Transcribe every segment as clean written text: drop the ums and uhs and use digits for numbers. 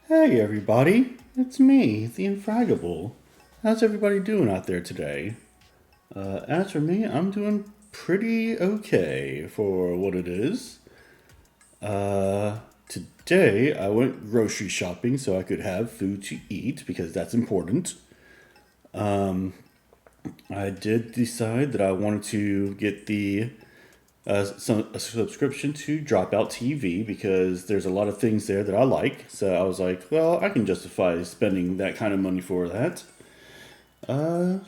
Hey everybody, it's me, the Infragable. How's everybody doing out there today? As for me, I'm doing pretty okay for what it is. Today I went grocery shopping so I could have food to eat because that's important. I did decide that I wanted to get a subscription to Dropout TV because there's a lot of things there that I like. So I was like, well, I can justify spending that kind of money for that. Uh,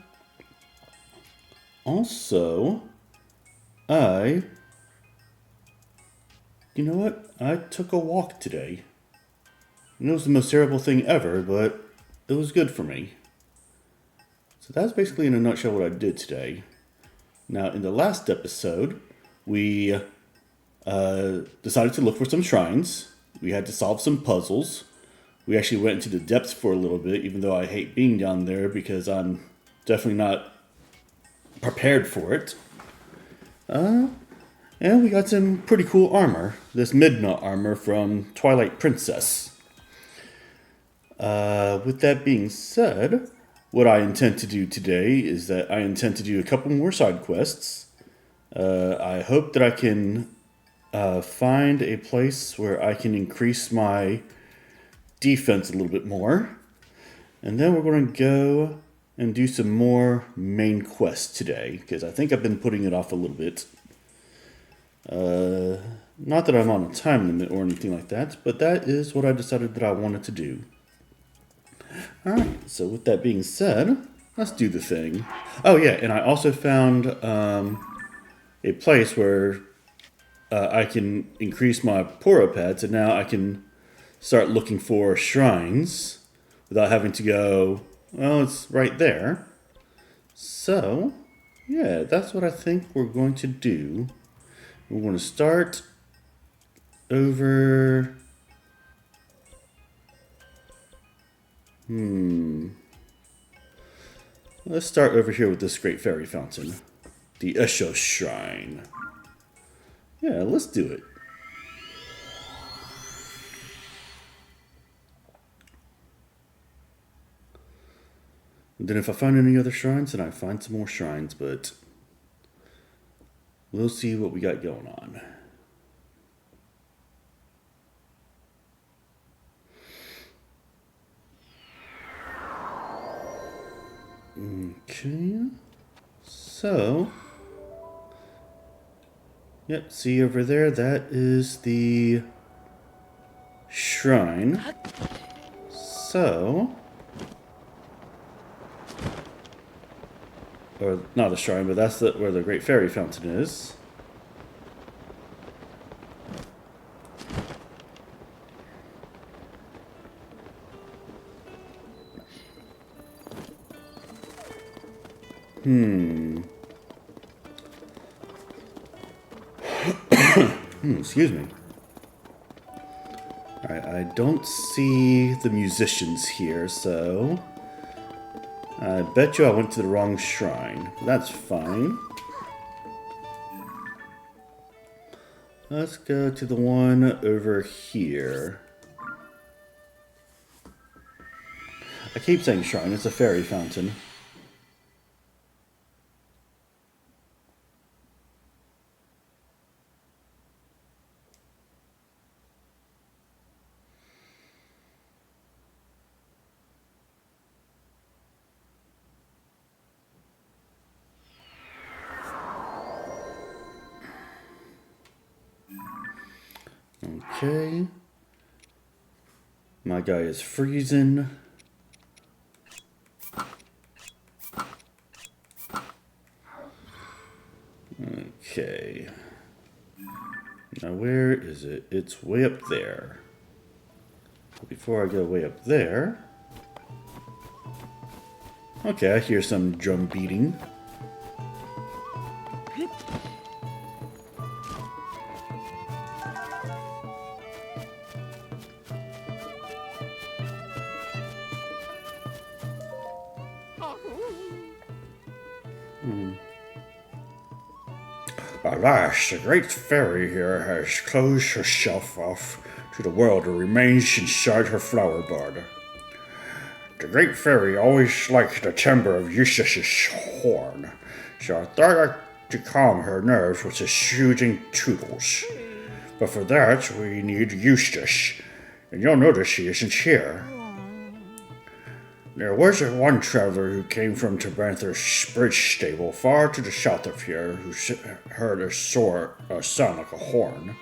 Also, I, you know what? I took a walk today. And it was the most terrible thing ever, but it was good for me. So that's basically in a nutshell what I did today. Now, in the last episode, we decided to look for some shrines. We had to solve some puzzles. We actually went into the depths for a little bit, even though I hate being down there because I'm definitely not prepared for it. And we got some pretty cool armor. This Midna armor from Twilight Princess. With that being said, what I intend to do today is that I intend to do a couple more side quests. I hope that I can find a place where I can increase my defense a little bit more. And then we're going to go and do some more main quests today, because I think I've been putting it off a little bit. Not that I'm on a time limit or anything like that, but that is what I decided that I wanted to do. Alright, so with that being said, let's do the thing. Oh yeah, and I also found a place where I can increase my Poro pads, and now I can start looking for shrines without having to go, well, it's right there. So, yeah, that's what I think we're going to do. We're going to start over... Let's start over here with this Great Fairy Fountain. The Eustus Shrine. Yeah, let's do it. And then if I find any other shrines, then I find some more shrines, but we'll see what we got going on. Okay, so, yep, see over there, that is the shrine. So, or not the shrine, but that's where the Great Fairy Fountain is. Excuse me. Alright, I don't see the musicians here, so I bet you I went to the wrong shrine. That's fine. Let's go to the one over here. I keep saying shrine, it's a fairy fountain. Okay. My guy is freezing. Okay. Now where is it? It's way up there. Before I go way up there... Okay, I hear some drum beating. Alas, the Great Fairy here has closed herself off to the world that remains inside her flower bud. The Great Fairy always liked the timbre of Eustus's horn, so I thought to calm her nerves with his soothing tootles. But for that, we need Eustus, and you'll notice he isn't here. There was one traveler who came from Tabantha's bridge stable far to the south of here who heard a sound like a horn.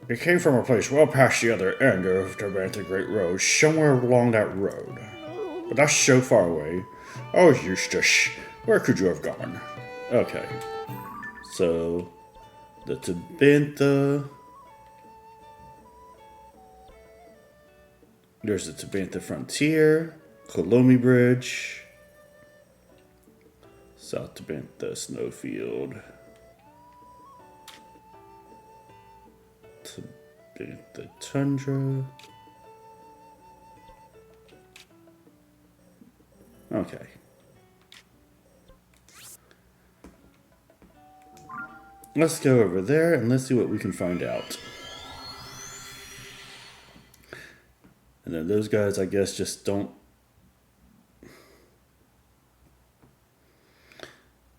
It came from a place well past the other end of Tabantha Great Road, somewhere along that road. But that's so far away. Oh, Eustus, where could you have gone? Okay. So, the Tabantha... There's the Tabantha Frontier, Kolomi Bridge, South Tabantha Snowfield, Tabantha Tundra. Okay. Let's go over there and let's see what we can find out. And then those guys, I guess, just don't...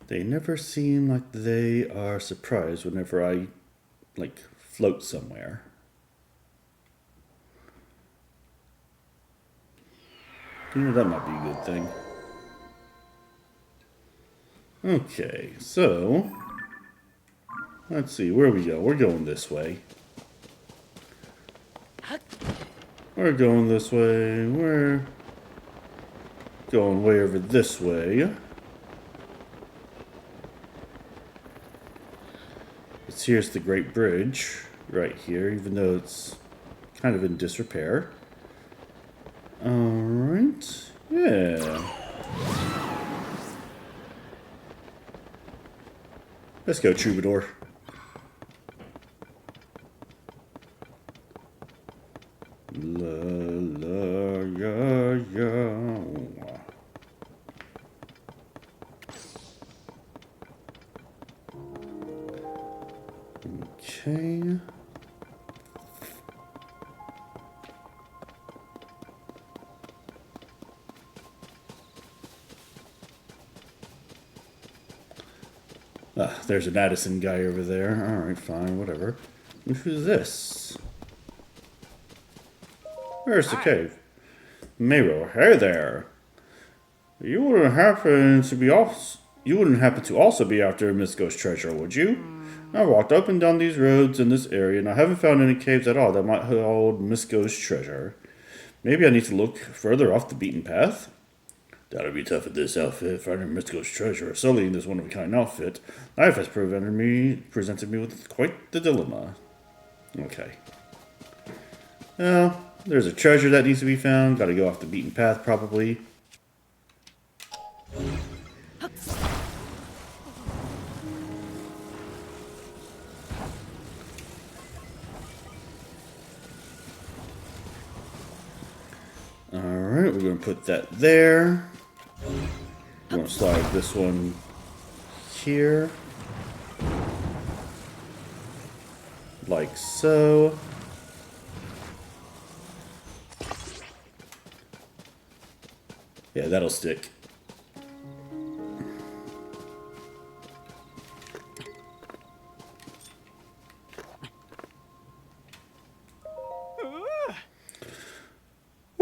They never seem like they are surprised whenever I, like, float somewhere. You know, that might be a good thing. Okay, so... Let's see, where we go? We're going this way. We're going this way. We're going way over this way. Here's the Great Bridge right here, even though it's kind of in disrepair. Alright. Yeah. Let's go, Troubadour. Okay. There's an Addison guy over there. Alright, fine, whatever. And who's this? Where's the cave? Mero, hey there. You wouldn't happen to also be after Miss Ghost treasure, would you? I walked up and down these roads in this area, and I haven't found any caves at all that might hold Miss Ghost treasure. Maybe I need to look further off the beaten path? That'll be tough with this outfit. Finding Miss Ghost treasure, solely in this one-of-a-kind outfit, life has presented me with quite the dilemma. Okay. Well, there's a treasure that needs to be found. Gotta go off the beaten path, probably. Alright, we're going to put that there. We're going to slide this one here. Like so. Yeah, that'll stick.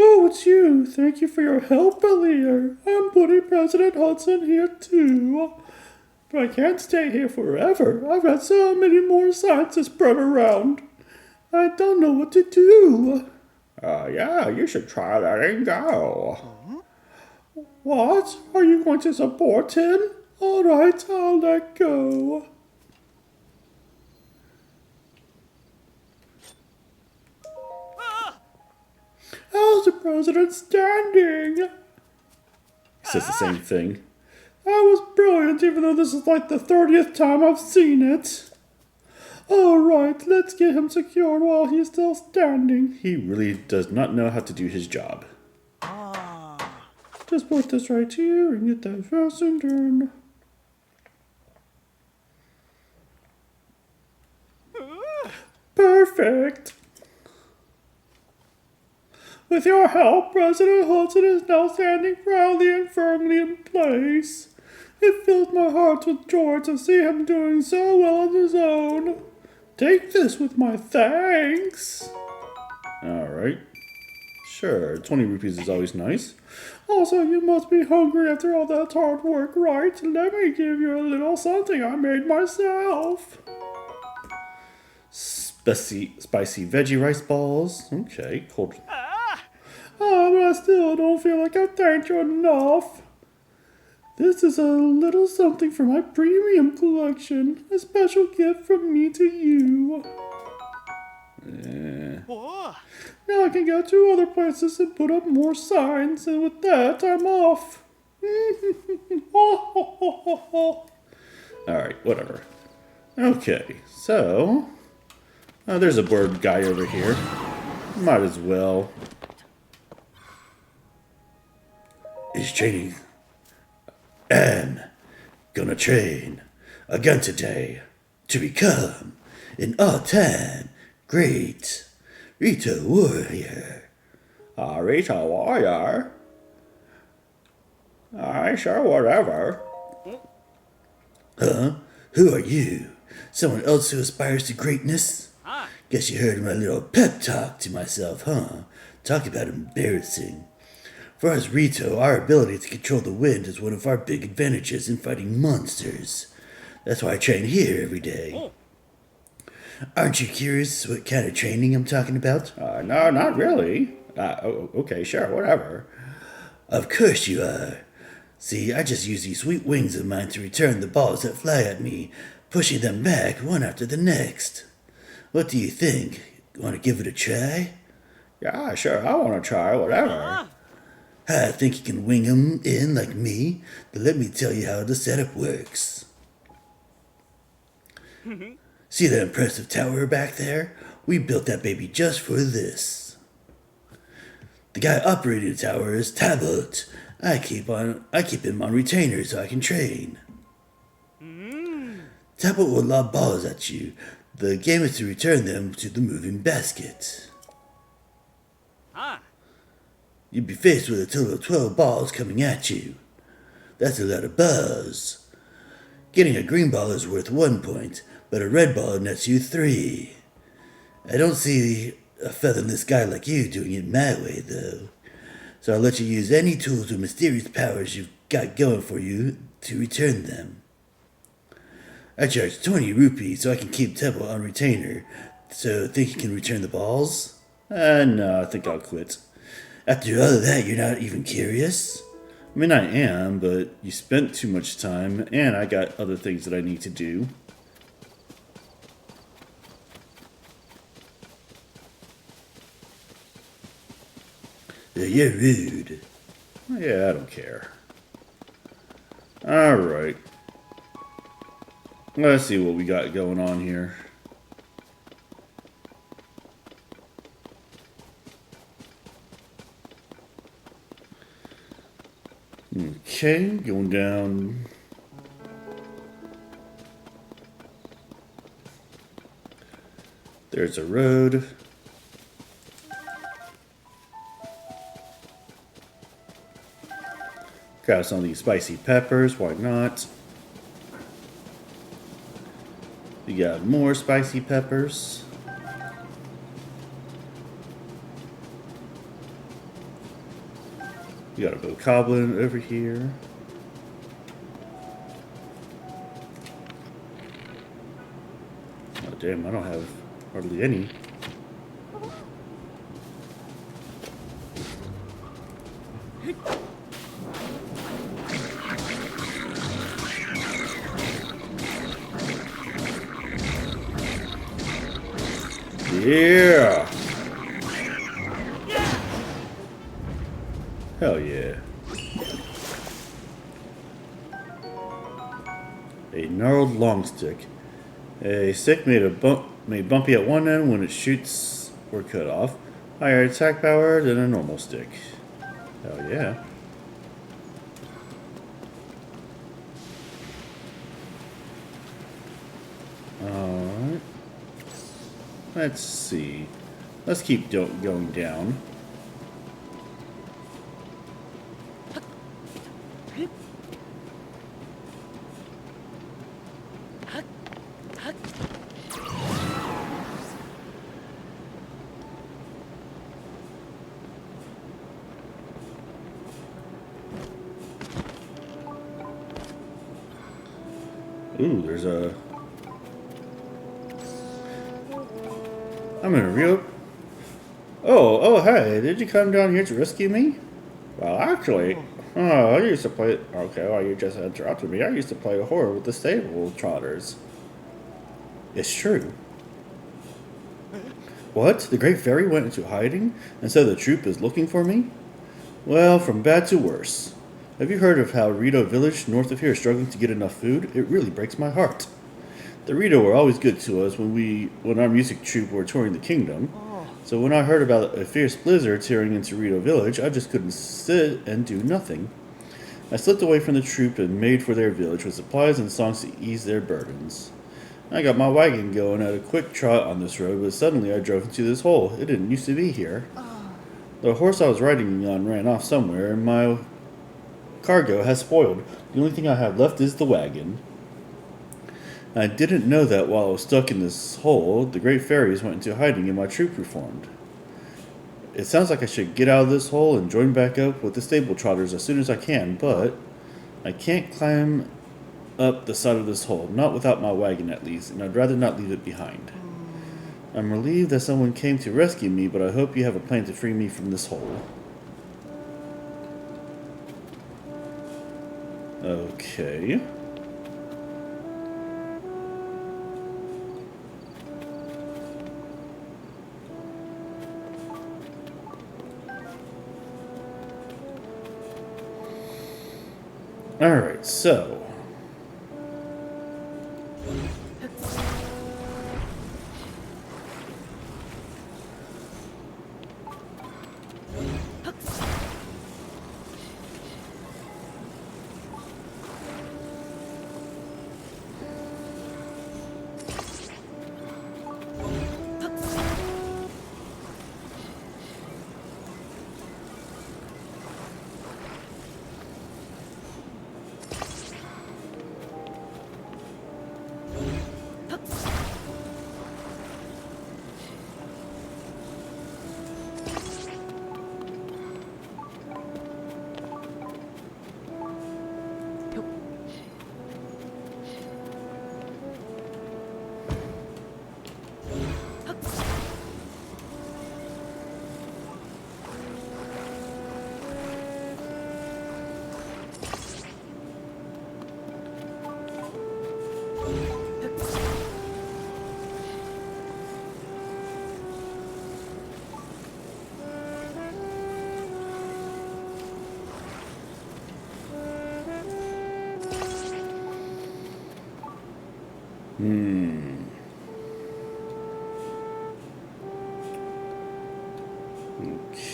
Oh, it's you. Thank you for your help earlier. I'm putting President Hudson here too. But I can't stay here forever. I've got so many more scientists spread around. I don't know what to do. Yeah, you should try letting go. What? Are you going to support him? All right, I'll let go. How's the president standing? He says the same thing. That was brilliant, even though this is like the 30th time I've seen it. Alright, let's get him secured while he's still standing. He really does not know how to do his job. Just put this right here and get that fastened in. Perfect! With your help, President Hudson is now standing proudly and firmly in place. It fills my heart with joy to see him doing so well on his own. Take this with my thanks. Alright. Sure, 20 rupees is always nice. Also, you must be hungry after all that hard work, right? Let me give you a little something I made myself. Spicy veggie rice balls. Okay, cool. But I still don't feel like I've thanked you enough. This is a little something from my premium collection. A special gift from me to you. Now I can go to other places and put up more signs, and with that, I'm off. Alright, whatever. Okay, so... there's a bird guy over here. Might as well. He's training. I'm gonna train again today to become an all-time great Rito warrior. Rito warrior? Sure, whatever. Huh? Who are you? Someone else who aspires to greatness? Guess you heard my little pep talk to myself, huh? Talk about embarrassing. For us Rito, our ability to control the wind is one of our big advantages in fighting monsters. That's why I train here every day. Aren't you curious what kind of training I'm talking about? No, not really. Okay, sure, whatever. Of course you are. See, I just use these sweet wings of mine to return the balls that fly at me, pushing them back one after the next. What do you think? Want to give it a try? Yeah, sure, I want to try, whatever. I think you can wing them in like me, but let me tell you how the setup works. See that impressive tower back there? We built that baby just for this. The guy operating the tower is Tabot. I keep him on retainer so I can train. Tabot will lob balls at you. The game is to return them to the moving basket. You'd be faced with a total of 12 balls coming at you. That's a lot of balls. Getting a green ball is worth 1 point, but a red ball nets you 3. I don't see a featherless guy like you doing it my way, though. So I'll let you use any tools or mysterious powers you've got going for you to return them. I charge 20 rupees so I can keep Temple on retainer. So think you can return the balls? No, I think I'll quit. After all of that, you're not even curious? I mean, I am, but you spent too much time, and I got other things that I need to do. You're rude. Yeah, I don't care. Alright. Let's see what we got going on here. Okay, going down. There's a road. Got some of these spicy peppers, why not? We got more spicy peppers. We got a bokoblin over here. Oh damn, I don't have hardly any. Yeah! Hell yeah. A gnarled long stick. A stick made bumpy at one end when it shoots or cut off. Higher attack power than a normal stick. Hell yeah. Alright. Let's see. Let's keep going down. Ooh, there's a... I'm in a real... Oh, hey, did you come down here to rescue me? Well, actually, I used to play... Okay, well, you just interrupted me. I used to play horror with the Stable Trotters. It's true. What? The Great Fairy went into hiding, and so the troupe is looking for me? Well, from bad to worse. Have you heard of how Gerudo Village north of here is struggling to get enough food? It really breaks my heart. The Gerudo were always good to us when our music troupe were touring the kingdom. So when I heard about a fierce blizzard tearing into Gerudo Village, I just couldn't sit and do nothing. I slipped away from the troupe and made for their village with supplies and songs to ease their burdens. I got my wagon going at a quick trot on this road, but suddenly I drove into this hole. It didn't used to be here. The horse I was riding on ran off somewhere, and my cargo has spoiled. The only thing I have left is the wagon. I didn't know that while I was stuck in this hole, the Great Fairies went into hiding and my troupe reformed. It sounds like I should get out of this hole and join back up with the Stable Trotters as soon as I can, but I can't climb up the side of this hole, not without my wagon at least, and I'd rather not leave it behind. I'm relieved that someone came to rescue me, but I hope you have a plan to free me from this hole. Okay. Alright, so...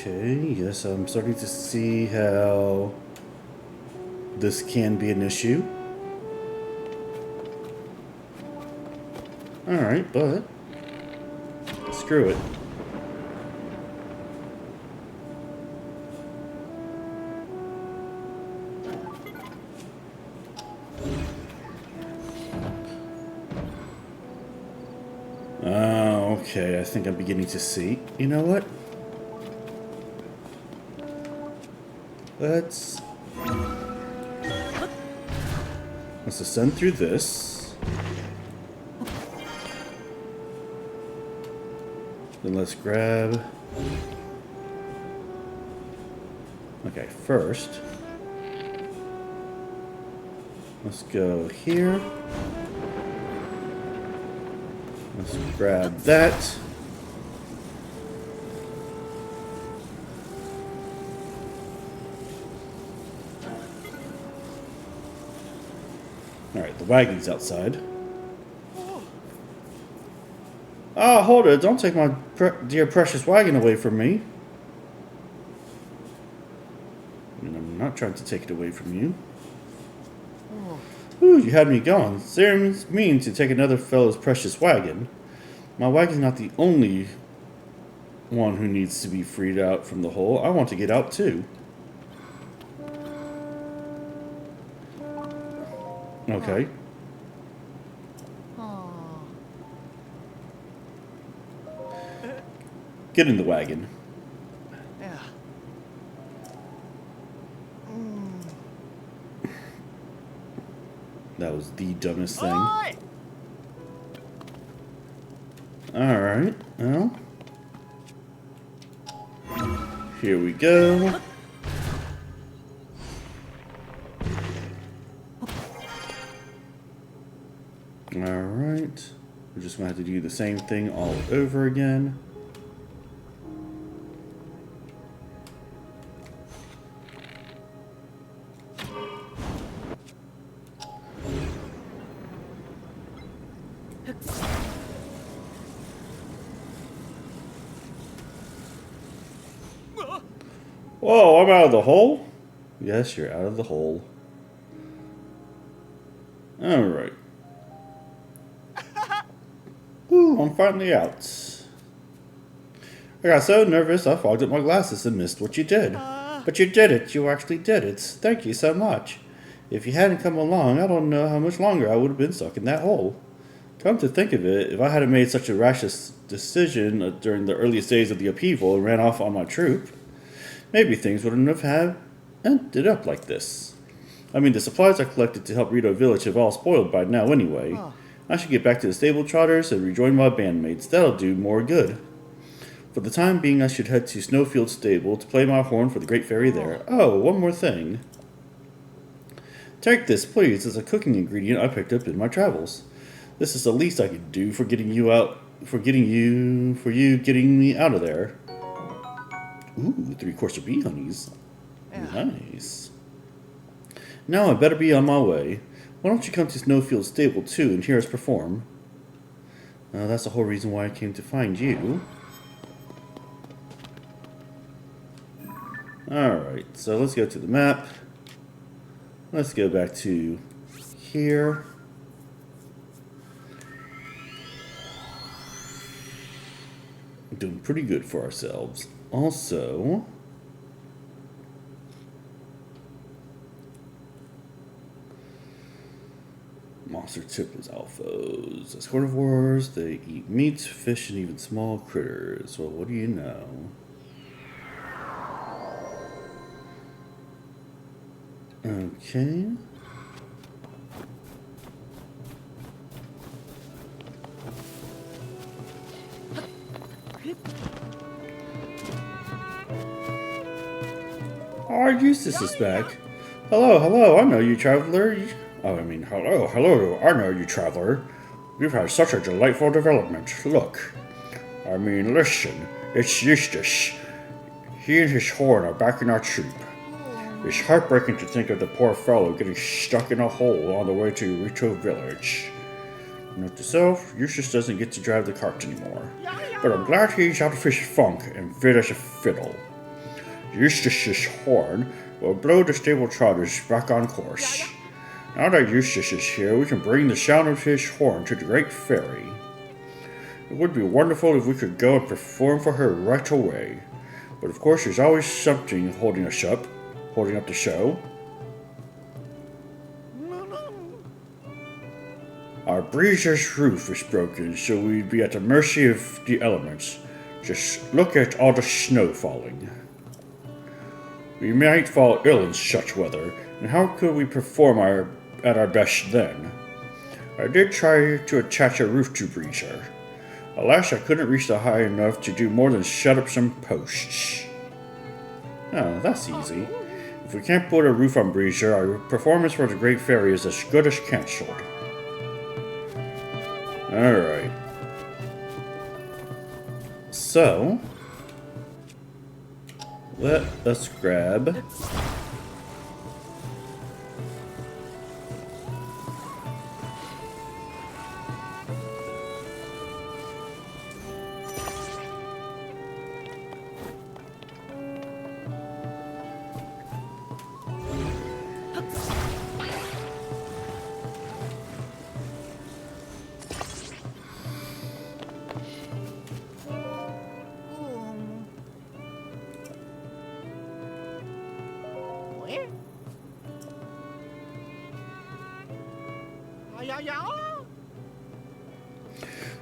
Okay, yes, I'm starting to see how this can be an issue. Alright, but screw it. Okay, I think I'm beginning to see. You know what? Let's ascend through this. Then let's grab... Okay, first, let's go here. Let's grab that. Alright, the wagon's outside. Ah, hold it. Don't take my dear precious wagon away from me. And I'm not trying to take it away from you. Ooh, you had me going. Seems mean to take another fellow's precious wagon. My wagon's not the only one who needs to be freed out from the hole. I want to get out too. Okay. Get in the wagon. Yeah. That was the dumbest thing. Oi! Alright, well. Here we go. Alright. We're just going to have to do the same thing all over again. Whoa, I'm out of the hole? Yes, you're out of the hole. Alright. Ooh, I'm finally out. I got so nervous I fogged up my glasses and missed what you did. But you did it. You actually did it. Thank you so much. If you hadn't come along, I don't know how much longer I would have been stuck in that hole. Come to think of it, if I hadn't made such a rash decision during the earliest days of the upheaval and ran off on my troop, maybe things wouldn't have ended up like this. I mean, the supplies I collected to help Gerudo Village have all spoiled by now anyway. I should get back to the Stable Trotters and rejoin my bandmates. That'll do more good. For the time being, I should head to Snowfield Stable to play my horn for the Great Fairy there. Oh, one more thing. Take this, please, as a cooking ingredient I picked up in my travels. This is the least I could do for getting you getting me out of there. Ooh, 3 quarts of bee honeys. Yeah. Nice. Now I better be on my way. Why don't you come to Snowfield Stable too and hear us perform? That's the whole reason why I came to find you. Alright, so let's go to the map. Let's go back to here. Doing pretty good for ourselves. Also, monster tip is alphas. As carnivores, they eat meat, fish, and even small critters. Well, what do you know? Okay. Our Eustus is back. Hello, I know you, traveler. Hello, I know you, traveler. You've had such a delightful development. Look. Listen, it's Eustus. He and his horn are back in our troop. It's heartbreaking to think of the poor fellow getting stuck in a hole on the way to Gerudo Village. Note to self, Eustus doesn't get to drive the cart anymore. But I'm glad he's out of his funk and fit as a fiddle. Eustus's horn will blow the Stable Trotters back on course. Now that Eustus is here, we can bring the sound of his horn to the Great Fairy. It would be wonderful if we could go and perform for her right away. But of course, there's always something holding up the show. Our breezer's roof is broken, so we'd be at the mercy of the elements. Just look at all the snow falling. We might fall ill in such weather, and how could we perform at our best then? I did try to attach a roof to Breezer. Alas, I couldn't reach the high enough to do more than set up some posts. Oh, that's easy. If we can't put a roof on Breezer, our performance for the Great Fairy is as good as cancelled. Alright. So, let us grab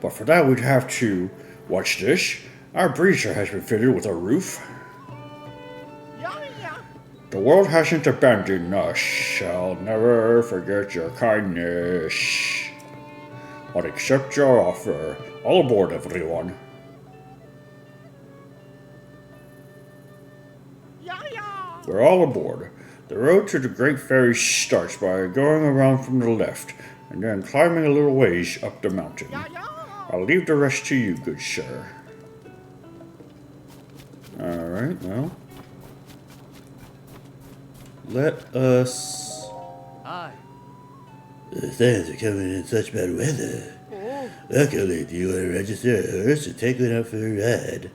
But for that, we'd have to watch this. Our breezer has been fitted with a roof. The world hasn't abandoned us. Shall never forget your kindness. But accept your offer. All aboard, everyone. We're all aboard. The road to the Great Fairies starts by going around from the left, and then climbing a little ways up the mountain. I'll leave the rest to you, good sir. Alright, well. Let us... Hi. The sands are coming in such bad weather. Luckily, do you want to register a horse or take one out for a ride?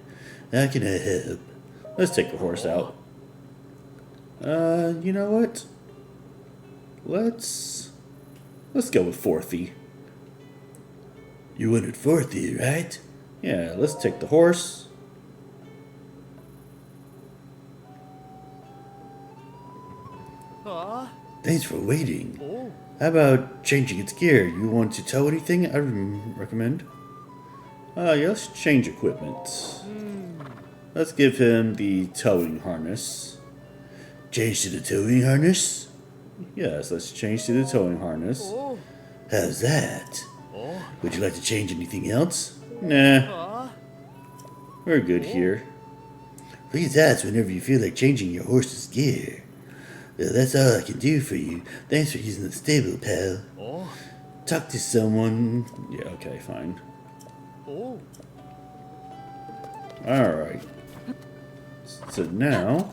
How can I help? Let's take the horse out. You know what? Let's go with Forthy. You wanted 40, right? Yeah, let's take the horse. Thanks for waiting. How about changing its gear? You want to tow anything? I recommend. Yeah, let's change equipment. Let's give him the towing harness. Change to the towing harness? Yes, let's change to the towing harness. How's that? Would you like to change anything else? Nah. We're good here. Please ask whenever you feel like changing your horse's gear. Well, that's all I can do for you. Thanks for using the stable, pal. Talk to someone. Yeah, okay, fine. Alright. So now...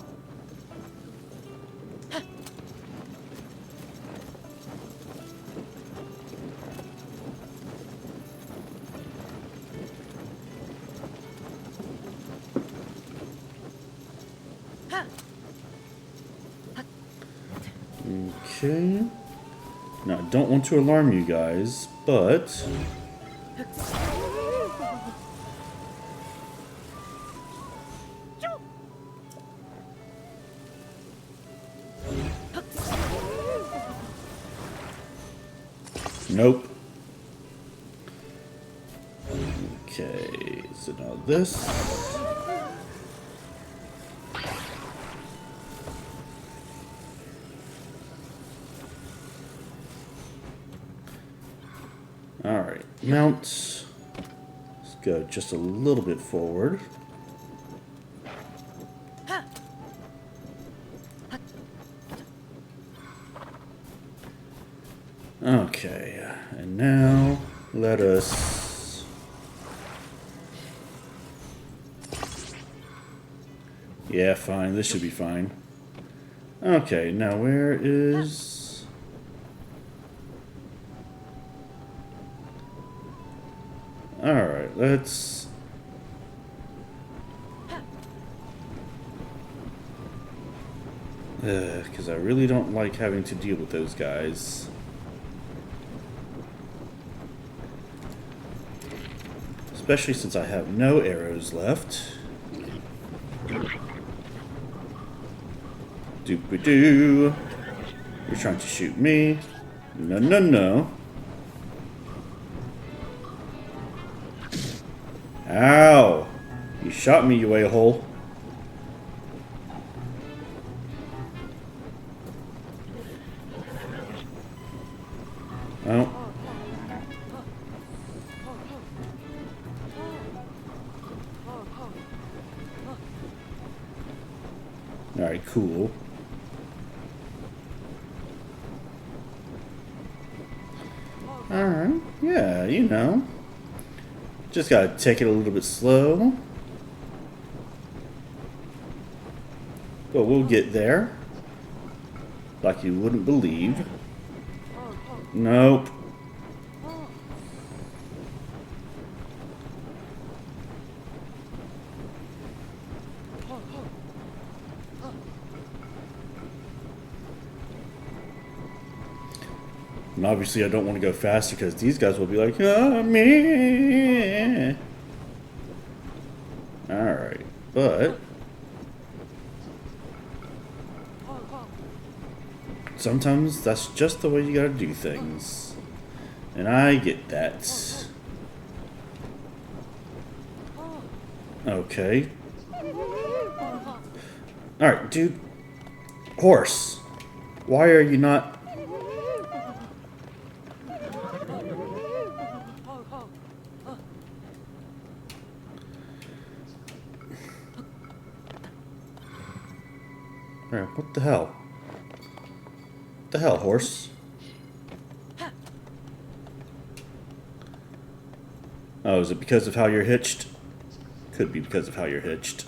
Okay. Now, I don't want to alarm you guys, but... Nope. Okay, so now this... Alright, mount. Let's go just a little bit forward. Okay, and now let us... Yeah, fine, this should be fine. Okay, now where is... Alright, let's... Because I really don't like having to deal with those guys. Especially since I have no arrows left. Doop-a-doo. You're trying to shoot me. No, no, no. Ow! You shot me, you a-hole. Oh. Alright, cool. Alright, yeah, you know. Just gotta take it a little bit slow. But we'll get there. Like you wouldn't believe. Nope. And obviously I don't want to go faster because these guys will be like, oh, me. Alright, but sometimes that's just the way you gotta do things. And I get that. Okay. Alright, dude. Horse. Why are you not... Alright, what the hell? What the hell, horse? Oh, is it because of how you're hitched? Could be because of how you're hitched.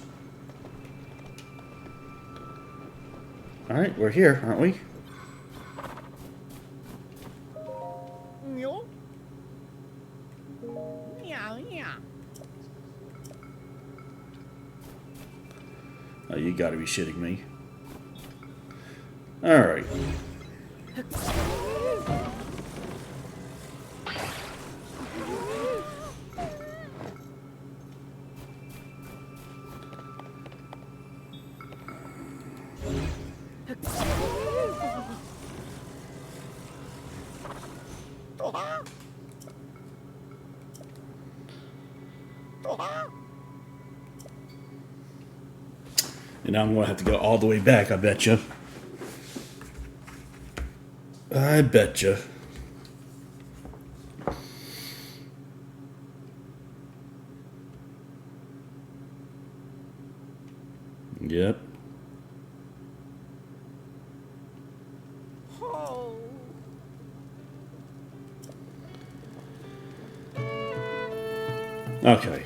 Alright, we're here, aren't we? Oh, you gotta be shitting me. Alright. And now I'm going to have to go all the way back, I betcha. I betcha. Yep. Okay.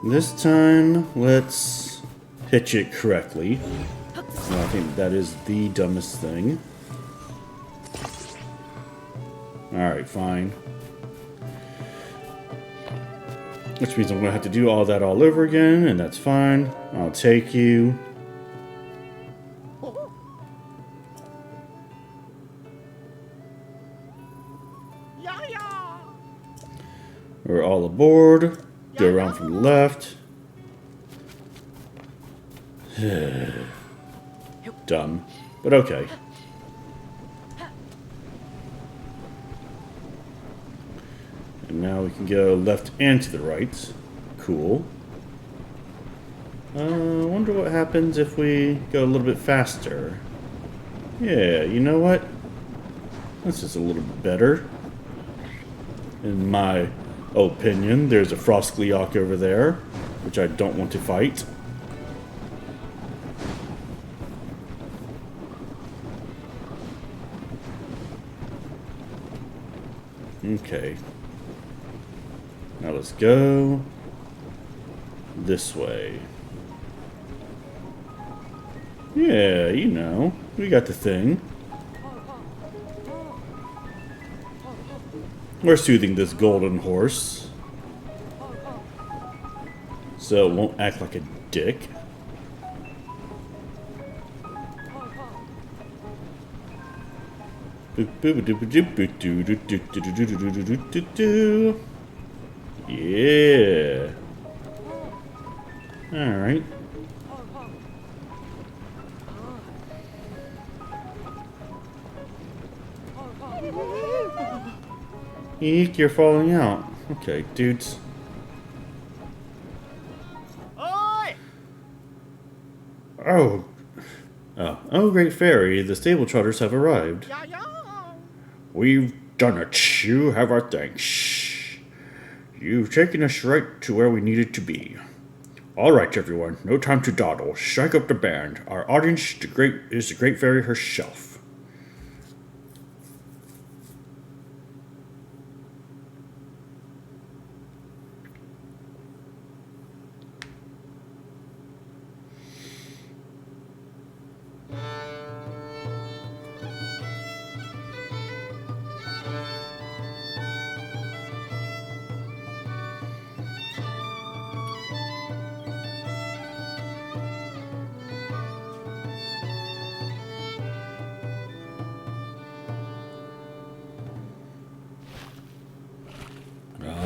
This time, let's hitch it correctly. Well, I think that is the dumbest thing. Alright, fine. Which means I'm going to have to do all that all over again, and that's fine. I'll take you. We're all aboard. Go around from the left. Dumb, but okay. And now we can go left and to the right. Cool. I wonder what happens if we go a little bit faster. Yeah, you know what? This is a little bit better. In my opinion, there's a Frostgleeok over there, which I don't want to fight. Okay. Now let's go this way. Yeah, you know, we got the thing. We're soothing this golden horse, so it won't act like a dick. Yeah. All right. Eek, you're falling out. Okay, dudes. Oh. Oh, Great Fairy, the Stable Trotters have arrived. We've done it. You have our thanks. You've taken us right to where we needed to be. All right, everyone. No time to dawdle. Strike up the band. Our audience is the Great Fairy herself.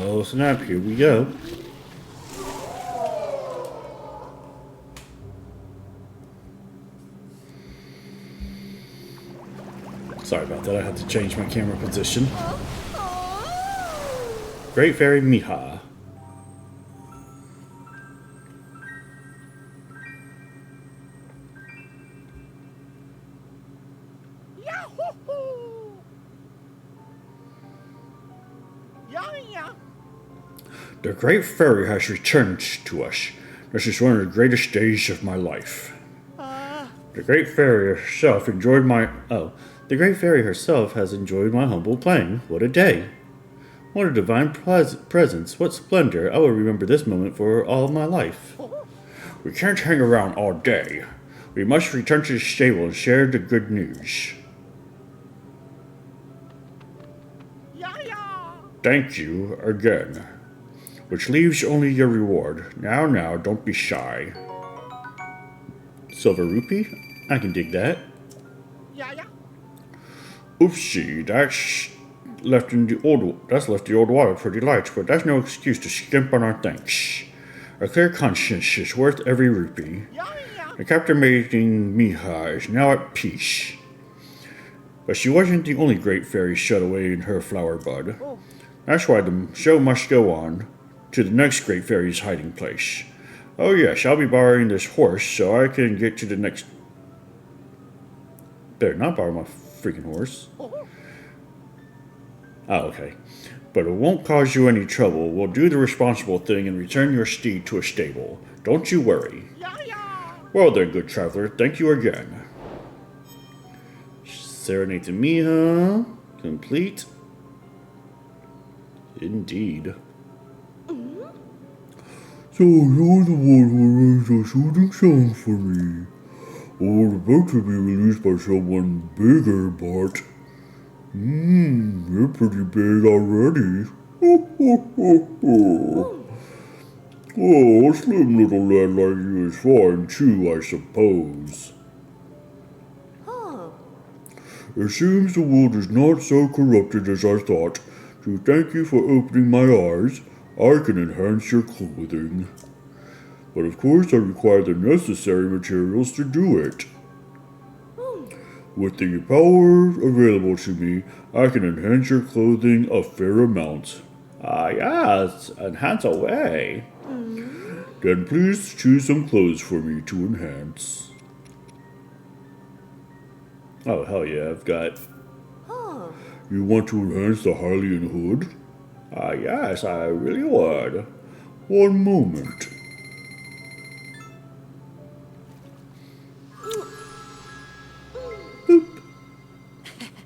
Oh, snap, here we go. Sorry about that, I had to change my camera position. Great Fairy Miju. The Great Fairy has returned to us. This is one of the greatest days of my life. The Great Fairy herself enjoyed my... Oh. The Great Fairy herself has enjoyed my humble playing. What a day. What a divine presence. What splendor. I will remember this moment for all of my life. We can't hang around all day. We must return to the stable and share the good news. Thank you again. Which leaves only your reward. Now, don't be shy. Silver rupee? I can dig that. Oopsie, that's left the old water pretty light, but that's no excuse to skimp on our thanks. A clear conscience is worth every rupee. The captivating Miju is now at peace. But she wasn't the only great fairy shut away in her flower bud. That's why the show must go on to the next great fairy's hiding place. Oh yes, I'll be borrowing this horse so I can get to the next... Better not borrow my freaking horse. Oh, okay. But it won't cause you any trouble. We'll do the responsible thing and return your steed to a stable. Don't you worry. Well then, good traveler, thank you again. Serenade to Miju. Complete. Indeed. So you're the one who arranged a shooting song for me. Or about to be released by someone bigger, but... you're pretty big already. Oh, a slim little lad like you is fine too, I suppose. It seems the world is not so corrupted as I thought. To thank you for opening my eyes, I can enhance your clothing. But of course I require the necessary materials to do it. With the power available to me, I can enhance your clothing a fair amount. Yes, enhance away. Then please choose some clothes for me to enhance. Oh, hell yeah, I've got... You want to enhance the Hylian hood? Yes, I really would. One moment.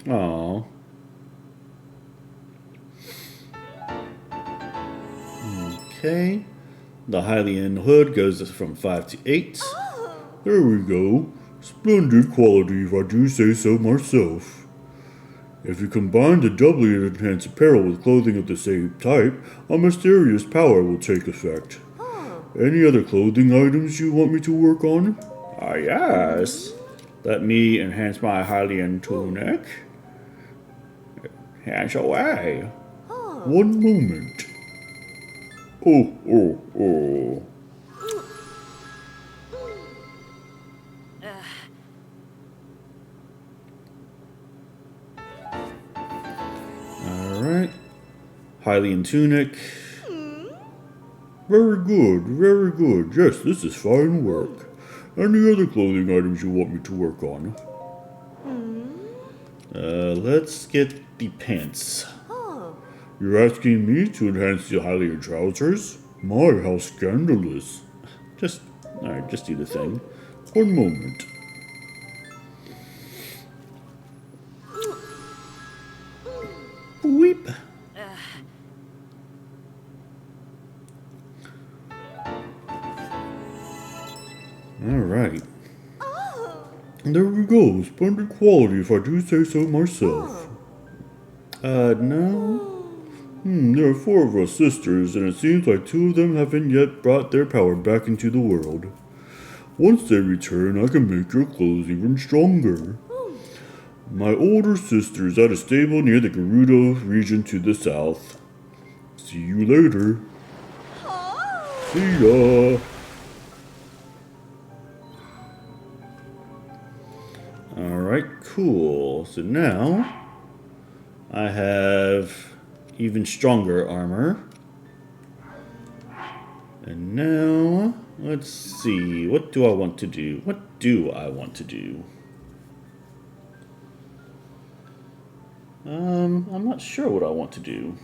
Aww. Okay. The Hylian hood goes from 5 to 8. There we go. Splendid quality if I do say so myself. If you combine the doubly enhanced apparel with clothing of the same type, a mysterious power will take effect. Any other clothing items you want me to work on? Yes. Let me enhance my Hylian tunic. Enhance away. One moment. Oh. Alright. Hylian tunic. Very good. Yes, this is fine work. Any other clothing items you want me to work on? Let's get the pants. You're asking me to enhance the Hylian trousers? My, how scandalous. Alright, just do the thing. One moment. Weep. Alright. There we go. Splendid quality if I do say so myself. No. There are 4 of us sisters, and it seems like 2 of them haven't yet brought their power back into the world. Once they return, I can make your clothes even stronger. My older sister is at a stable near the Gerudo region to the south. See you later. See ya. Alright, Cool. So now I have even stronger armor. And now, let's see. What do I want to do? What do I want to do? I'm not sure what I want to do.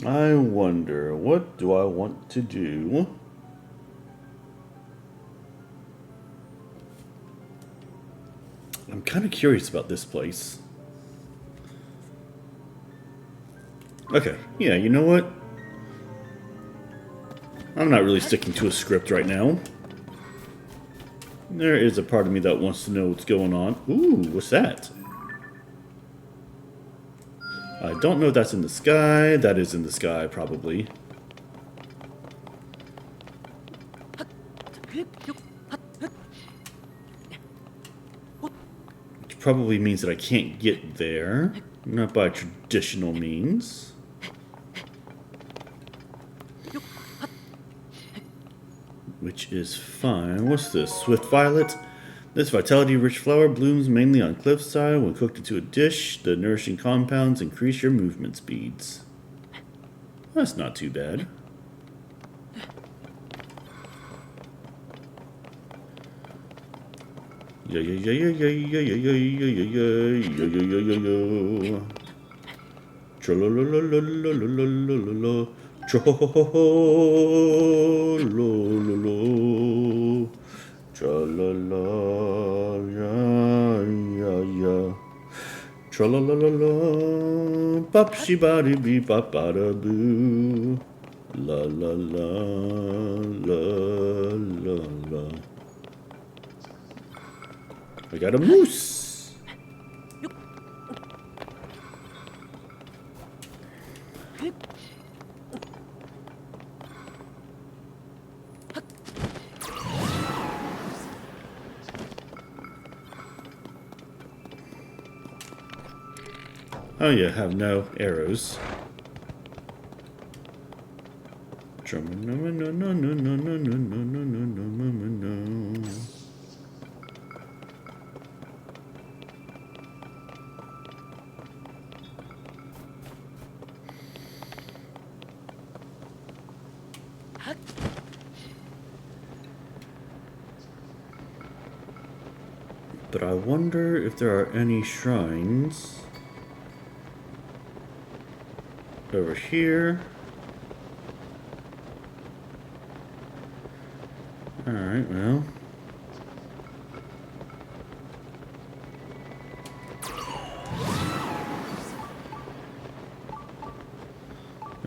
I wonder, what do I want to do? I'm kind of curious about this place. Okay, yeah, you know what? I'm not really sticking to a script right now. There is a part of me that wants to know what's going on. Ooh, what's that? I don't know if that's in the sky. That is in the sky, probably. Which probably means that I can't get there. Not by traditional means. Which is fine. What's this? Swift Violet? This vitality-rich flower blooms mainly on cliffside. When cooked into a dish, the nourishing compounds increase your movement speeds. That's not too bad. Yeah, yeah, yeah, yeah, yeah, yeah, yeah, yeah, yeah, yeah, yeah, yeah, yeah, yeah. Tra-la-la-la-la-la-la-la-la-la. Tra-la-la-la-la. Tra-la-la, yeah, yeah, yeah. Tra-la-la-la-la, bop-shi-ba-di-bee-bop-ba-da-boo. La-la-la, la-la-la. I got a moose. Oh yeah, have no arrows. But I wonder if there are any shrines over here. Alright, well.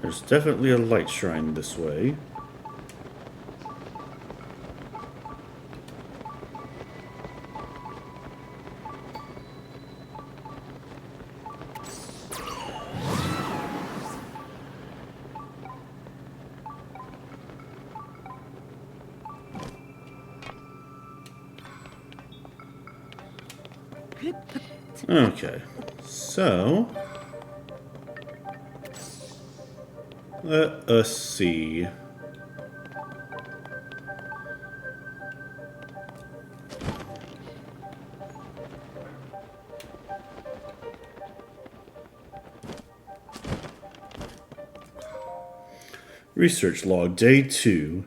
There's definitely a light shrine this way. Okay, so let us see. Research log, day 2.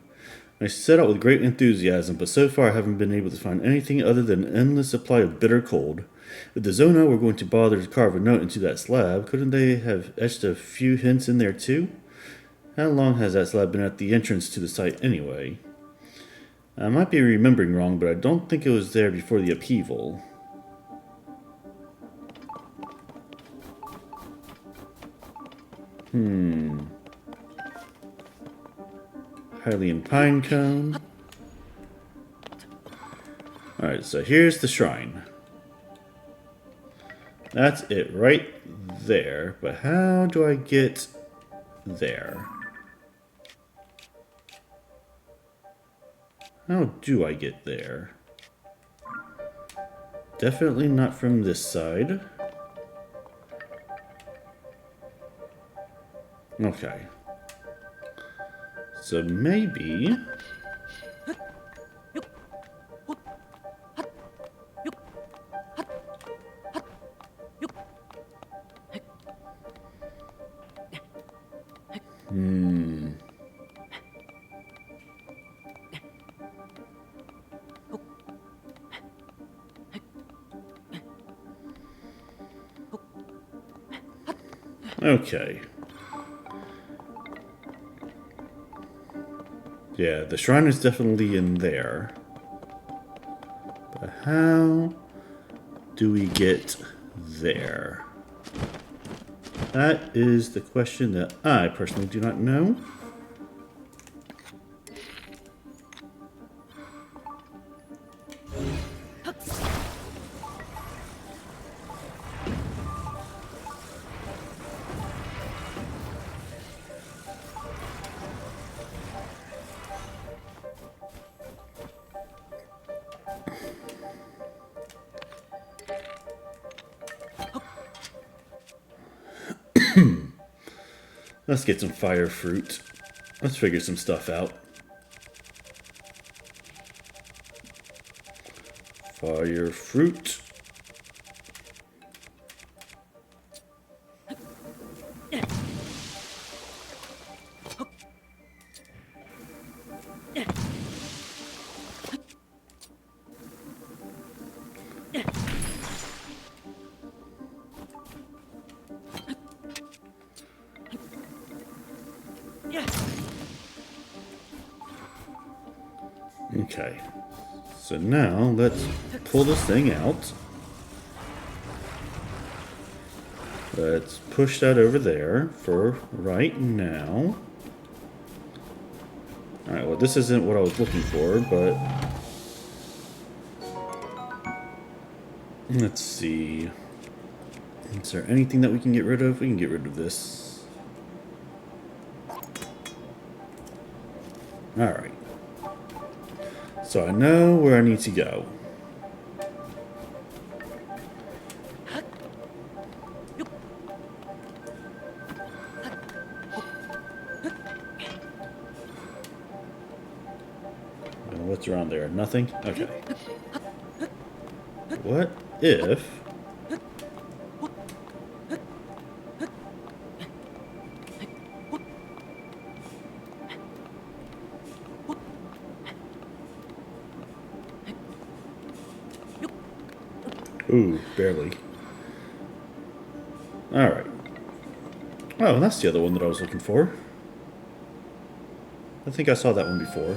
I set out with great enthusiasm, but so far I haven't been able to find anything other than an endless supply of bitter cold. If the Zona were going to bother to carve a note into that slab, couldn't they have etched a few hints in there too? How long has that slab been at the entrance to the site anyway? I might be remembering wrong, but I don't think it was there before the upheaval. Hylian Pine Cone. Alright, so here's the shrine. That's it right there. But how do I get there? How do I get there? Definitely not from this side. Okay. So maybe... Okay. Yeah, the shrine is definitely in there. But how do we get there? That is the question that I personally do not know. Let's get some fire fruit. Let's figure some stuff out. Fire fruit. Okay, so now let's pull this thing out. Let's push that over there for right now. Alright, well this isn't what I was looking for, but... Let's see. Is there anything that we can get rid of? We can get rid of this. Alright. So I know where I need to go. What's around there? Nothing? Okay. What if... Ooh, barely. Alright. Oh, that's the other one that I was looking for. I think I saw that one before.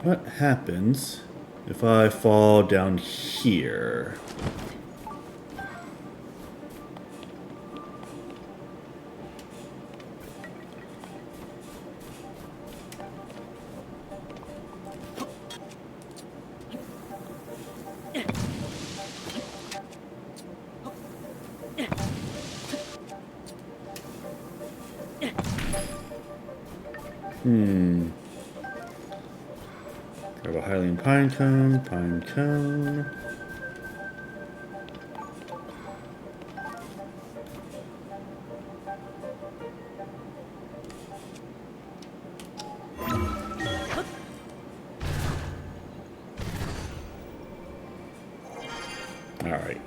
What happens if I fall down here? Grab a Hylian pine cone, pine cone. Alright.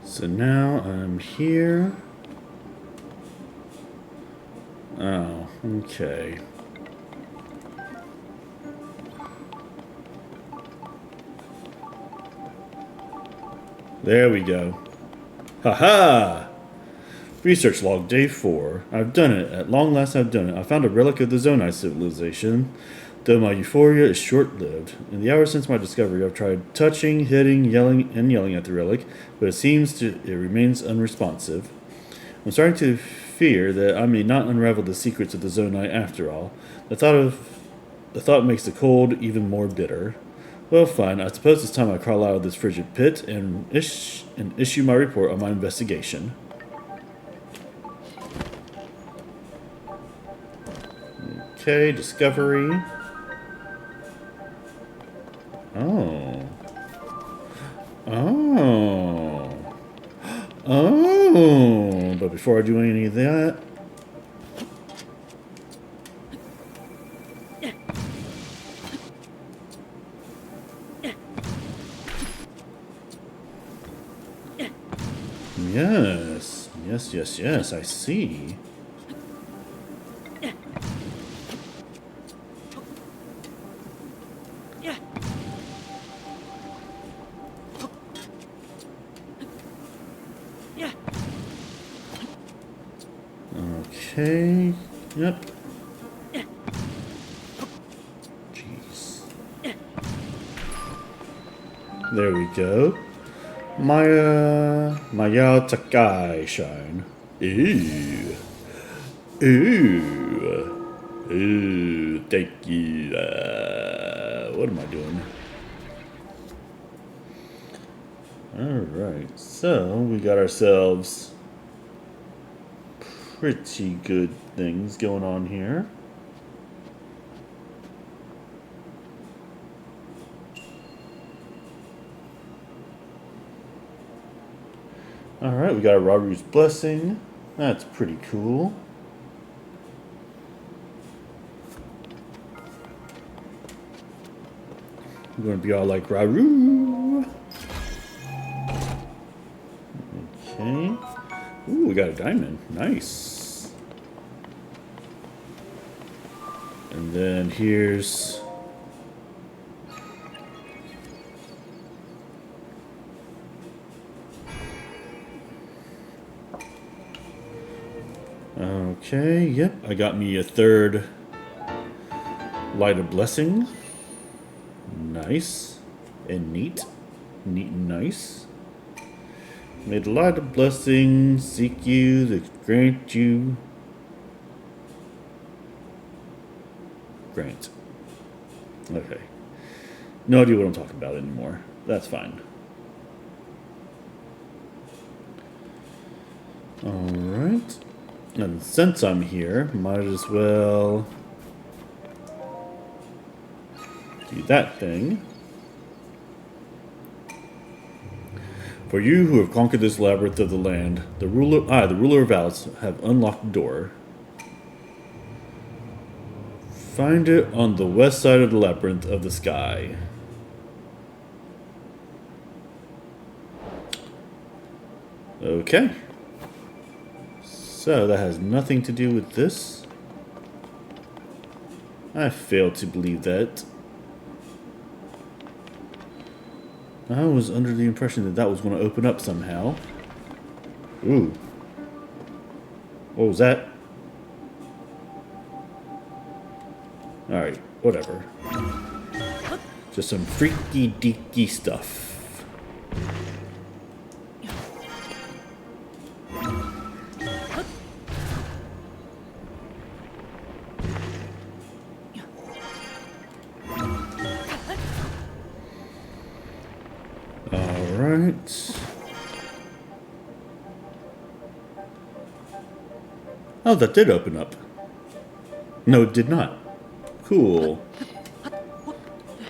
So now I'm here. Oh, okay. There we go. Haha! Research log day 4. I've done it. At long last I've done it. I found a relic of the Zonai civilization. Though my euphoria is short-lived. In the hours since my discovery, I've tried touching, hitting, yelling at the relic, but it remains unresponsive. I'm starting to fear that I may not unravel the secrets of the Zonai after all. The thought makes the cold even more bitter. Well, fine. I suppose it's time I crawl out of this frigid pit and issue my report on my investigation. Okay, discovery. Oh. Oh. Oh. But before I do any of that... Yes. Yes, yes, yes, I see. Okay. Yep. Jeez. There we go. Maya Takai shine. Ooh. Ooh. Ooh. Thank you. What am I doing? Alright. So, we got ourselves pretty good things going on here. Alright, we got a Raru's Blessing. That's pretty cool. We're going to be all like Raru. Okay. Ooh, we got a diamond. Nice. And then here's... Okay, yep, I got me a third Light of Blessing. Nice. And neat. Neat and nice. May the Light of Blessing seek you, that grant you... Grant. Okay. No idea what I'm talking about anymore. That's fine. Alright. And since I'm here, might as well do that thing. For you who have conquered this labyrinth of the land, the ruler of Val's have unlocked the door. Find it on the west side of the labyrinth of the sky. Okay. So, that has nothing to do with this. I fail to believe that. I was under the impression that that was going to open up somehow. Ooh. What was that? Alright, whatever. Just some freaky deaky stuff. Alright. Oh, that did open up. No, it did not. Cool.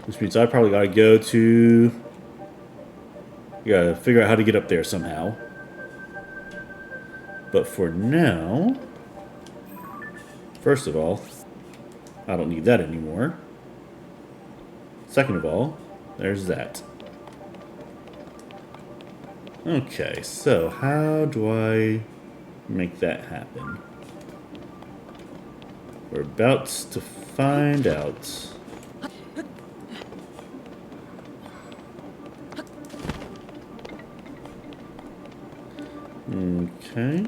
Which means I probably gotta go to... Gotta figure out how to get up there somehow. But for now... First of all, I don't need that anymore. Second of all, there's that. Okay, so how do I make that happen? We're about to find out. Okay.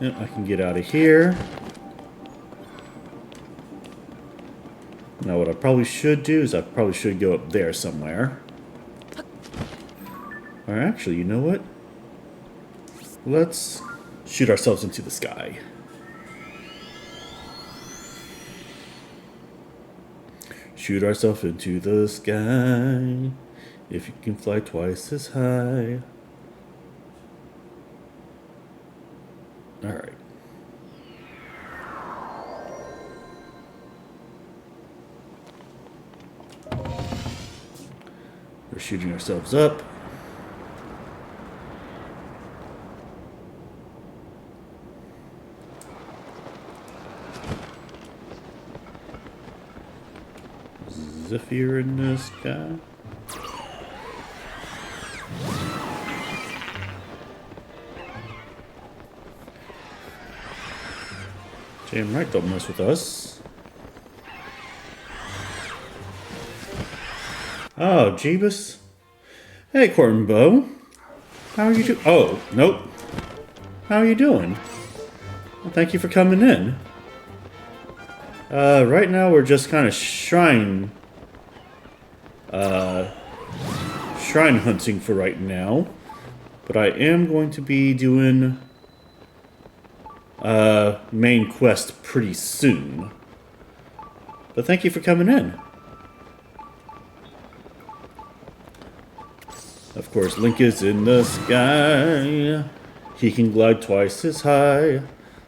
Yep, I can get out of here. Now what I probably should do is I probably should go up there somewhere. Or actually, you know what? Let's shoot ourselves into the sky. Shoot ourselves into the sky. If you can fly twice as high. Alright. shooting ourselves up. Zephyr in the sky. Damn right, don't mess with us. Oh, Jeebus. Hey, Court Bow. How are you doing? Oh, nope. How are you doing? Well, thank you for coming in. Right now we're just kind of shrine hunting for right now. But I am going to be doing main quest pretty soon. But thank you for coming in. Of course, Link is in the sky. He can glide twice as high.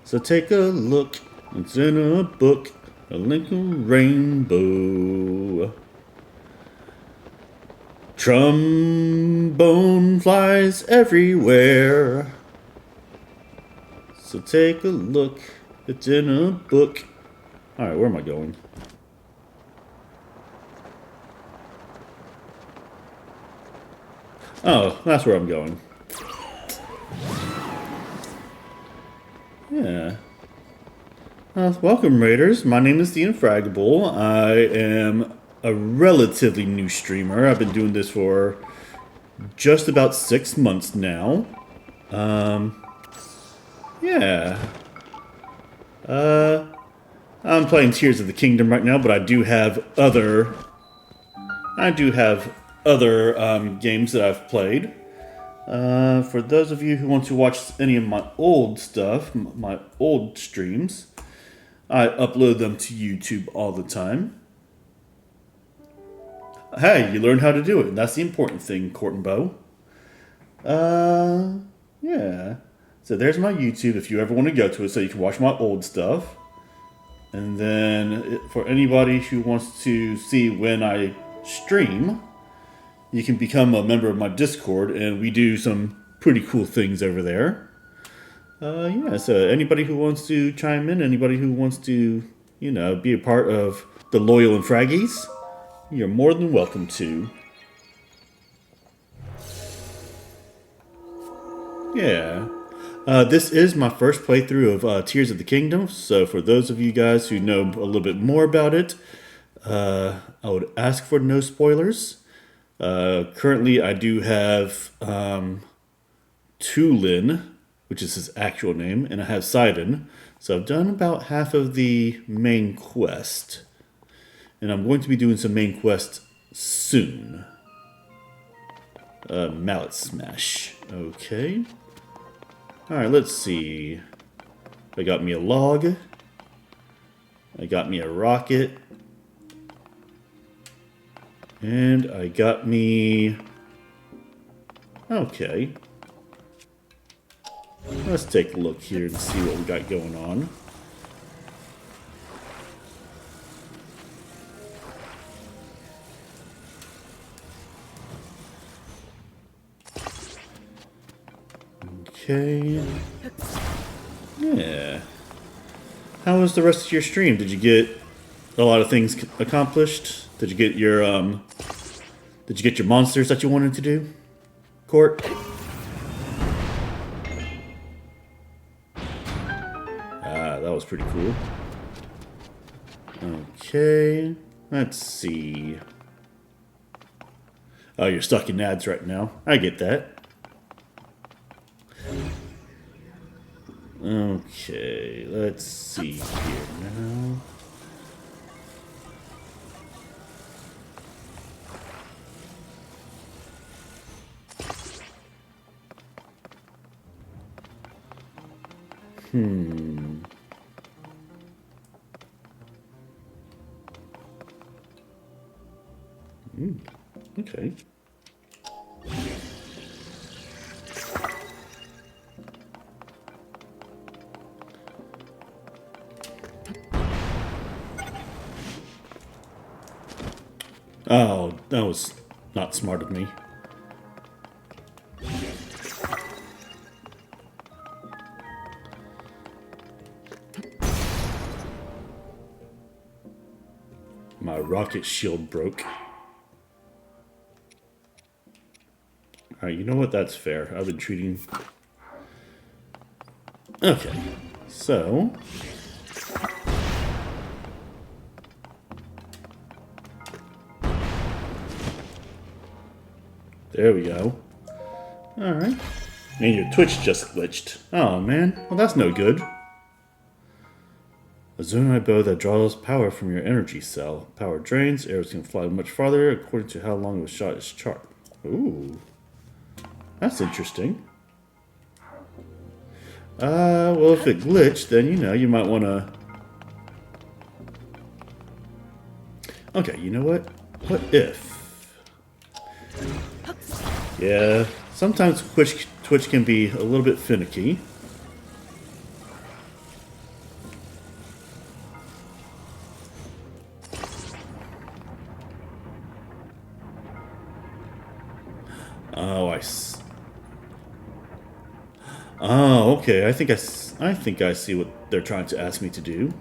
So take a look. It's in a book. A Link rainbow. Trombone flies everywhere. So take a look. It's in a book. Alright, where am I going? Oh, that's where I'm going. Yeah. Welcome, Raiders. My name is the Infragable. I am a relatively new streamer. I've been doing this for just about 6 months now. Yeah. I'm playing Tears of the Kingdom right now, but I do have other games that I've played. For those of you who want to watch any of my old stuff, my old streams, I upload them to YouTube all the time. Hey, you learned how to do it. And that's the important thing, Court and Bow. Yeah. So there's my YouTube if you ever want to go to it so you can watch my old stuff. And then for anybody who wants to see when I stream, you can become a member of my Discord, and we do some pretty cool things over there. Yeah, so anybody who wants to chime in, anybody who wants to, you know, be a part of the Loyal and Fraggies, you're more than welcome to. Yeah. This is my first playthrough of Tears of the Kingdom, so for those of you guys who know a little bit more about it, I would ask for no spoilers. Currently, I do have Tulin, which is his actual name, and I have Sidon. So I've done about half of the main quest. And I'm going to be doing some main quest soon. Mallet Smash. Okay. Alright, let's see. I got me a log. I got me a rocket. And I got me... Okay. Let's take a look here and see what we got going on. Okay. Yeah. How was the rest of your stream? Did you get a lot of things accomplished? Did you get your monsters that you wanted to do? Court? Ah, that was pretty cool. Okay. Let's see. Oh, you're stuck in ads right now. I get that. Okay, let's see here now. Okay. Oh, that was not smart of me. My rocket shield broke. Alright, you know what? That's fair. I've been treating... Okay. So... There we go. Alright. And your Twitch just glitched. Oh, man. Well, that's no good. A zonite bow that draws power from your energy cell. Power drains. Arrows can fly much farther according to how long a shot is charged. Ooh. That's interesting. Well, if it glitched, then, you know, you might want to... Okay, you know what? What if... Yeah, sometimes Twitch can be a little bit finicky. Oh, okay. I think I see what they're trying to ask me to do.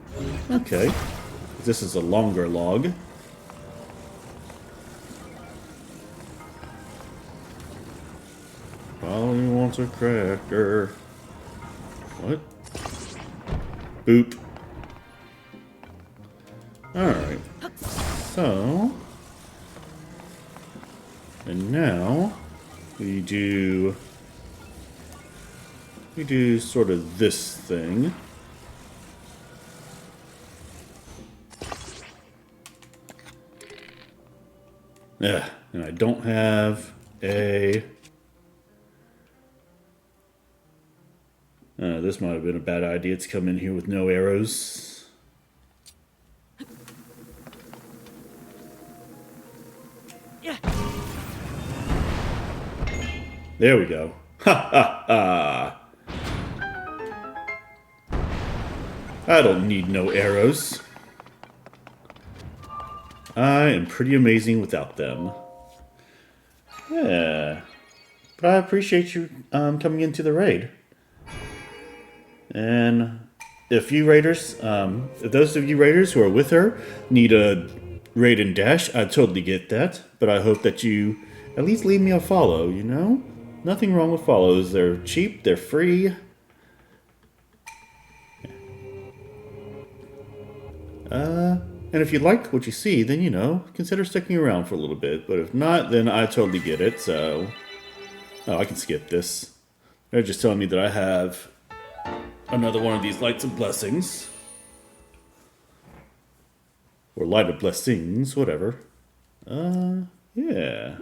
Okay. This is a longer log. Probably wants a cracker. What? Boop. Alright. So... And now... We do sort of this thing. Yeah, and I don't have a... this might have been a bad idea to come in here with no arrows. Yeah. There we go. Ha ha ha! I don't need no arrows. I am pretty amazing without them. Yeah. But I appreciate you coming into the raid. And if you raiders, if those of you raiders who are with her need a raid and dash, I totally get that. But I hope that you at least leave me a follow, you know? Nothing wrong with follows. They're cheap, they're free. And if you like what you see, then, you know, consider sticking around for a little bit. But if not, then I totally get it, so... Oh, I can skip this. They're just telling me that I have another one of these Lights of Blessings. Or Light of Blessings, whatever. Yeah.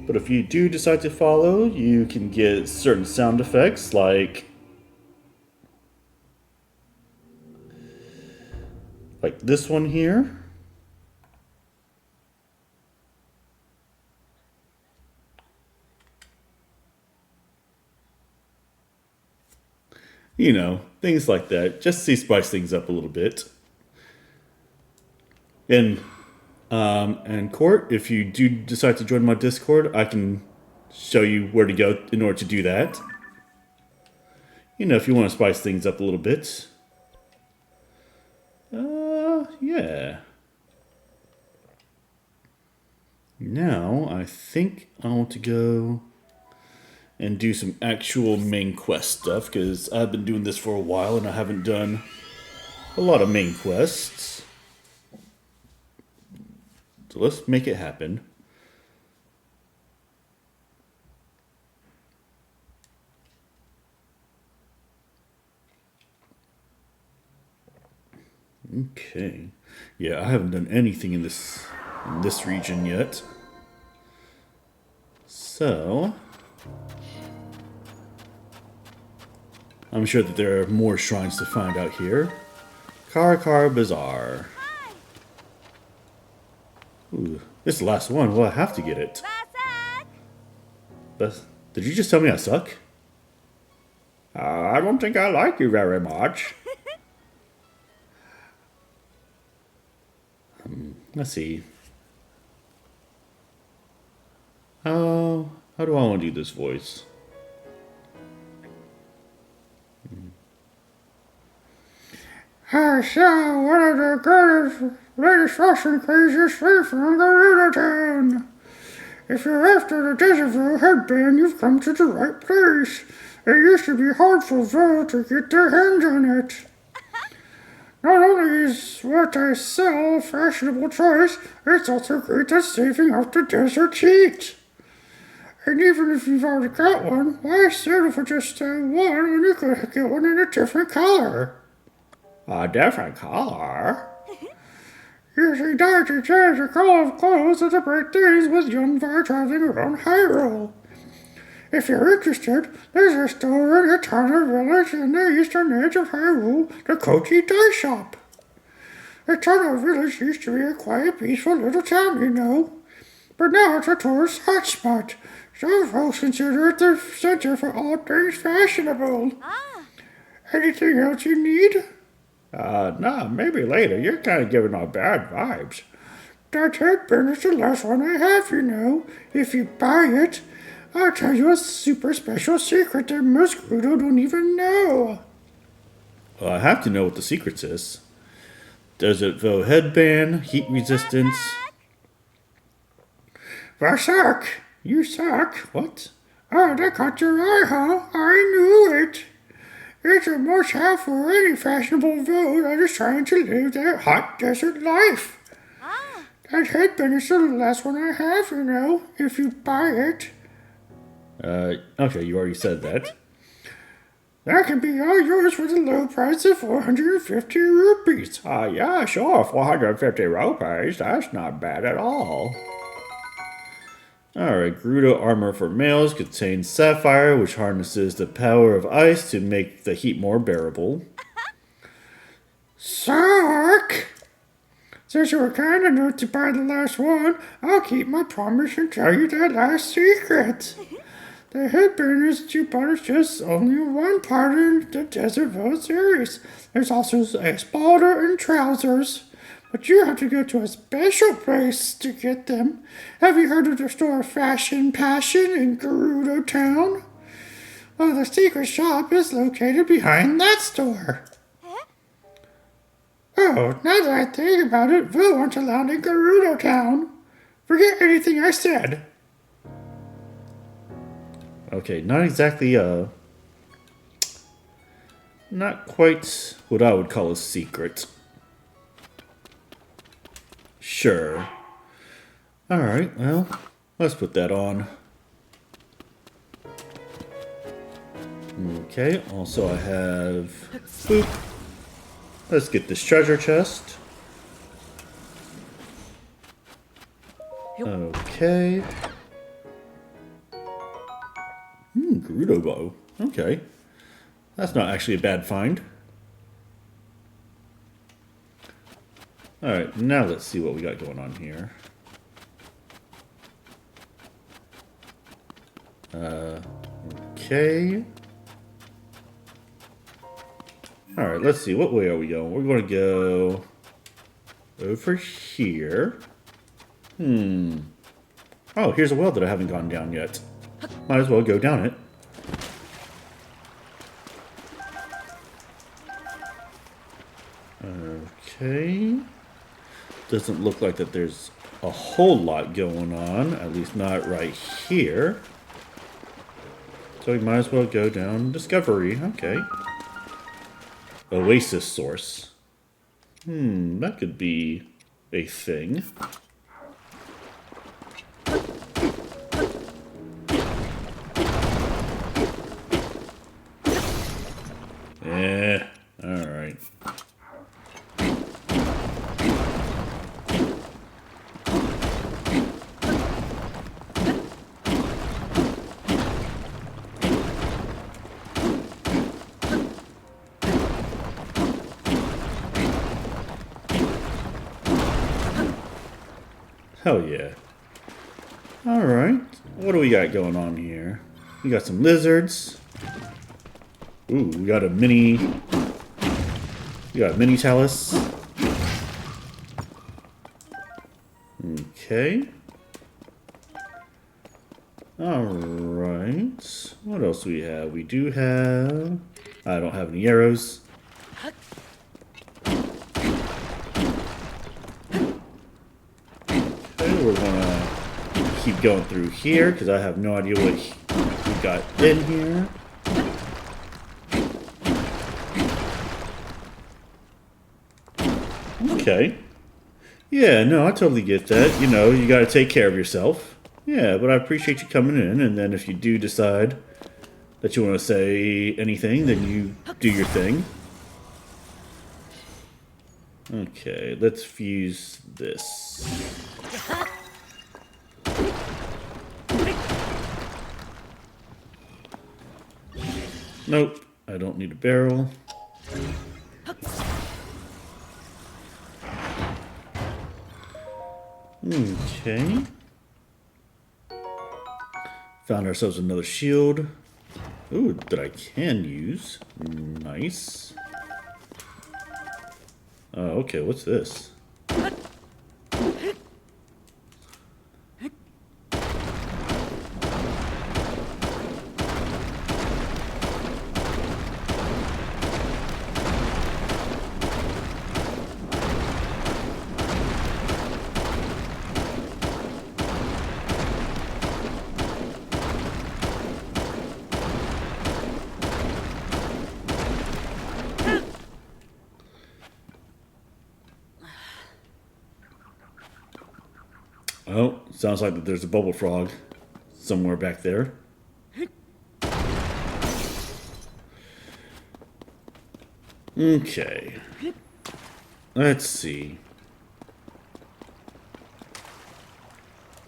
But if you do decide to follow, you can get certain sound effects, like this one here. You know, things like that, just to spice things up a little bit. And Court, if you do decide to join my Discord, I can show you where to go in order to do that. You know, if you want to spice things up a little bit. Yeah. Now, I think I want to go and do some actual main quest stuff, because I've been doing this for a while and I haven't done a lot of main quests. So let's make it happen. Okay. Yeah, I haven't done anything in this region yet. So I'm sure that there are more shrines to find out here. Kara Kara Bazaar. Ooh, this is the last one. Well, I have to get it. But did you just tell me I suck? I don't think I like you very much. Let's see. How do I want to do this voice? I saw one of the greatest, latest fashion crazes straight from Gerudo Town. If you're after the Desert headband, you've come to the right place. It used to be hard for Vo to get their hands on it. Not only is what I sell a fashionable choice, it's also great at saving up the desert heat. And even if you've already got one, why settle for just one when you could get one in a different color? A different color? Using dyed to change the color of clothes to celebrate days with young fire traveling around Hyrule. If you're interested, there's a store in a tiny village in the eastern edge of Hyrule, the Kochi Dye Shop. The tiny village used to be a quiet, peaceful little town, you know. But now it's a tourist hotspot. Some folks consider it the center for all things fashionable. Anything else you need? No, maybe later. You're kind of giving off bad vibes. That headband is the last one I have, you know. If you buy it, I'll tell you a super special secret that most Gerudo don't even know. Well, I have to know what the secret is. Desert Vo headband, heat resistance. Vasak, you suck. What? Oh, that caught your eye, huh? I knew it. It's a must-have for any fashionable Vo that is trying to live that hot desert life. That headband is the last one I have, you know, if you buy it. Okay, you already said that. That can be all yours for the low price of 450 rupees. Yeah, sure, 450 rupees. That's not bad at all. Alright, Gerudo armor for males contains sapphire, which harnesses the power of ice to make the heat more bearable. Suck! Since you were kind enough to buy the last one, I'll keep my promise and tell you that last secret. The headband is you bought is just only one part in the Desert Vo series. There's also a spalter and trousers. But you have to go to a special place to get them. Have you heard of the store Fashion Passion in Gerudo Town? Well, the secret shop is located behind that store. Oh, now that I think about it, Vo aren't allowed in Gerudo Town. Forget anything I said. Okay, not exactly, not quite what I would call a secret. Sure. Alright, well, let's put that on. Okay, also I have... Boop. Let's get this treasure chest. Okay. Gerudo bow. Okay. That's not actually a bad find. Alright, now let's see what we got going on here. Okay. Alright, let's see. What way are we going? We're going to go over here. Oh, here's a well that I haven't gone down yet. Might as well go down it. Okay. Doesn't look like that there's a whole lot going on, at least not right here. So we might as well go down Discovery. Okay. Oasis source. That could be a thing. Alright. Hell yeah. Alright. What do we got going on here? We got some lizards. Ooh, we got a mini... We got a mini talus. Okay. Alright. What else do we have? We do have... I don't have any arrows. Okay, we're gonna keep going through here because I have no idea what we got in here. Okay. Yeah, no, I totally get that. You know, you gotta take care of yourself. Yeah, but I appreciate you coming in, and then if you do decide that you want to say anything, then you do your thing. Okay, let's fuse this. Nope, I don't need a barrel. Okay. Found ourselves another shield. Ooh, that I can use. Nice. Oh, okay, what's this? Oh, sounds like there's a bubble frog somewhere back there. Okay. Let's see.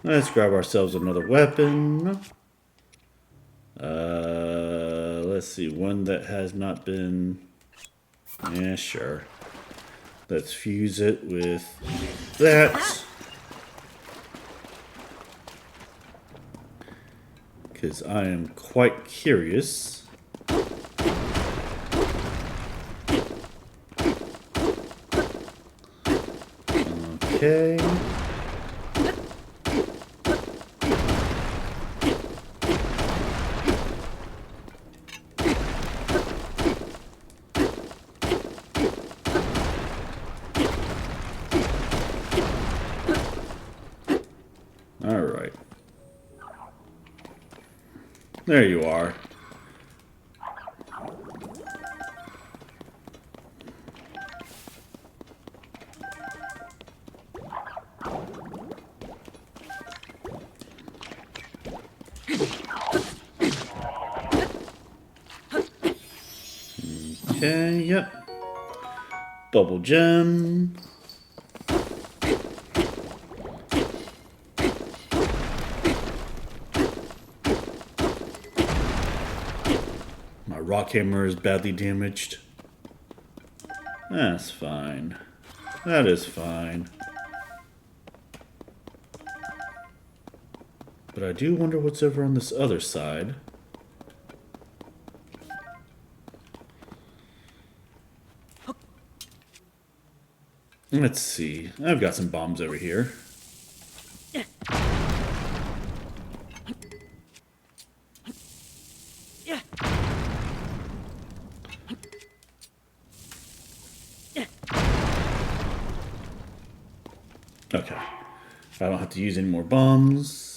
Let's grab ourselves another weapon. Let's see. One that has not been... Yeah, sure. Let's fuse it with that. Because I am quite curious. Okay. All right. There you are. Okay, yep. Bubbul Gem. My rock hammer is badly damaged. That's fine. That is fine. But I do wonder what's over on this other side. Let's see. I've got some bombs over here. Okay. I don't have to use any more bombs.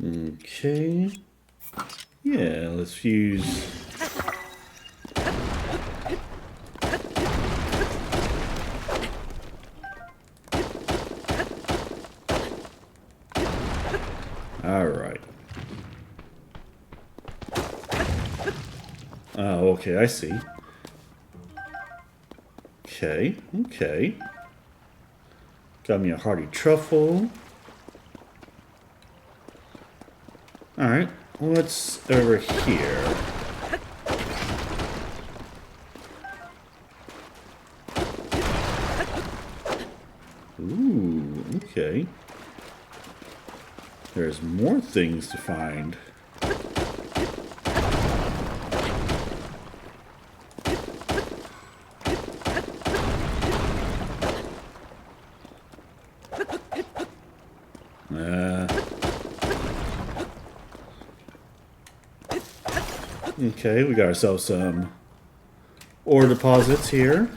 Okay. Yeah, let's fuse. All right. Oh, okay, I see. Okay, okay. Got me a hearty truffle. All right, what's over here? Okay. There's more things to find. Okay, we got ourselves some ore deposits here.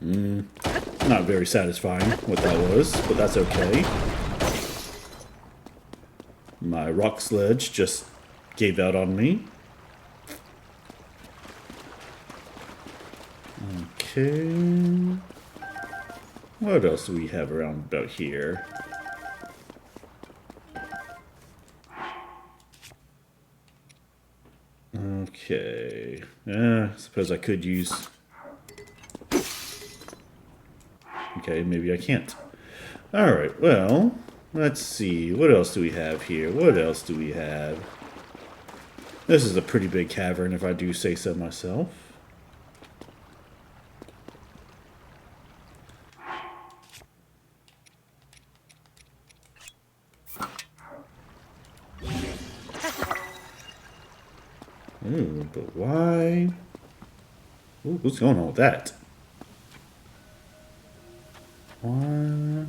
Not very satisfying what that was, but that's okay. My rock sledge just gave out on me. Okay. What else do we have around about here? Okay. I suppose I could use... Okay, maybe I can't. Alright, well, let's see. What else do we have here? What else do we have? This is a pretty big cavern, if I do say so myself. Ooh, but why? Ooh, what's going on with that? Why?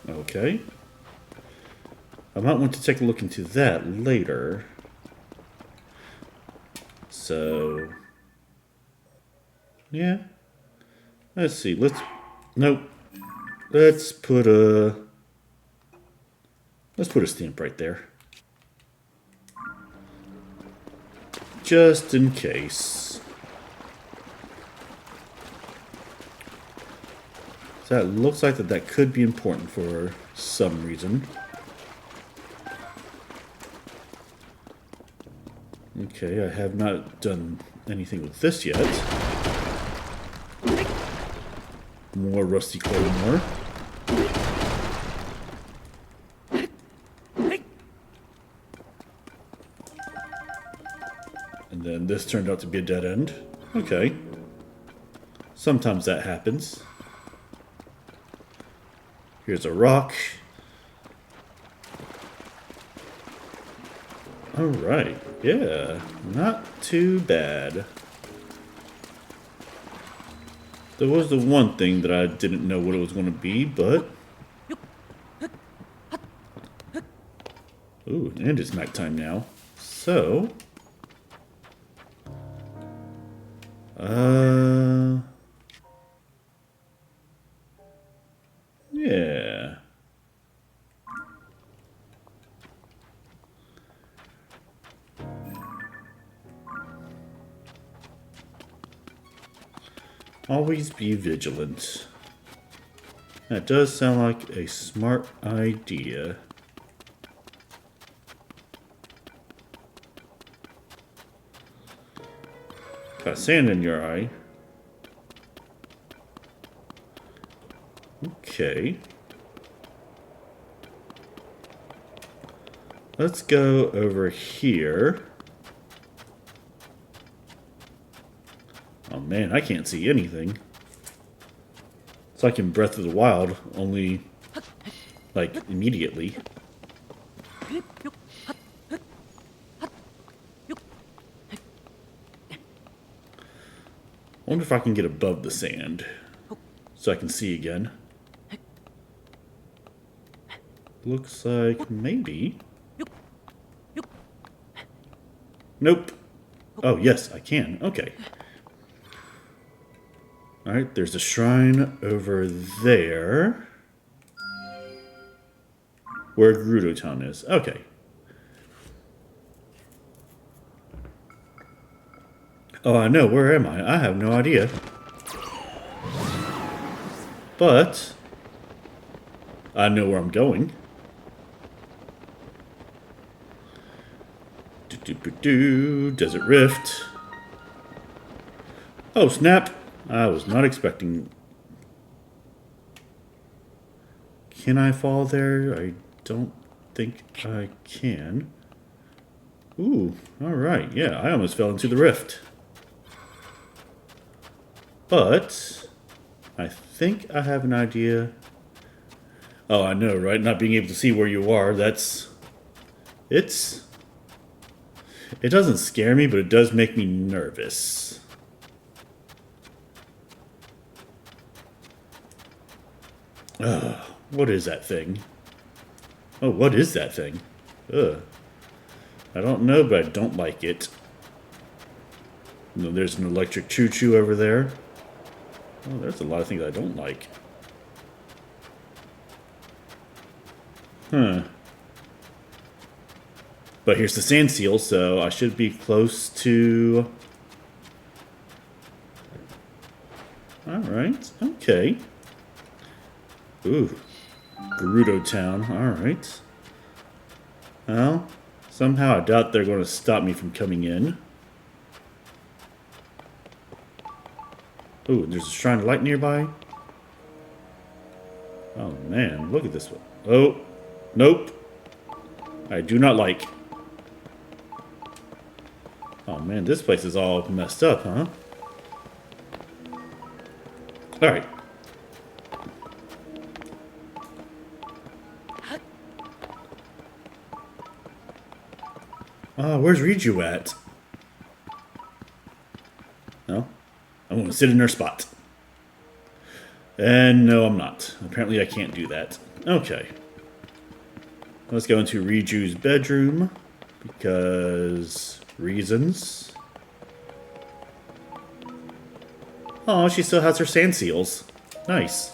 Okay. I might want to take a look into that later. So... yeah. Let's see. Nope. Let's put a stamp right there. Just in case. So that looks like that could be important for some reason. Okay, I have not done anything with this yet. More rusty claymore. And then this turned out to be a dead end. Okay. Sometimes that happens. Here's a rock. Alright, yeah. Not too bad. There was the one thing that I didn't know what it was going to be, but... Ooh, and it's nighttime now. So... yeah. Always be vigilant. That does sound like a smart idea. Got sand in your eye. Okay. Let's go over here. Oh man, I can't see anything. It's like in Breath of the Wild, only like immediately. I wonder if I can get above the sand so I can see again. Looks like maybe. Nope. Oh, yes, I can. Okay. Alright, there's a shrine over there. Where Gerudo Town is. Okay. Oh, I know. Where am I? I have no idea. But I know where I'm going. Desert Rift. Oh, snap. I was not expecting... Can I fall there? I don't think I can. Ooh, alright, yeah, I almost fell into the rift. But I think I have an idea. Oh, I know, right? Not being able to see where you are, it doesn't scare me, but it does make me nervous. Ugh, what is that thing? Oh, what is that thing? Ugh. I don't know, but I don't like it. No, there's an electric choo-choo over there. Oh, there's a lot of things I don't like. Huh. But here's the sand seal, so I should be close to... Alright, okay. Ooh. Gerudo Town, alright. Well, somehow I doubt they're going to stop me from coming in. Ooh, there's a shrine of light nearby. Oh man, look at this one. Oh, nope. I do not like. Oh man, this place is all messed up, huh? Alright. Where's Riju at? No? I'm going to sit in her spot. And no, I'm not. Apparently I can't do that. Okay. Let's go into Riju's bedroom. Because... reasons. Oh, she still has her sand seals. Nice.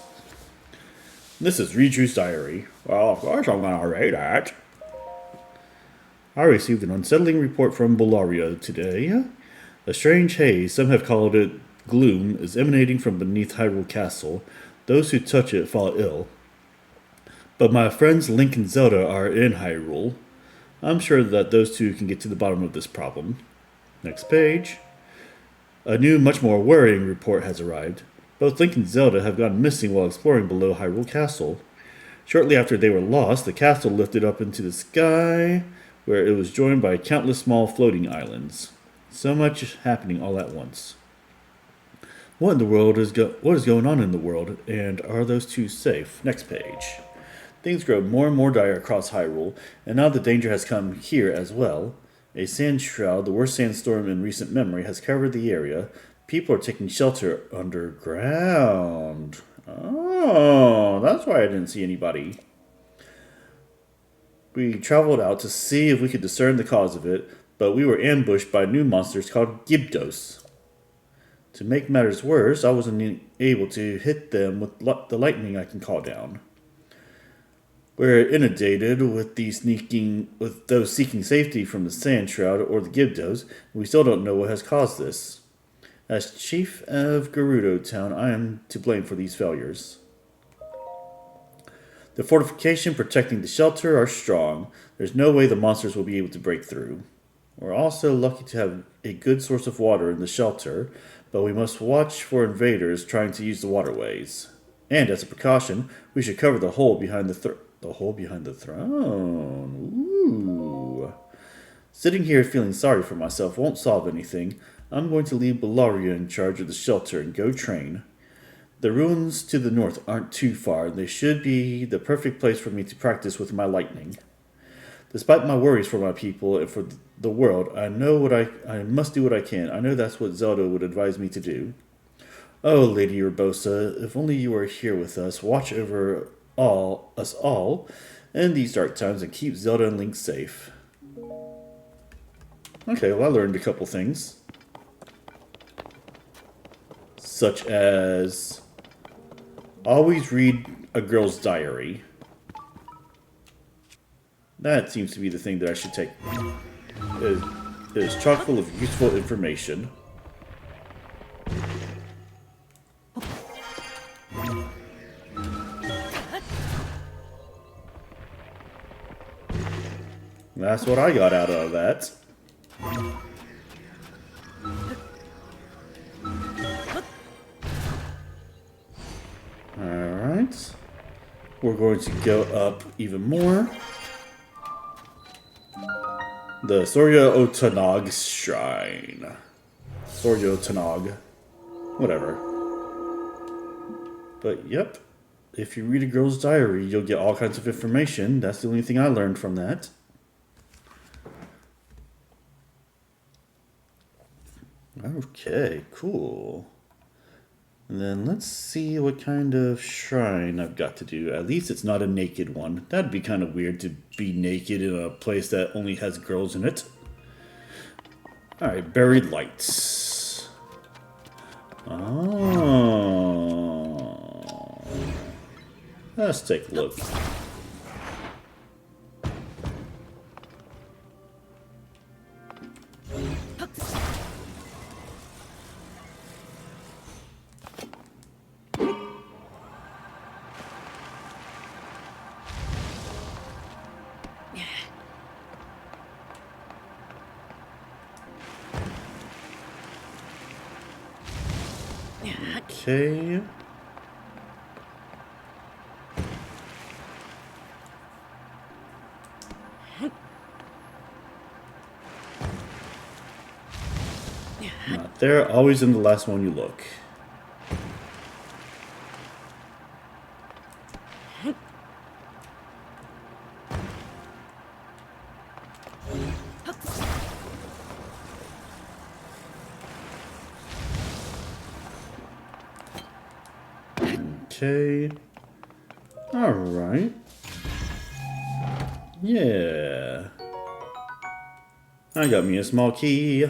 This is Riju's diary. Well, of course I'm going to read it. I received an unsettling report from Buliara today. A strange haze, some have called it gloom, is emanating from beneath Hyrule Castle. Those who touch it fall ill. But my friends Link and Zelda are in Hyrule. I'm sure that those two can get to the bottom of this problem. Next page. A new, much more worrying report has arrived. Both Link and Zelda have gone missing while exploring below Hyrule Castle. Shortly after they were lost, the castle lifted up into the sky, where it was joined by countless small floating islands. So much happening all at once. What in the world what is going on in the world, and are those two safe? Next page. Things grow more and more dire across Hyrule, and now the danger has come here as well. A sand shroud, the worst sandstorm in recent memory, has covered the area. People are taking shelter underground. Oh, that's why I didn't see anybody. We traveled out to see if we could discern the cause of it, but we were ambushed by new monsters called Gibdos. To make matters worse, I wasn't able to hit them with the lightning I can call down. We're inundated with those seeking safety from the Sand Shroud or the Gibdos, and we still don't know what has caused this. As Chief of Gerudo Town, I am to blame for these failures. The fortification protecting the shelter are strong. There's no way the monsters will be able to break through. We're also lucky to have a good source of water in the shelter, but we must watch for invaders trying to use the waterways. And as a precaution, we should cover the hole behind the hole behind the throne. Ooh. Sitting here feeling sorry for myself won't solve anything. I'm going to leave Buliara in charge of the shelter and go train. The ruins to the north aren't too far. They should be the perfect place for me to practice with my lightning. Despite my worries for my people and for the world, I must do what I can. I know that's what Zelda would advise me to do. Oh, Lady Urbosa, if only you were here with us, watch over us all in these dark times and keep Zelda and Link safe. Okay, well, I learned a couple things. Such as... always read a girl's diary. That seems to be the thing that I should take. It is chock full of useful information. That's what I got out of that. Alright. We're going to go up even more. The Sorya Otanog Shrine. Sorya Otanog. Whatever. But yep, if you read a girl's diary, you'll get all kinds of information. That's the only thing I learned from that. Okay, cool. And then let's see what kind of shrine I've got to do. At least it's not a naked one. That'd be kind of weird to be naked in a place that only has girls in it. Alright, buried lights. Oh. Let's take a look. Okay. Not there, always in the last one you look. Okay. Alright. Yeah. I got me a small key.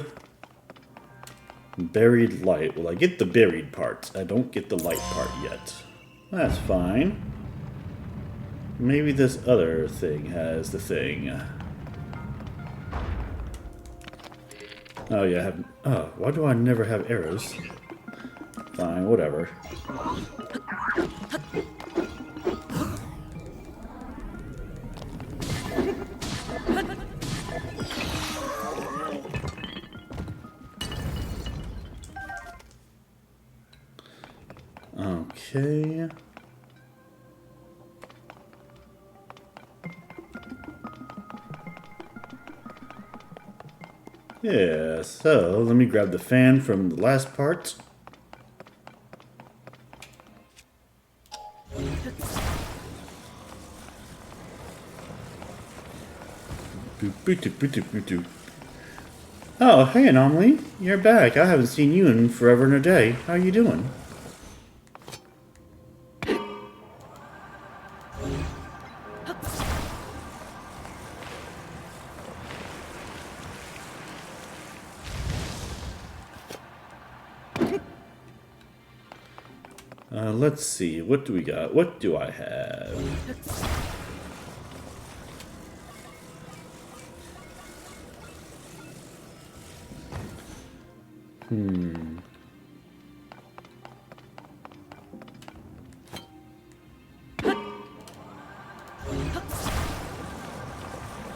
Buried light. Well, I get the buried part. I don't get the light part yet. That's fine. Maybe this other thing has the thing. Oh, yeah, I have... Oh, why do I never have arrows? Fine, whatever. Okay. Yeah, so let me grab the fan from the last part. Oh, hey Anomaly, you're back. I haven't seen you in forever and a day. How are you doing? Let's see, what do we got? What do I have?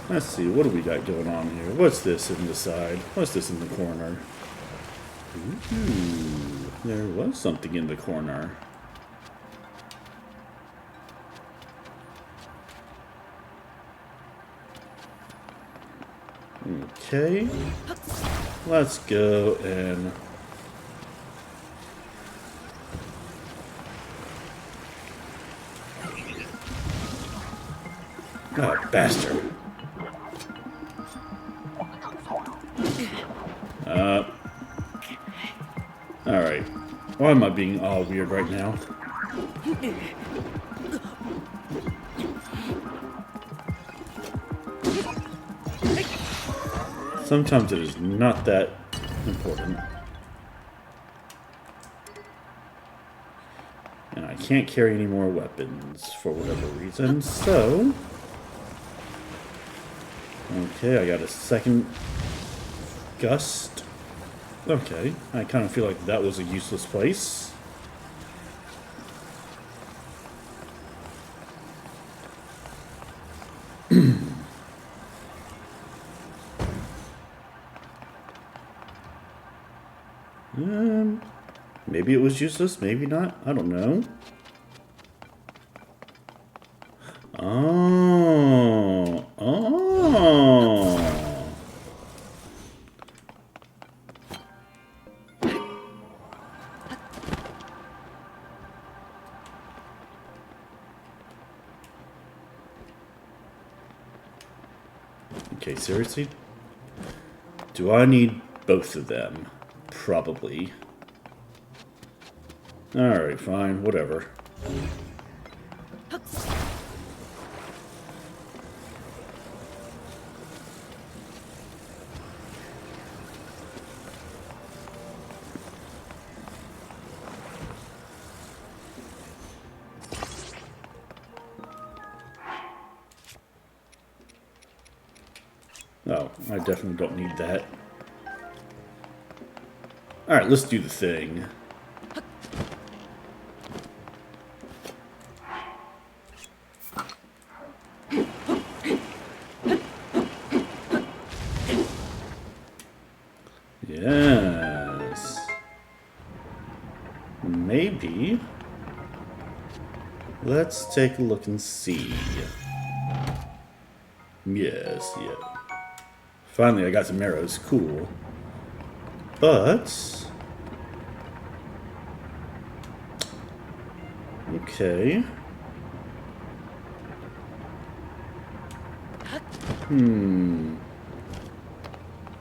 Let's see, what do we got going on here? What's this in the side? What's this in the corner? Ooh, there was something in the corner. Okay, let's go and... Oh, bastard. Alright. Why am I being all weird right now? Sometimes it is not that important. And I can't carry any more weapons for whatever reason, so... Okay, I got a second gust. Okay, I kind of feel like that was a useless place. Maybe it was useless, maybe not. I don't know. Oh. Okay, seriously? Do I need both of them? Probably. Alright, fine, whatever. Oh, I definitely don't need that. Alright, let's do the thing. Yes. Maybe. Let's take a look and see. Yes, yeah. Finally, I got some arrows. Cool. But... okay.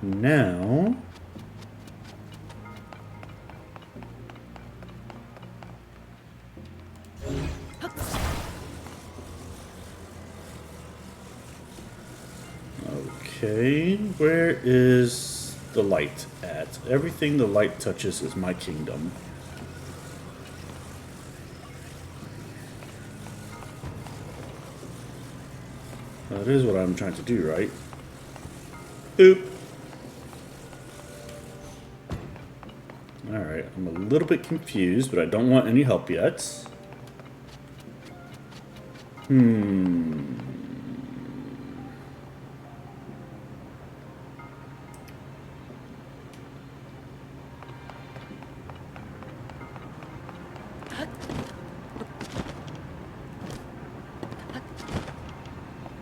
Now... okay, where is the light at? Everything the light touches is my kingdom. That is what I'm trying to do, right? Boop. Alright, I'm a little bit confused, but I don't want any help yet.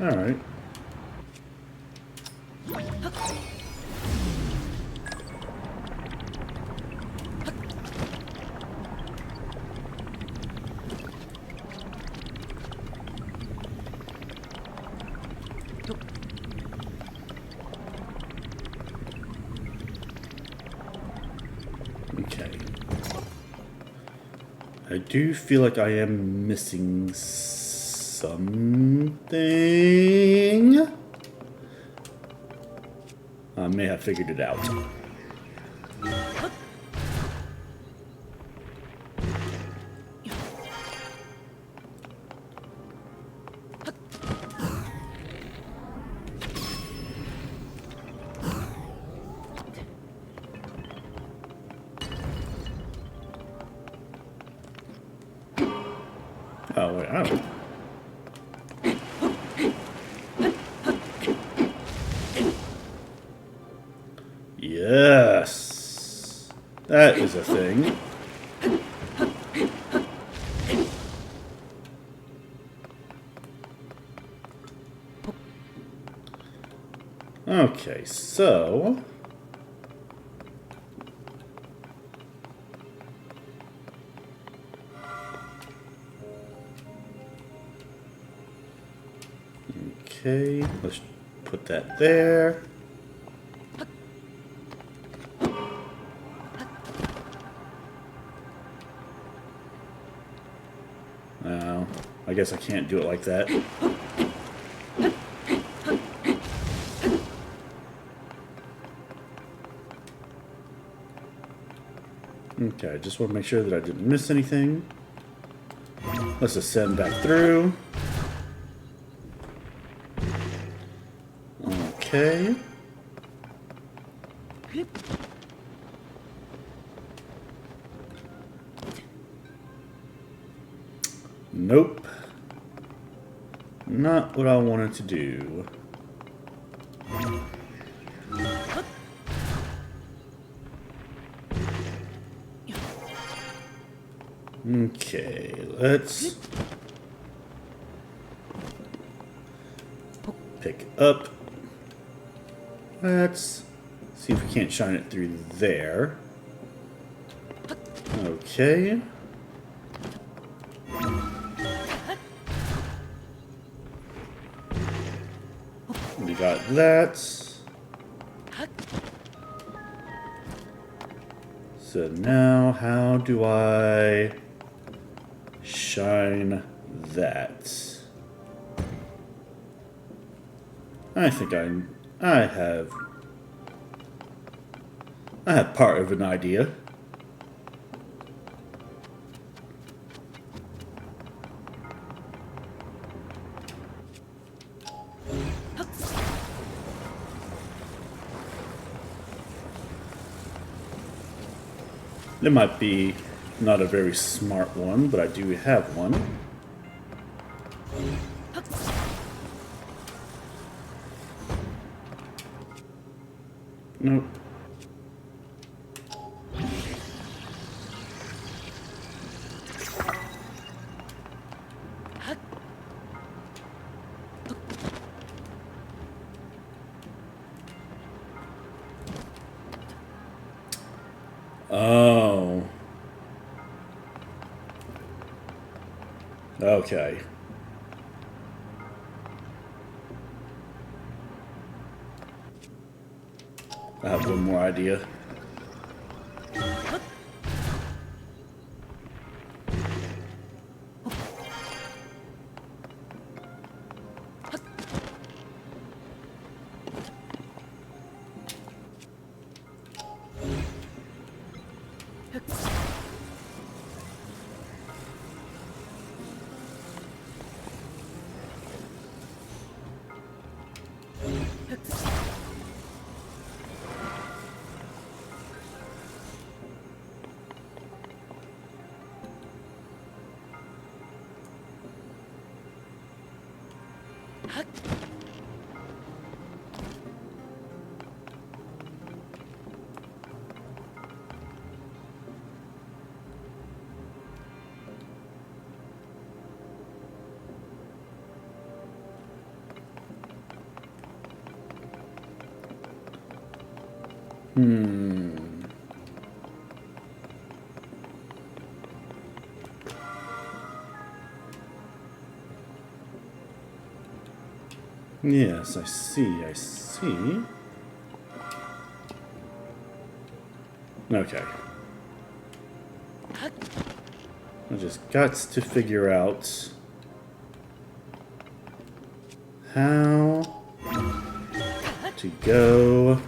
Alright. Okay. I do feel like I am missing something. I may have figured it out. Oh, wait, I don't. Yes. That is a thing. Okay, so... okay, let's put that there. No, I guess I can't do it like that. Okay, I just want to make sure that I didn't miss anything. Let's ascend back through. Okay. Nope. Not what I wanted to do. Okay, let's pick up. Let's see if we can't shine it through there. Okay. already got that. So now, how do I shine that? I think I have part of an idea. It might be not a very smart one, but I do have one. Nope. Oh. Okay. I have one more idea. Yes, I see. Okay. I just got to figure out how to go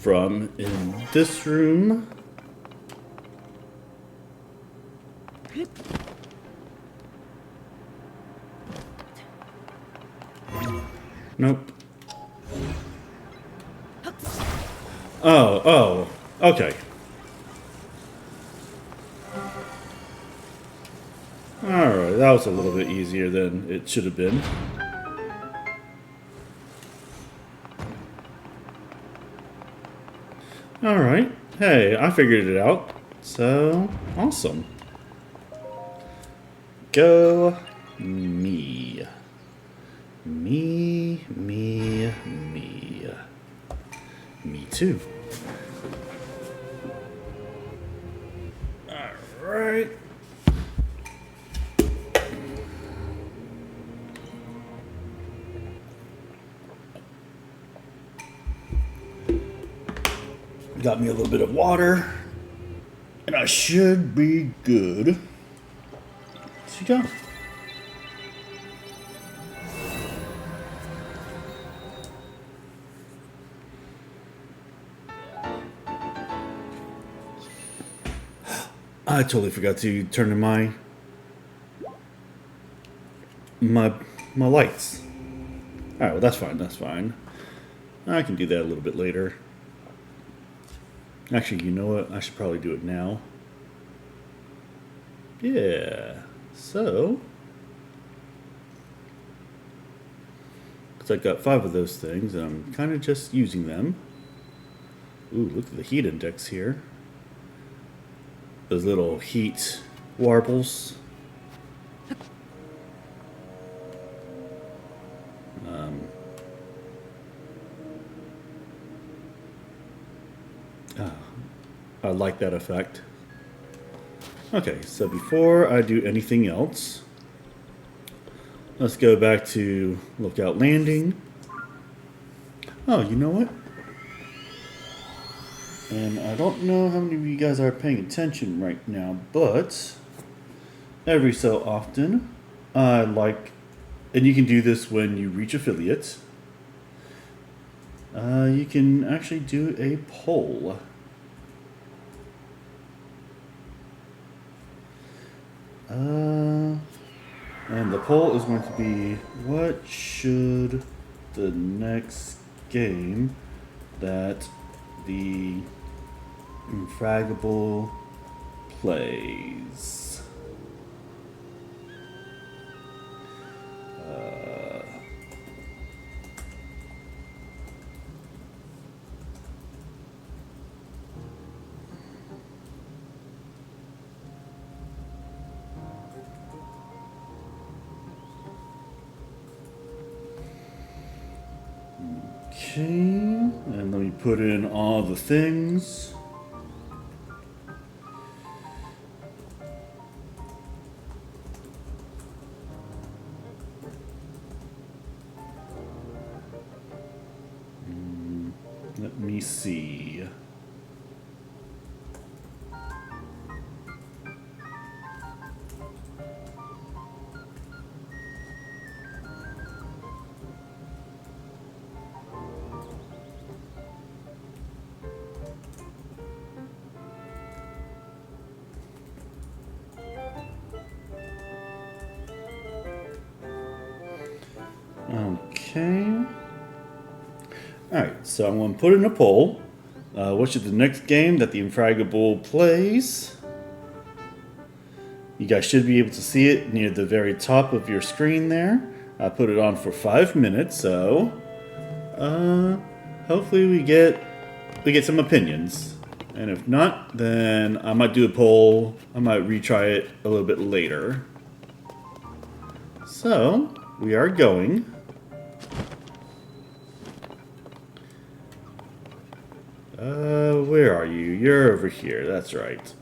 from in this room nope. Oh, okay. Alright, that was a little bit easier than it should have been. Alright, hey, I figured it out. So, awesome. Go me. Me. Me too. Alright. Got me a little bit of water. And I should be good to go. I totally forgot to turn on my lights. Alright, well that's fine. I can do that a little bit later. Actually, you know what? I should probably do it now. Yeah. So, because I've got 5 of those things, and I'm kind of just using them. Ooh, look at the heat index here. Those little heat warbles. I like that effect. Okay, so before I do anything else, Let's go back to Lookout Landing. Oh, you know what? And I don't know how many of you guys are paying attention right now, but every so often, and you can do this when you reach affiliate, you can actually do a poll. And the poll is going to be, what should the next game that the Infraggable plays? Okay, and let me put in all the things. Let me see. Okay. Alright, so I'm going to put in a poll. What should the next game that the Infraggable plays? You guys should be able to see it near the very top of your screen there. I put it on for 5 minutes, so hopefully we get some opinions. And if not, then I might do a poll. I might retry it a little bit later. So, we are going. Where are you? You're over here, that's right.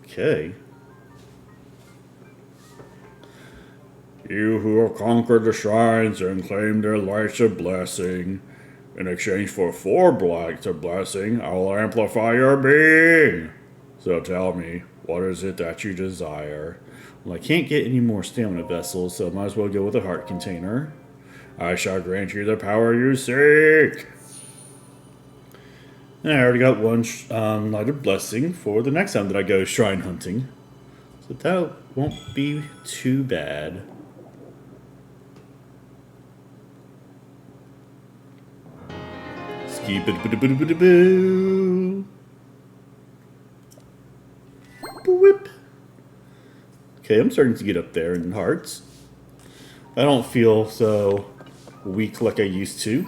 Okay. You who have conquered the shrines and claimed their lights of blessing. In exchange for 4 lights of blessing, I will amplify your being. So tell me, what is it that you desire? Well, I can't get any more stamina vessels, so I might as well go with a heart container. I shall grant you the power you seek. And I already got one light of blessing for the next time that I go shrine hunting. So that won't be too bad. Ski-boo-boo-boo-boo-boo. Whip. Okay, I'm starting to get up there in hearts. I don't feel so weak like I used to.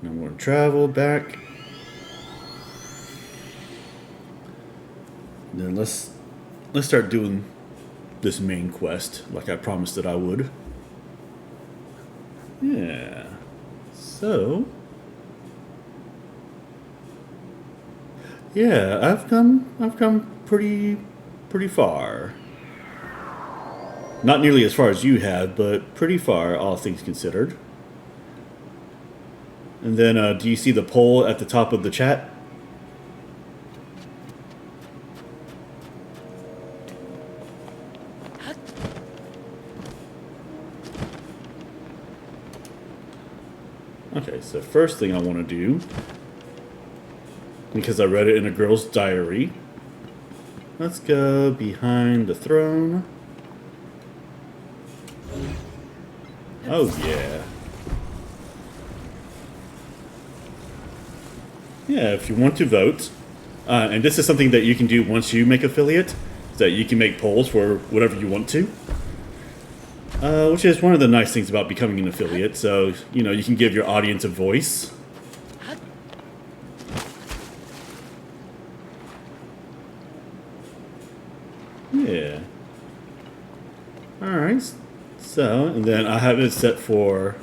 Now I'm going to travel back. And then let's start doing this main quest like I promised that I would. Yeah. So yeah, I've come pretty far. Not nearly as far as you have, but pretty far, all things considered. And then, do you see the poll at the top of the chat? Okay, so first thing I want to do, because I read it in a girl's diary, let's go behind the throne. Oh yeah. Yeah, if you want to vote, and this is something that you can do once you make affiliate, is that you can make polls for whatever you want to. Which is one of the nice things about becoming an affiliate, so, you know, you can give your audience a voice. Yeah. Alright, so, and then I have it set for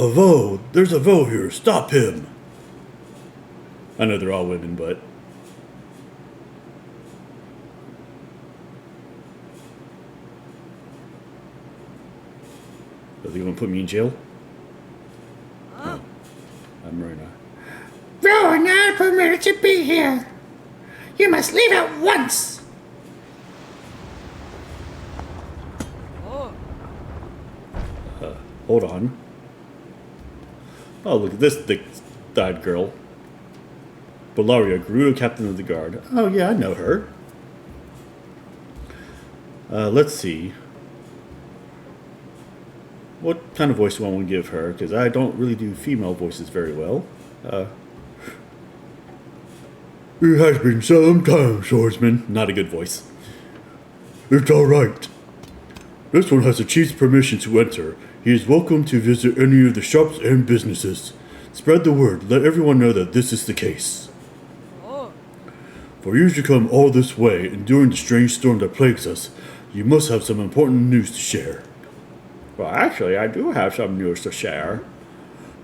A Vo! There's a Vo here! Stop him! I know they're all women, but... Are they going to put me in jail? No. I'm Marina. You are not permitted to be here. You must leave at once. Hold on. Oh, look at this thick-eyed girl. Buliara, Gerudo, captain of the guard. Oh, yeah, I know her. Let's see. What kind of voice do I want to give her? Because I don't really do female voices very well. It has been some time, swordsman. Not a good voice. It's alright. This one has the chief's permission to enter. He is welcome to visit any of the shops and businesses. Spread the word. Let everyone know that this is the case. For you to come all this way, enduring the strange storm that plagues us, you must have some important news to share. Well, actually, I do have some news to share.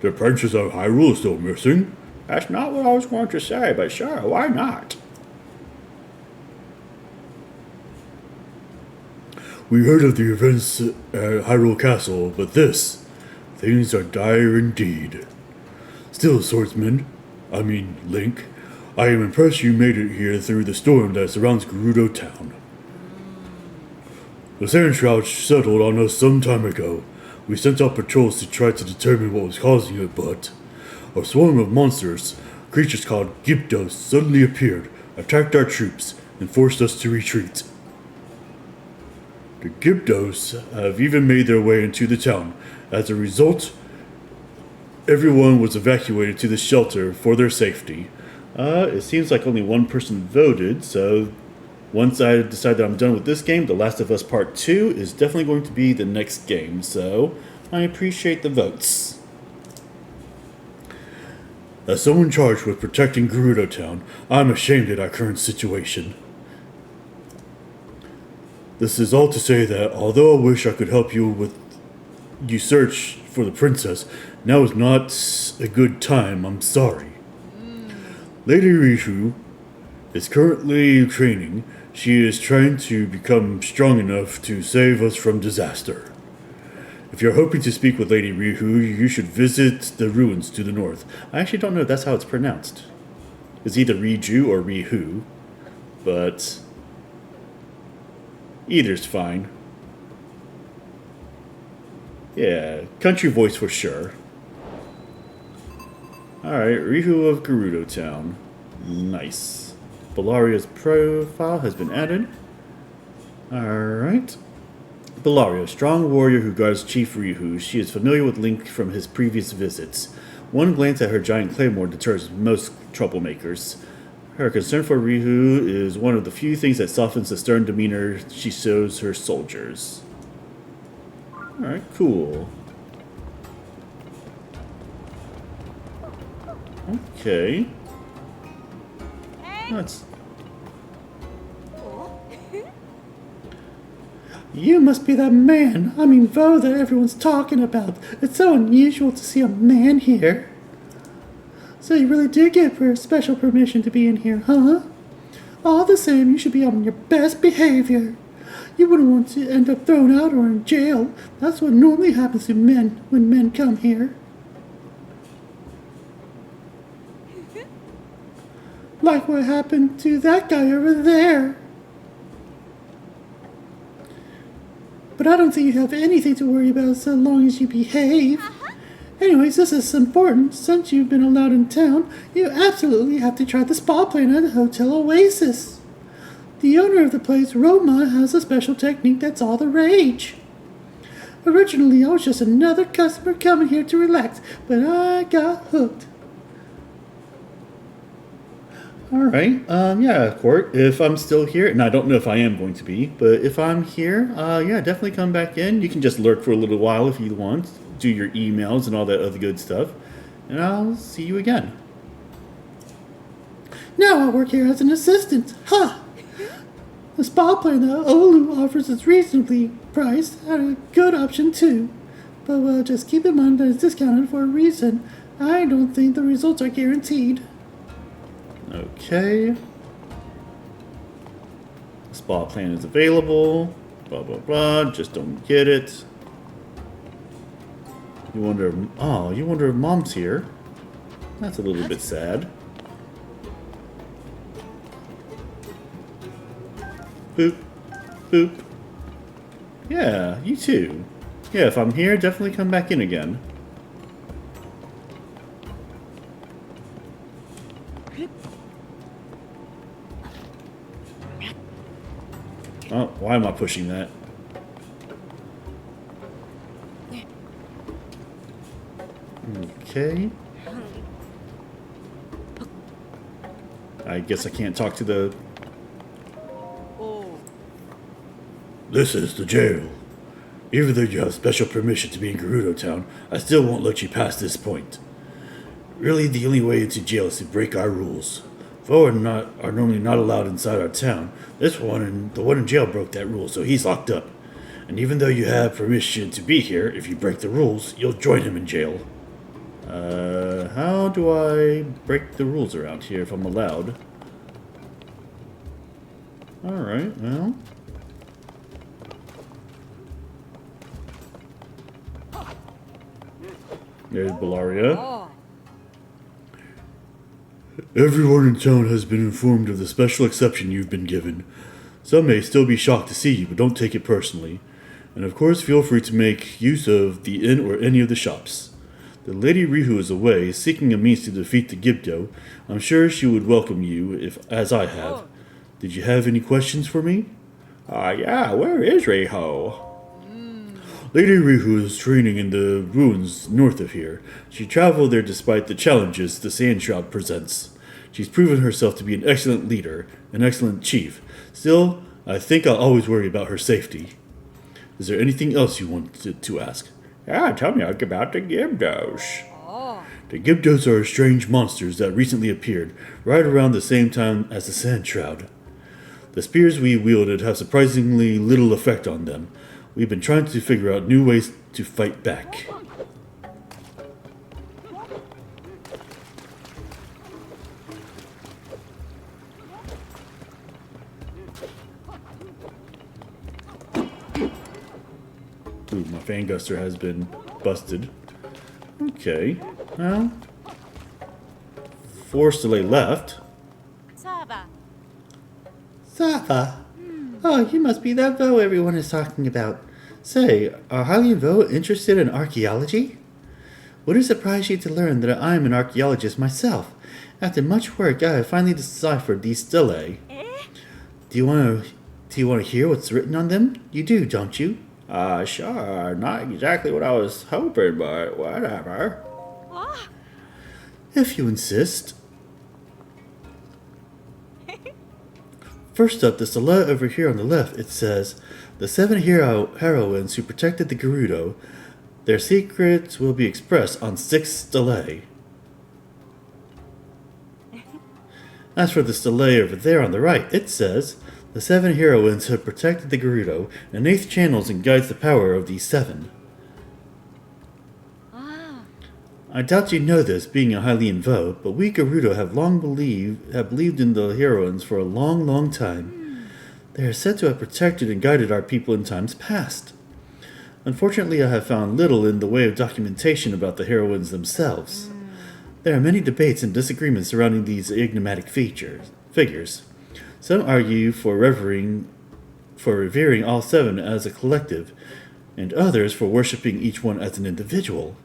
The Princess of Hyrule is still missing. That's not what I was going to say, but sure, why not? We heard of the events at Hyrule Castle, but things are dire indeed. Still, swordsman, Link, I am impressed you made it here through the storm that surrounds Gerudo Town. The sand shroud settled on us some time ago. We sent out patrols to try to determine what was causing it, but a swarm of monsters, creatures called Gibdos, suddenly appeared, attacked our troops, and forced us to retreat. The Gibdos have even made their way into the town. As a result, everyone was evacuated to the shelter for their safety. It seems like only one person voted, so once I decide that I'm done with this game, The Last of Us Part 2 is definitely going to be the next game, so I appreciate the votes. As someone charged with protecting Gerudo Town, I'm ashamed at our current situation. This is all to say that, although I wish I could help you search for the princess, now is not a good time, I'm sorry. Lady Riju is currently training. She is trying to become strong enough to save us from disaster. If you're hoping to speak with Lady Riju, you should visit the ruins to the north. I actually don't know if that's how it's pronounced. It's either Riju or Rihu, but either's fine. Yeah, country voice for sure. Alright, Rihu of Gerudo Town. Nice. Bularia's profile has been added. Alright. Buliara, strong warrior who guards Chief Rihu. She is familiar with Link from his previous visits. One glance at her giant claymore deters most troublemakers. Her concern for Rihu is one of the few things that softens the stern demeanor she shows her soldiers. Alright, cool. Okay. That's... You must be that man, Vo, that everyone's talking about. It's so unusual to see a man here. So you really did give her special permission to be in here, huh? All the same, you should be on your best behavior. You wouldn't want to end up thrown out or in jail. That's what normally happens to men when men come here. Like what happened to that guy over there. But I don't think you have anything to worry about so long as you behave. Anyways, this is important. Since you've been allowed in town, you absolutely have to try the spa plan at Hotel Oasis. The owner of the place, Roma, has a special technique that's all the rage. Originally, I was just another customer coming here to relax, but I got hooked. Alright, yeah, Court, if I'm still here, and I don't know if I am going to be, but if I'm here, yeah, definitely come back in. You can just lurk for a little while if you want, do your emails and all that other good stuff, and I'll see you again. Now I work here as an assistant. Ha! The spa plan that Olu offers is reasonably priced and a good option too. But well, just keep in mind that it's discounted for a reason. I don't think the results are guaranteed. Okay. Spa plan is available. Blah, blah, blah. Just don't get it. You wonder if Mom's here. That's a little bit sad. Boop. Boop. Yeah, you too. Yeah, if I'm here, definitely come back in again. Oh, why am I pushing that? Okay. I guess I can't talk to the... This is the jail. Even though you have special permission to be in Gerudo Town, I still won't let you past this point. Really, the only way into jail is to break our rules. Foreign are normally not allowed inside our town. The one in jail broke that rule, so he's locked up. And even though you have permission to be here, if you break the rules, you'll join him in jail. How do I break the rules around here if I'm allowed? Alright, well... There's Buliara. Everyone in town has been informed of the special exception you've been given. Some may still be shocked to see you, but don't take it personally. And of course, feel free to make use of the inn or any of the shops. The Lady Riju is away, seeking a means to defeat the Gibdo. I'm sure she would welcome you, as I have. Did you have any questions for me? Yeah, where is Riju? Lady Riju is training in the ruins north of here. She traveled there despite the challenges the Sand Shroud presents. She's proven herself to be an excellent leader, an excellent chief. Still, I think I'll always worry about her safety. Is there anything else you wanted to ask? Yeah, tell me about the Gibdos. The Gibdos are strange monsters that recently appeared, right around the same time as the Sand Shroud. The spears we wielded have surprisingly little effect on them. We've been trying to figure out new ways to fight back. Ooh, my Fanguster has been busted. Okay, well... 4 delay left. Sava. Oh, you must be that Vo everyone is talking about. Say, are Holly and Vo interested in archaeology? Would it surprise you to learn that I am an archaeologist myself? After much work, I have finally deciphered these stelae. Do you want to hear what's written on them? You do, don't you? Sure. Not exactly what I was hoping, but whatever. If you insist. First up, the stela over here on the left, it says, the 7 heroines who protected the Gerudo, their secrets will be expressed on 6 stelae. As for the stelae over there on the right, it says, the 7 heroines who protected the Gerudo, and 8th channels and guides the power of these 7. I doubt you know this, being a Hylian Vo, but we Gerudo have believed in the heroines for a long, long time. They are said to have protected and guided our people in times past. Unfortunately, I have found little in the way of documentation about the heroines themselves. There are many debates and disagreements surrounding these enigmatic figures. Some argue for revering all 7 as a collective, and others for worshipping each one as an individual.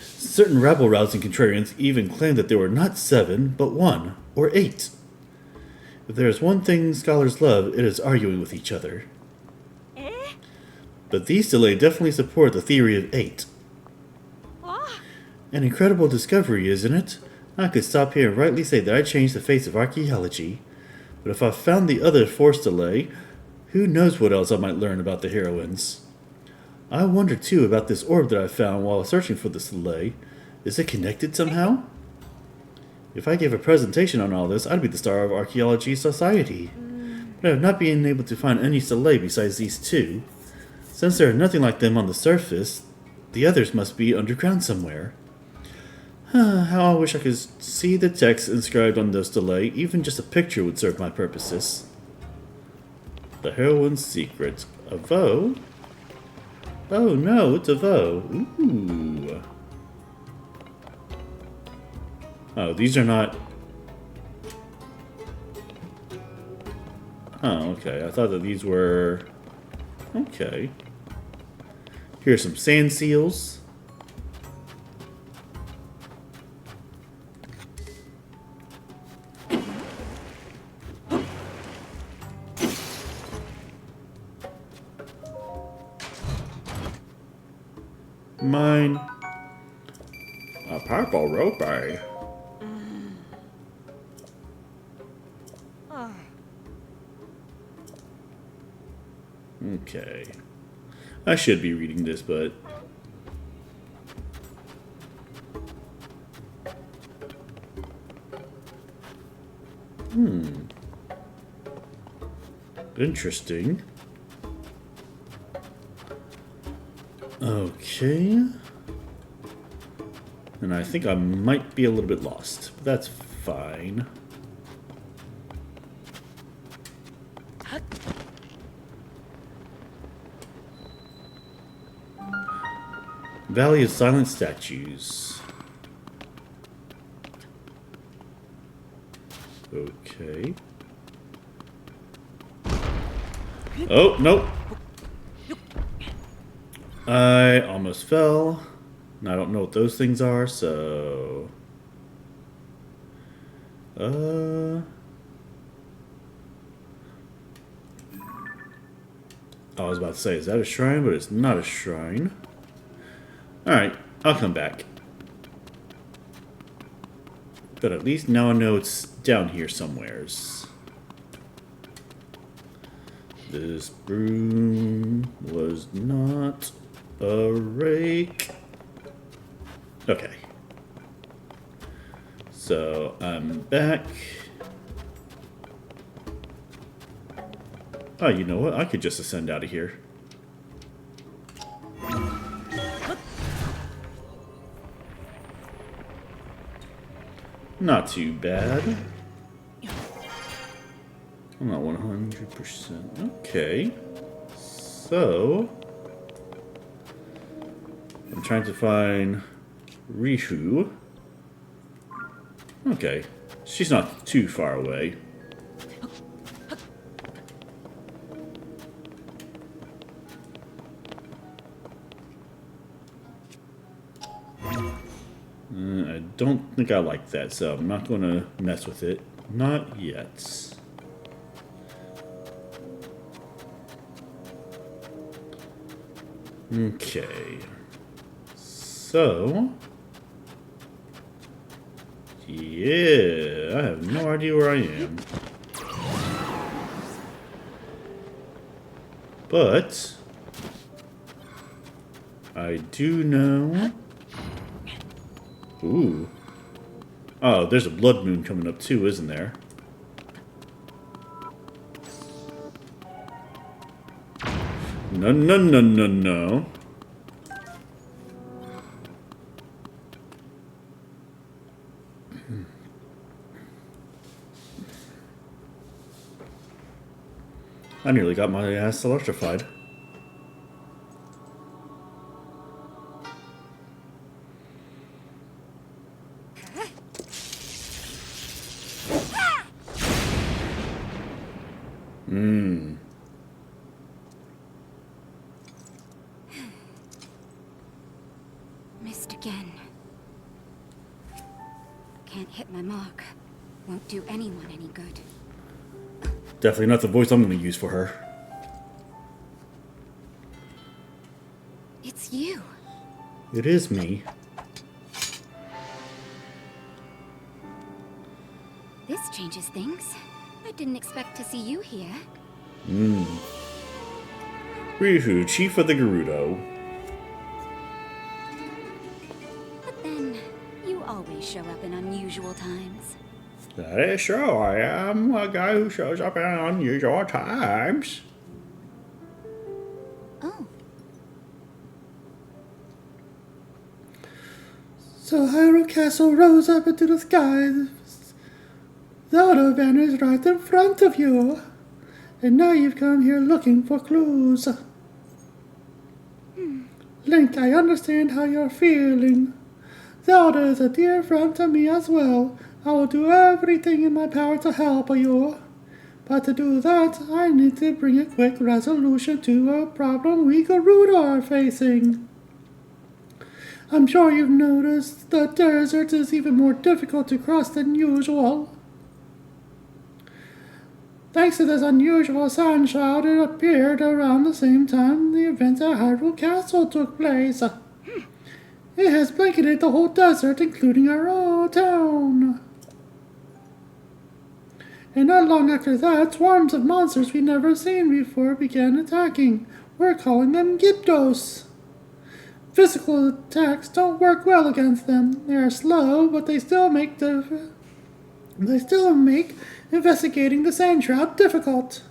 Certain rabble-rousing contrarians even claim that there were not 7, but 1, or 8. If there is one thing scholars love, it is arguing with each other. But these stelae definitely support the theory of 8. An incredible discovery, isn't it? I could stop here and rightly say that I changed the face of archaeology. But if I found the other 4 stelae, who knows what else I might learn about the heroines. I wonder too about this orb that I found while searching for the stelae. Is it connected somehow? If I gave a presentation on all this, I'd be the star of Archaeology Society. But I have not been able to find any stelae besides these 2. Since there are nothing like them on the surface, the others must be underground somewhere. How I wish I could see the text inscribed on those stelae. Even just a picture would serve my purposes. The heroine's secret. A vow? Oh no, it's a vow. Ooh. Oh, these are not... Oh, okay. I thought that these were... Okay. Here's some sand seals. Mine. A purple rupee. Okay. I should be reading this, but... Interesting. Okay. And I think I might be a little bit lost, but that's fine. Valley of Silent Statues. Okay. Oh, nope. I almost fell. And I don't know what those things are, so... I was about to say, is that a shrine? But it's not a shrine. Alright, I'll come back. But at least now I know it's down here somewheres. This broom was not a rake. Okay. So, I'm back. Oh, you know what? I could just ascend out of here. Not too bad. I'm not 100%. Okay. So... I'm trying to find Riju. Okay. She's not too far away. I don't think I like that, so I'm not going to mess with it. Not yet. Okay. So... yeah, I have no idea where I am. But... I do know... Ooh. Oh, there's a blood moon coming up too, isn't there? No, no, no, no, no. I nearly got my ass electrified. Missed again. Can't hit my mark. Won't do anyone any good. Definitely not the voice I'm going to use for her. It's you. It is me. This changes things. I didn't expect to see you here. Riju, Chief of the Gerudo. But then, you always show up in unusual times. That is true. I am a guy who shows up in unusual times. Oh, So Hyrule Castle rose up into the sky. Zelda vanished right in front of you. And now you've come here looking for clues. Link, I understand how you're feeling. Zelda is a dear friend to me as well. I will do everything in my power to help you. But to do that, I need to bring a quick resolution to a problem we Gerudo are facing. I'm sure you've noticed the desert is even more difficult to cross than usual. Thanks to this unusual sand shroud, it appeared around the same time the event at Hyrule Castle took place. It has blanketed the whole desert, including our own town. And not long after that, swarms of monsters we've never seen before began attacking. We're calling them Gibdos. Physical attacks don't work well against them. They are slow, but they still make investigating the sand shroud difficult.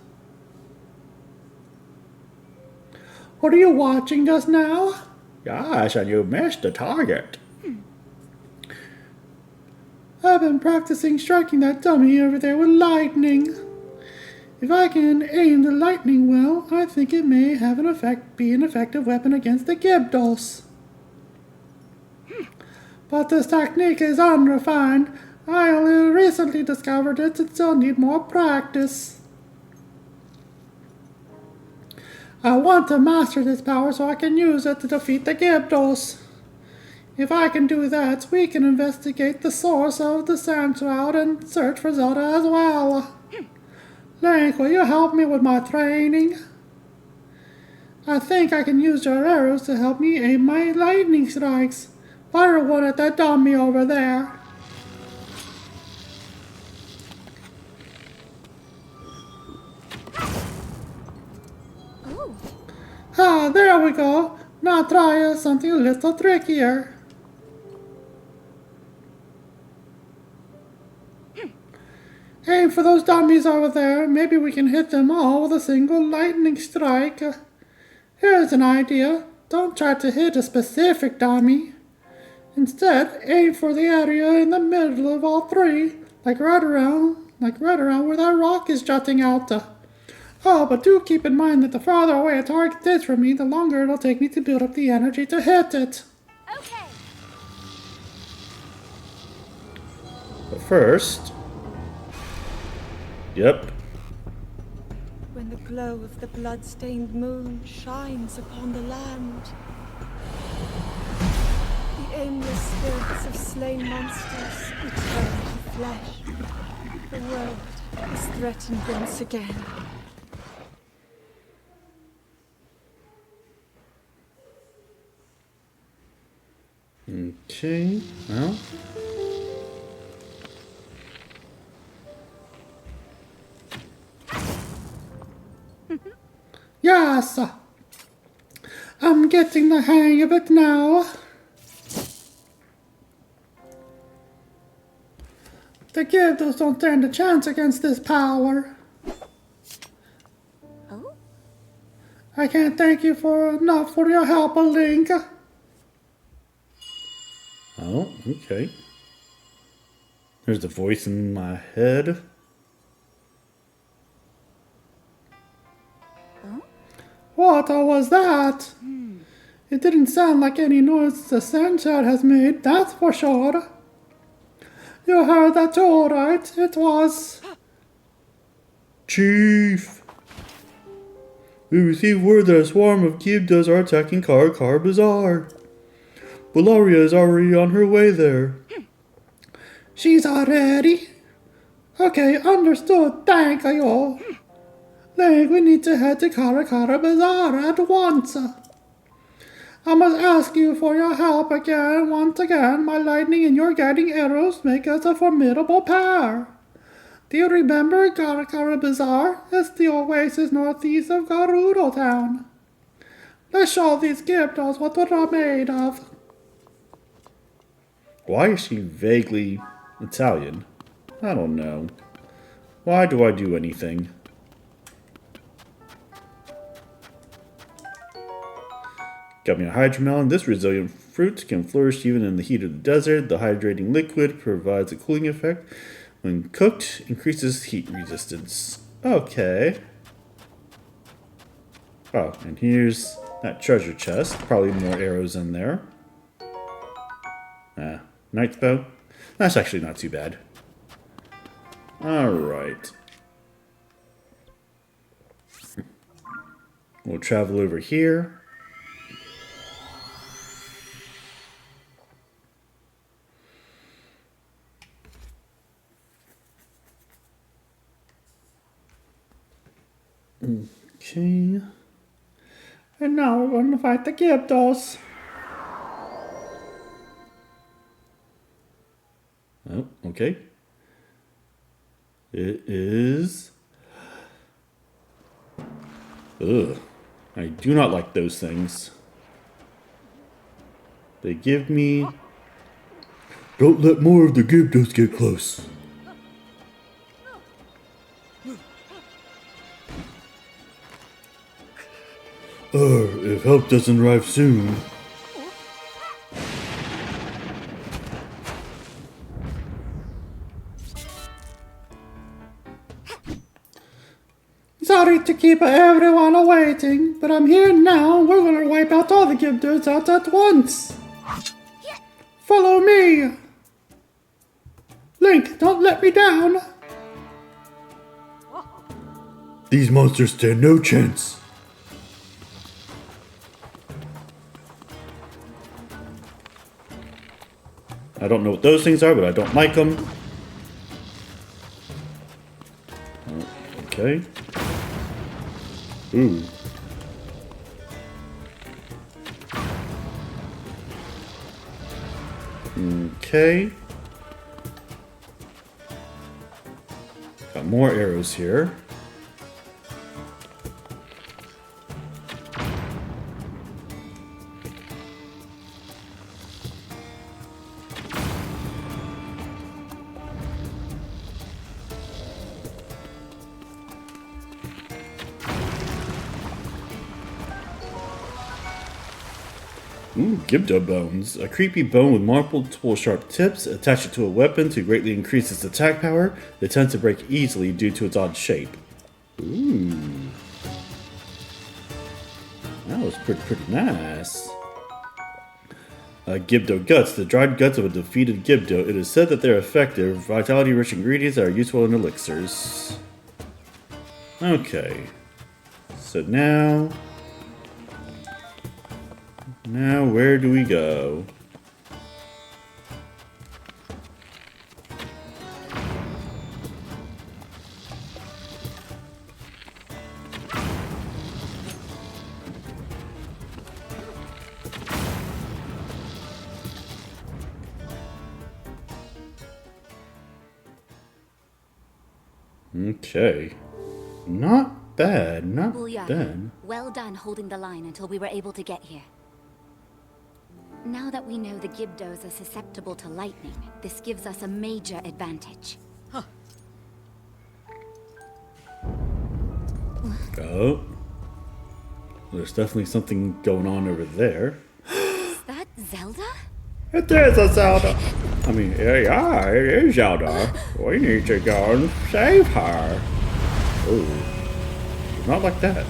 What are you watching just now? Yes, and you missed the target. I've been practicing striking that dummy over there with lightning. If I can aim the lightning well, I think it may have be an effective weapon against the Gibdos. But this technique is unrefined. I only recently discovered it and still need more practice. I want to master this power so I can use it to defeat the Gibdos. If I can do that, we can investigate the source of the sand shroud and search for Zelda as well. Link, will you help me with my training? I think I can use your arrows to help me aim my lightning strikes. Fire one at that dummy over there. Oh. Ah, there we go. Now try something a little trickier. Aim for those dummies over there. Maybe we can hit them all with a single lightning strike. Here's an idea. Don't try to hit a specific dummy. Instead, aim for the area in the middle of all three, like right around where that rock is jutting out. Oh, but do keep in mind that the farther away a target is from me, the longer it'll take me to build up the energy to hit it. Okay. But first... Yep. When the glow of the blood-stained moon shines upon the land, the aimless spirits of slain monsters return to flesh. The world is threatened once again. Okay, well... Yes! I'm getting the hang of it now. The Gibdos don't stand a chance against this power. Oh? I can't thank you enough for your help, Link. Oh, okay. There's the voice in my head. What was that? It didn't sound like any noise the sand shroud has made, that's for sure. You heard that too, right? It was... Chief! We received word that a swarm of Gibdos are attacking Kara Kara Bazaar. Buliara is already on her way there. She's already? Okay, understood, thank you. Link, we need to head to Kara Kara Bazaar at once. I must ask you for your help again. Once again, my lightning and your guiding arrows make us a formidable pair. Do you remember Kara Kara Bazaar? It's the oasis northeast of Gerudo Town. Let's show these Gibdos what we're made of. Why is she vaguely Italian? I don't know. Why do I do anything? Got me a hydromelon. This resilient fruit can flourish even in the heat of the desert. The hydrating liquid provides a cooling effect. When cooked, increases heat resistance. Okay. Oh, and here's that treasure chest. Probably more arrows in there. Knight's bow. That's actually not too bad. Alright. We'll travel over here. Okay. And now we're going to fight the Gibdos. Oh, okay. It is... Ugh. I do not like those things. They give me... Don't let more of the Gibdos get close. If help doesn't arrive soon. Sorry to keep everyone waiting, but I'm here now. We're gonna wipe out all the Gibdos out at once. Follow me. Link, don't let me down. These monsters stand no chance. I don't know what those things are, but I don't like them. Okay. Ooh. Okay. Got more arrows here. Ooh, Gibdo bones. A creepy bone with multiple sharp tips. Attach it to a weapon to greatly increase its attack power. They tend to break easily due to its odd shape. Ooh. That was pretty nice. Gibdo guts. The dried guts of a defeated Gibdo. It is said that they're effective, vitality-rich ingredients that are useful in elixirs. Okay. So now, where do we go? Okay. Not bad, not Buliara, bad. well done holding the line until we were able to get here. Now that we know the Gibdos are susceptible to lightning, this gives us a major advantage. Oh. There's definitely something going on over there. Is that Zelda? It is a Zelda. I mean, yeah, it is Zelda. We need to go and save her. Oh. Not like that.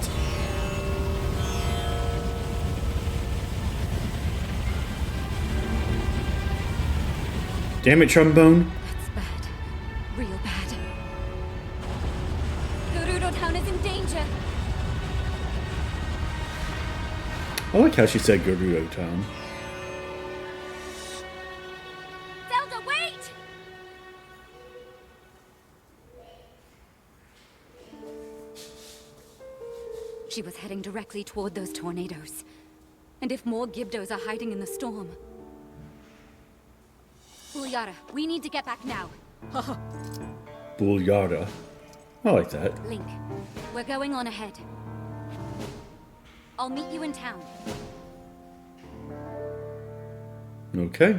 Damn it, trombone. That's bad. Real bad. Gerudo Town is in danger. I like how she said Gerudo Town. Zelda, wait! She was heading directly toward those tornadoes. And if more Gibdos are hiding in the storm... Buliara, we need to get back now. Buliara. I like that. Link, we're going on ahead. I'll meet you in town. Okay.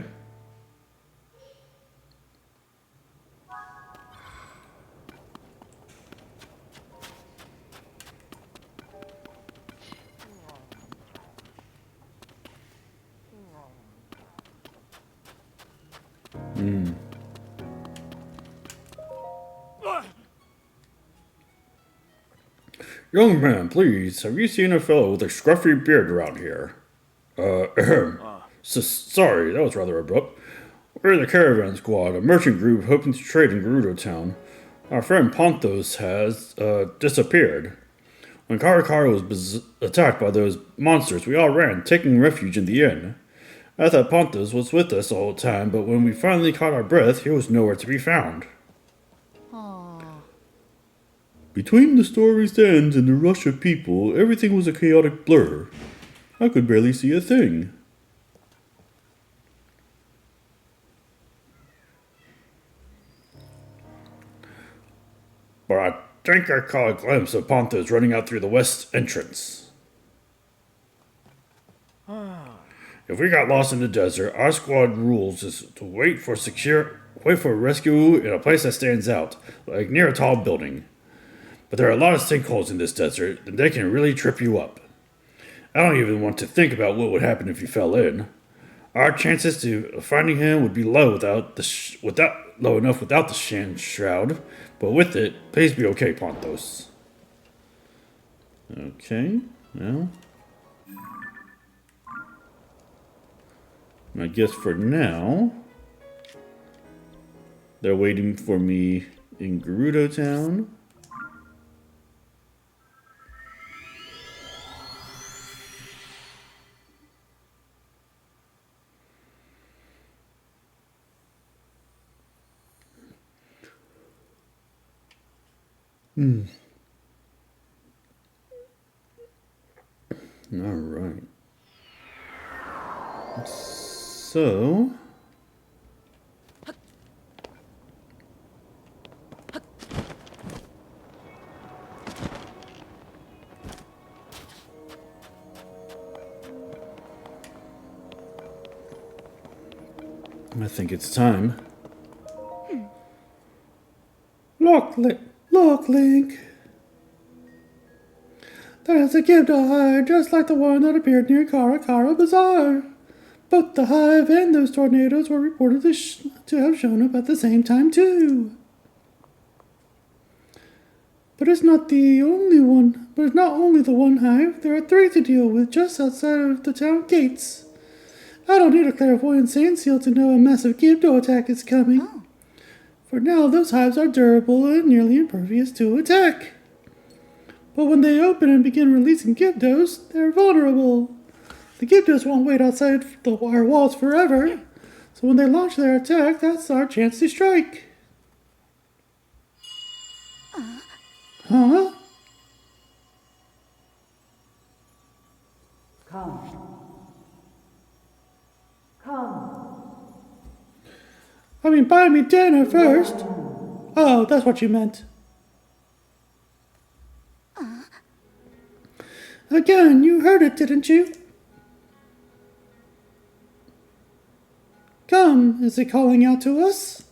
Young man, please, have you seen a fellow with a scruffy beard around here? Sorry, that was rather abrupt. We're the Caravan Squad, a merchant group hoping to trade in Gerudo Town. Our friend Ponthos has, disappeared. When Kara Kara was attacked by those monsters, we all ran, taking refuge in the inn. I thought Ponthos was with us all the time, but when we finally caught our breath, he was nowhere to be found. Between the story's end and the rush of people, everything was a chaotic blur. I could barely see a thing. But I think I caught a glimpse of Ponthos running out through the west entrance. If we got lost in the desert, our squad rules is to wait for rescue in a place that stands out, like near a tall building. But there are a lot of sinkholes in this desert, and they can really trip you up. I don't even want to think about what would happen if you fell in. Our chances of finding him would be low low enough without the sand shroud, but with it, please be okay, Ponthos. Okay, well. I guess for now, they're waiting for me in Gerudo Town. All right. So, I think it's time. Look, Link. There's a Gibdo hive just like the one that appeared near Kara Kara Bazaar. Both the hive and those tornadoes were reported to have shown up at the same time, too. But it's not the only one. But it's not only the one hive. There are 3 to deal with just outside of the town gates. I don't need a clairvoyant sand seal to know a massive Gibdo attack is coming. Oh. For now, those hives are durable and nearly impervious to attack. But when they open and begin releasing Gibdos, they're vulnerable. The Gibdos won't wait outside our walls forever. So when they launch their attack, that's our chance to strike. Huh? I mean, buy me dinner first. Oh, that's what you meant. Again, you heard it, didn't you? Come, is it calling out to us?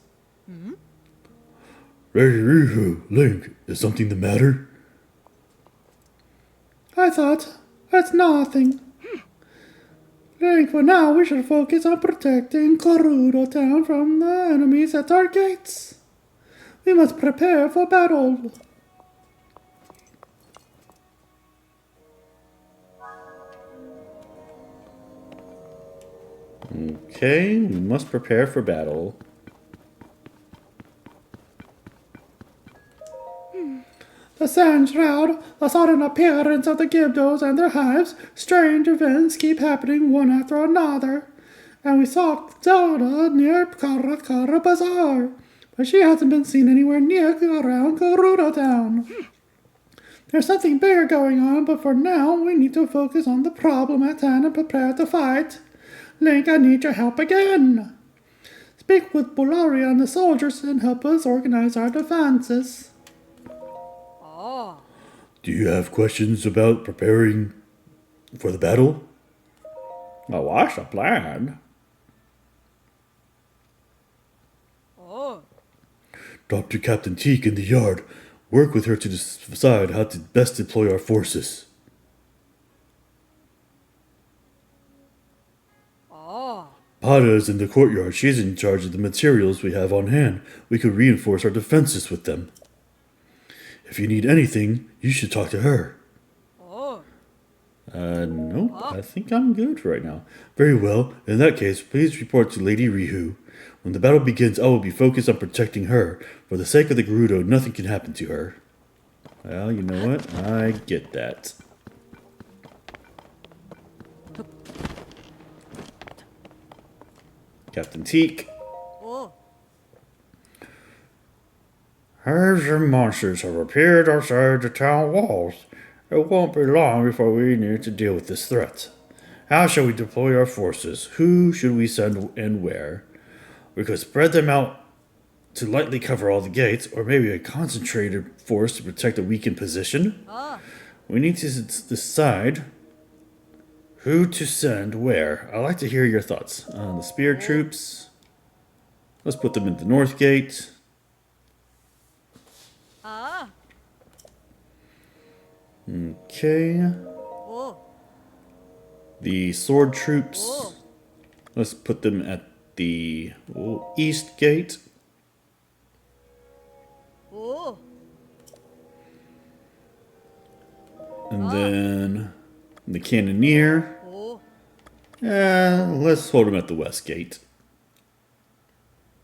Lady Riju, Link, is something the matter? I thought, that's nothing. Link, for now we should focus on protecting Gerudo Town from the enemies at our gates. We must prepare for battle. Okay, we must prepare for battle. The sand shroud, the sudden appearance of the Gibdos and their hives, strange events keep happening one after another. And we saw Zelda near Kara Kara Bazaar, but she hasn't been seen anywhere near around Gerudo Town. There's something bigger going on, but for now we need to focus on the problem at hand and prepare to fight. Link, I need your help again. Speak with Buliara and the soldiers and help us organize our defenses. Do you have questions about preparing for the battle? Oh, what's the plan? Talk to Captain Teak in the yard. Work with her to decide how to best deploy our forces. Pada is in the courtyard. She's in charge of the materials we have on hand. We could reinforce our defenses with them. If you need anything, you should talk to her. Oh. Nope. I think I'm good right now. Very well. In that case, please report to Lady Riju. When the battle begins, I will be focused on protecting her. For the sake of the Gerudo, nothing can happen to her. Well, you know what? I get that. Captain Teak. Oh. Herds and monsters have appeared outside the town walls. It won't be long before we need to deal with this threat. How shall we deploy our forces? Who should we send and where? We could spread them out to lightly cover all the gates, or maybe a concentrated force to protect a weakened position. We need to decide who to send where. I'd like to hear your thoughts on the spear troops. Let's put them in the north gate. Ah. Okay. Oh. The sword troops. Oh. Let's put them at the east gate. Oh. And then the cannoneer. Oh. Let's hold them at the west gate.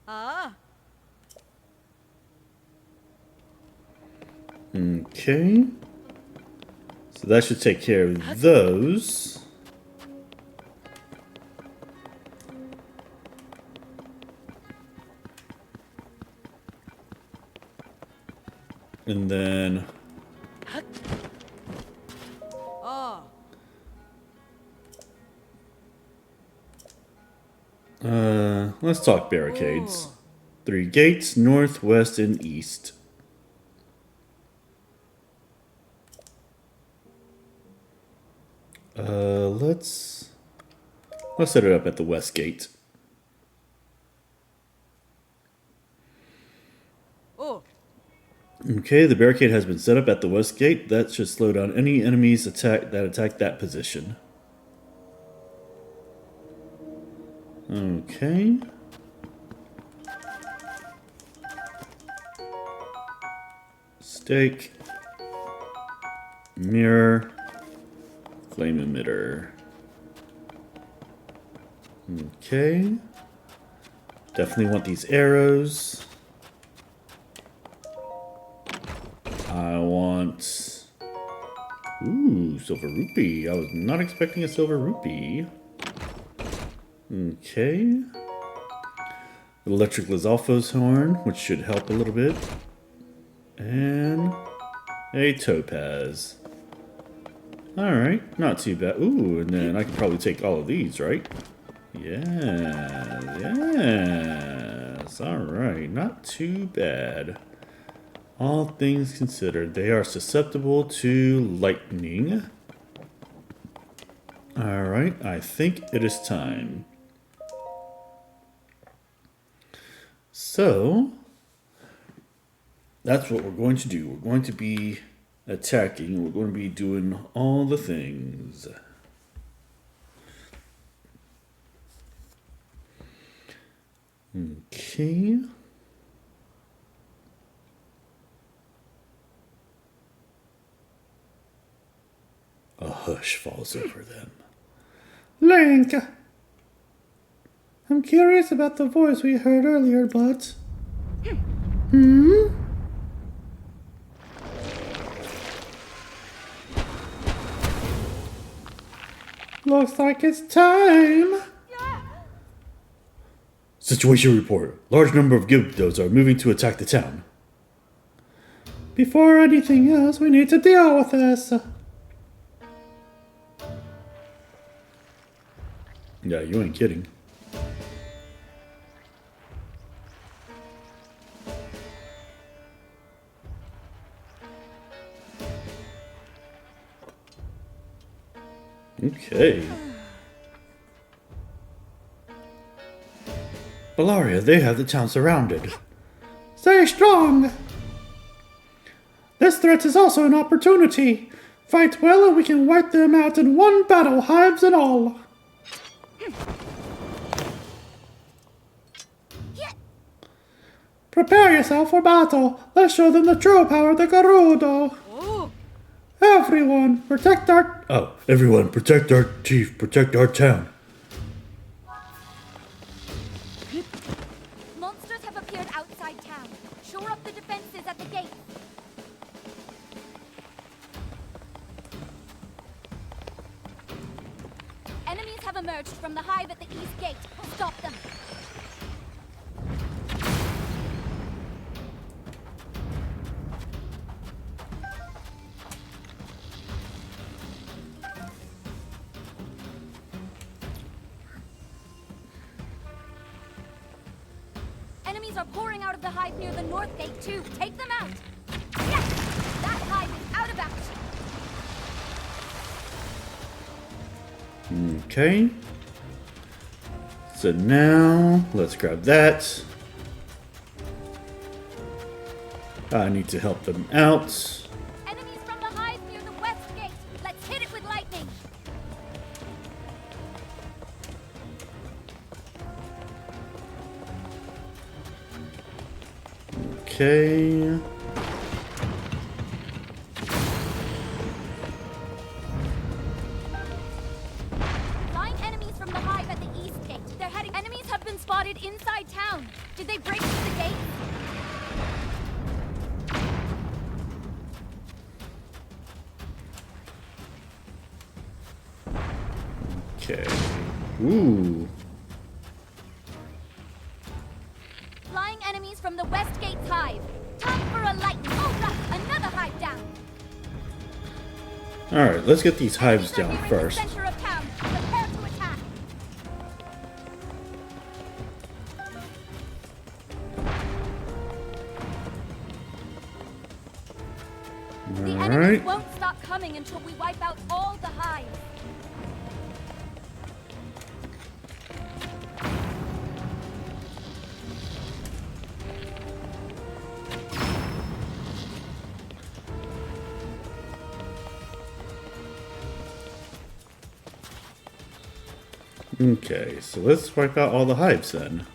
Ah. Okay. So that should take care of those. And then Ah. let's talk barricades. 3 gates, north, west, and east. Let's set it up at the west gate. Oh. Okay, the barricade has been set up at the west gate. That should slow down any enemies that attack that position. Okay. Stake. Mirror. Flame emitter. Okay. Definitely want these arrows. I want... Ooh, silver rupee. I was not expecting a silver rupee. Okay. Electric Lizalfo's horn, which should help a little bit. And a topaz. Alright, not too bad. Ooh, and then I can probably take all of these, right? Yeah, yes. Alright, not too bad. All things considered, they are susceptible to lightning. Alright, I think it is time. So, that's what we're going to do. We're going to be attacking. We're going to be doing all the things. Okay. A hush falls over them. Link! I'm curious about the voice we heard earlier, but... Looks like it's time! Situation report. Large number of Gibdos are moving to attack the town. Before anything else, we need to deal with this. Yeah, you ain't kidding. Okay. Buliara, they have the town surrounded. Stay strong! This threat is also an opportunity. Fight well and we can wipe them out in one battle, hives and all. Prepare yourself for battle. Let's show them the true power of the Gerudo. Oh. Everyone, protect our... Oh, everyone, protect our chief, protect our town. Monsters have appeared outside town. Shore up the defenses at the gate. Enemies have emerged from the hive at the east gate. Stop them. Enemies are pouring out of the hive near the north gate too. Take them out. Yes! That hive is out of action. Okay. So now, let's grab that. I need to help them out. Enemies from the hive near the west gate. Let's hit it with lightning. Okay. Flying enemies from the hive at the east gate. They're heading. Enemies have been spotted inside town. Did they break through the gate? Okay. Ooh. Flying enemies from the west gate's hive. Time for a lightning. Oh, right. Another hive down. Alright, let's get these hives Enemies are down nearing first. The center of town. Prepare to attack. The enemies Alright. won't stop coming until we wipe out all the hives. Okay, so let's wipe out all the hives then.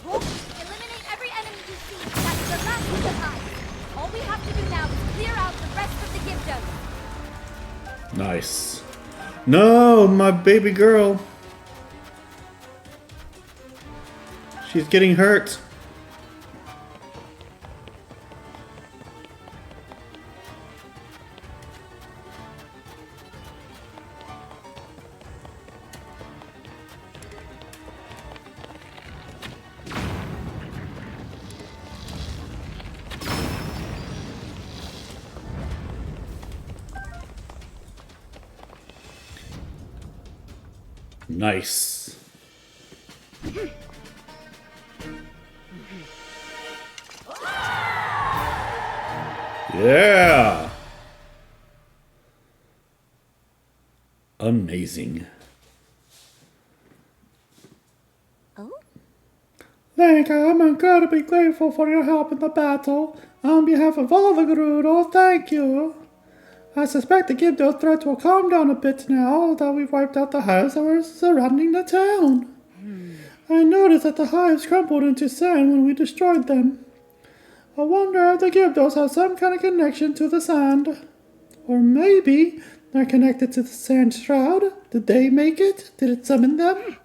Eliminate every enemy you see. That's the last of the hive. All we have to do now is clear out the rest of the Gibdos. Nice. No, my baby girl. She's getting hurt. Nice. Yeah. Amazing. Link, I'm incredibly grateful for your help in the battle. On behalf of all the Gerudo, thank you. I suspect the Gibdos threat will calm down a bit now that we've wiped out the hives that were surrounding the town. I noticed that the hives crumbled into sand when we destroyed them. I wonder if the Gibdos have some kind of connection to the sand. Or maybe they're connected to the sand shroud. Did they make it? Did it summon them?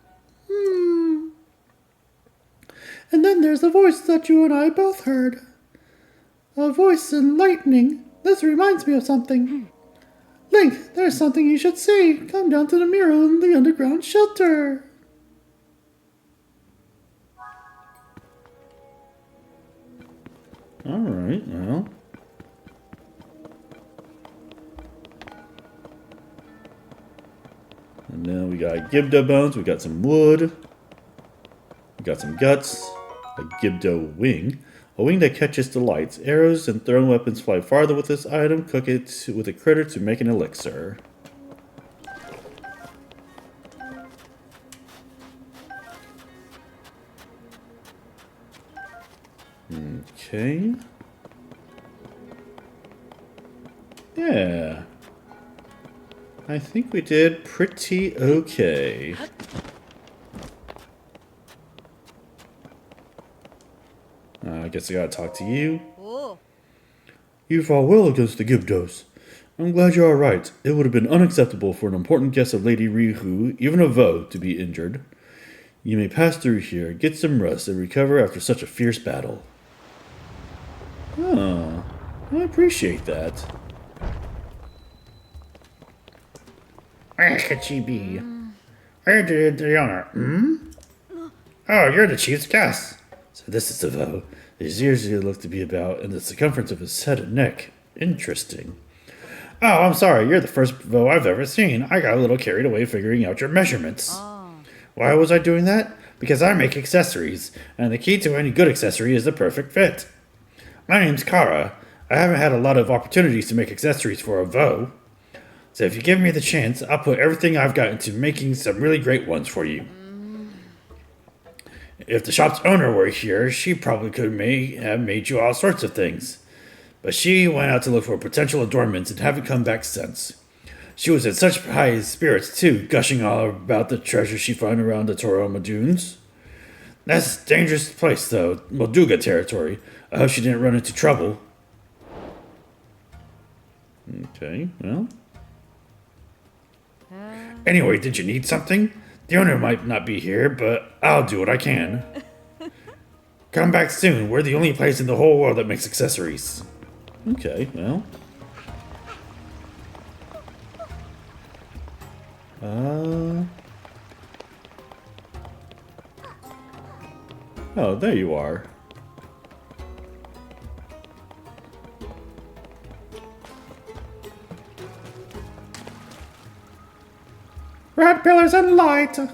And then there's the voice that you and I both heard. A voice in lightning. This reminds me of something. Link, there's something you should see. Come down to the mirror in the underground shelter. Alright, well. And then we got Gibdo bones, we got some wood, we got some guts, a Gibdo wing, a wing that catches the lights. Arrows and thrown weapons fly farther with this item. Cook it with a critter to make an elixir. Okay. Yeah. I think we did pretty okay. I guess I gotta talk to you. Oh. You fought well against the Gibdos. I'm glad you're alright. It would have been unacceptable for an important guest of Lady Riju, even a Vo, to be injured. You may pass through here, get some rest, and recover after such a fierce battle. Oh, I appreciate that. Where could she be? Where did the owner? Oh, you're the chief's guest. So this is the Vo. His ears look to be about, and the circumference of his head and neck. Interesting. Oh, I'm sorry. You're the first Vo I've ever seen. I got a little carried away figuring out your measurements. Why was I doing that? Because I make accessories, and the key to any good accessory is the perfect fit. My name's Kara. I haven't had a lot of opportunities to make accessories for a Vo. So if you give me the chance, I'll put everything I've got into making some really great ones for you. If the shop's owner were here, she probably could have made you all sorts of things. But she went out to look for potential adornments and haven't come back since. She was in such high spirits too, gushing all about the treasure she found around the Toroma Dunes. That's a dangerous place though, Molduga territory. I hope she didn't run into trouble. Okay, well. Anyway, did you need something? The owner might not be here, but I'll do what I can. Come back soon. We're the only place in the whole world that makes accessories. Okay, well. Oh, there you are. Red pillars and light. So,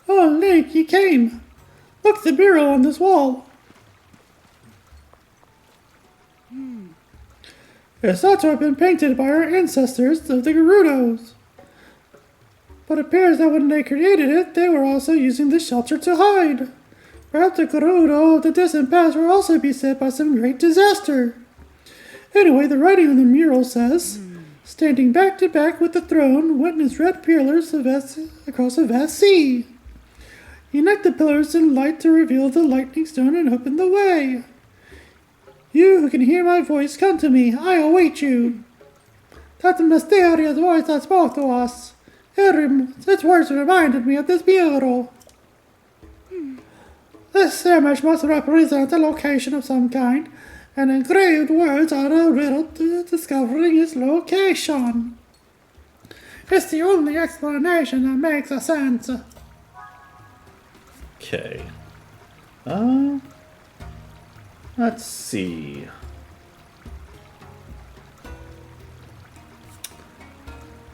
Oh, Link, you came. Look at the mural on this wall. It's thought to have been painted by our ancestors of the Gerudos. But it appears that when they created it, they were also using this shelter to hide. Perhaps the Gerudo of the distant past were also beset by some great disaster. Anyway, the writing on the mural says, standing back to back with the throne, witness red pillars across a vast sea. Unite the pillars in light to reveal the lightning stone and open the way. You who can hear my voice, come to me. I await you. That's the mysterious voice that spoke to us. Its words reminded me of this mural. This image must represent a location of some kind, and engraved words are a riddle to discovering its location. It's the only explanation that makes sense. Okay. Let's see.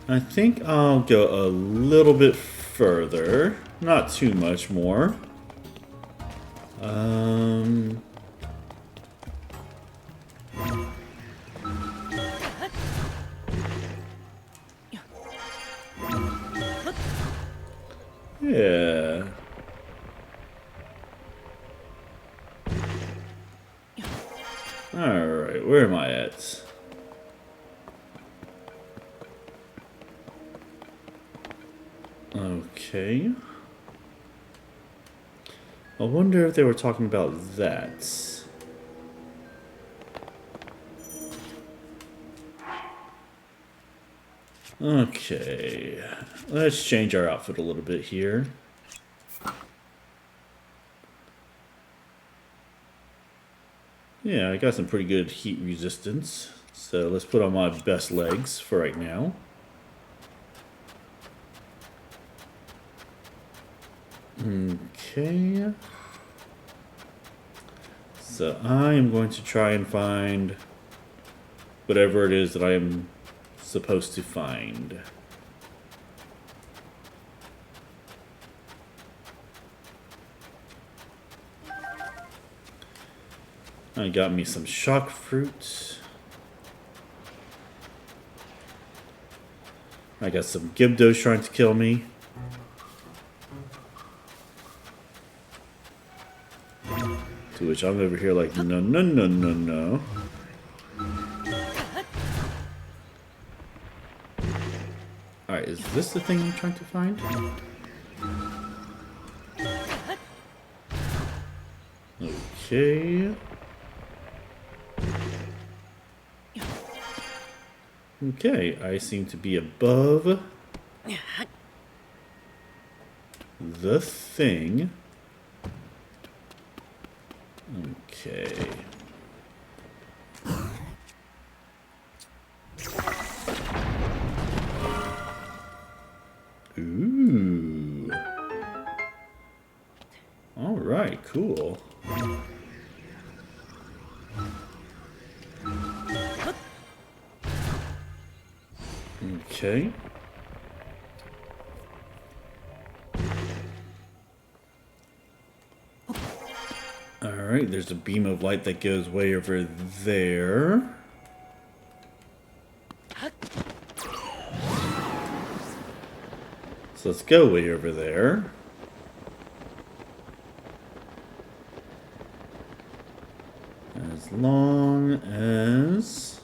I think I'll go a little bit further. Not too much more. Yeah. Alright, where am I at? Okay. I wonder if they were talking about that. Okay. Let's change our outfit a little bit here. Yeah, I got some pretty good heat resistance. So let's put on my best legs for right now. Okay. So I am going to try and find whatever it is that I am supposed to find. I got me some shock fruit. I got some Gibdos trying to kill me. To which I'm over here like, no, no, no, no, no. Alright, is this the thing I'm trying to find? Okay. Okay, I seem to be above the thing. Okay. Ooh. All right, cool. Okay. Alright, there's a beam of light that goes way over there. So let's go way over there. As long as...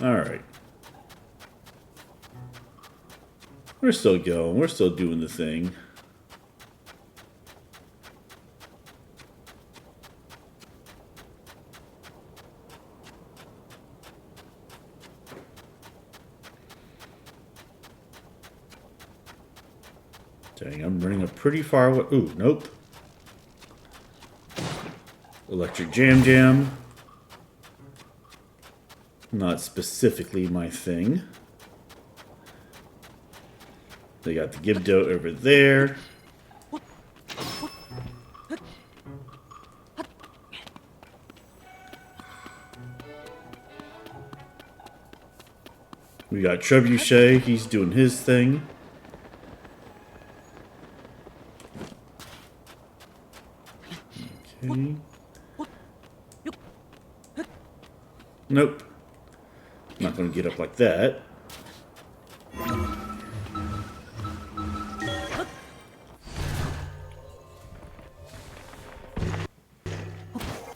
Alright. We're still going. We're still doing the thing. Dang, I'm running a pretty far away. Ooh, nope. Electric Jam Jam. Not specifically my thing. They got the Gibdo over there. We got Trebuchet, he's doing his thing. Okay. Nope. Not gonna get up like that.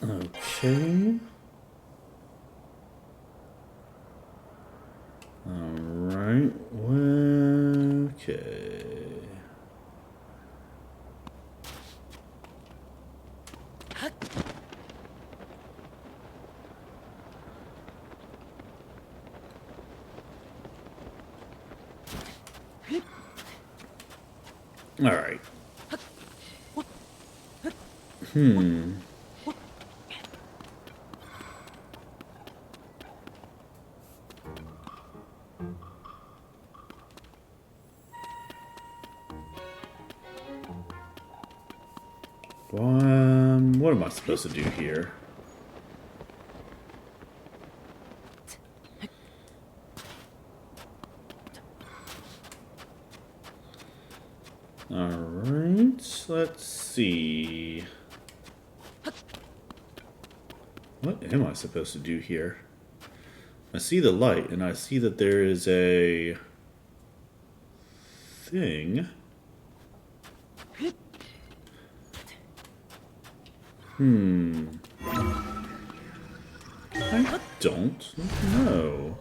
Okay. Alright, well, okay. Alright. What am I supposed to do here? Alright, let's see. What am I supposed to do here? I see the light, and I see that there is a thing. I don't know.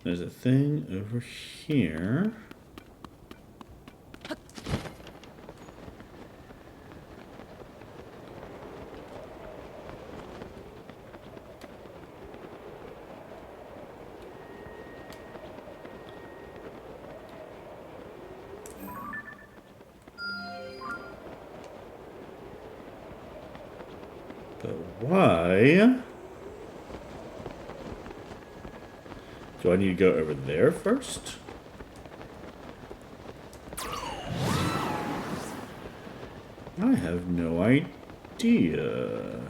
There's a thing over here. But why? Do I need to go over there first? I have no idea.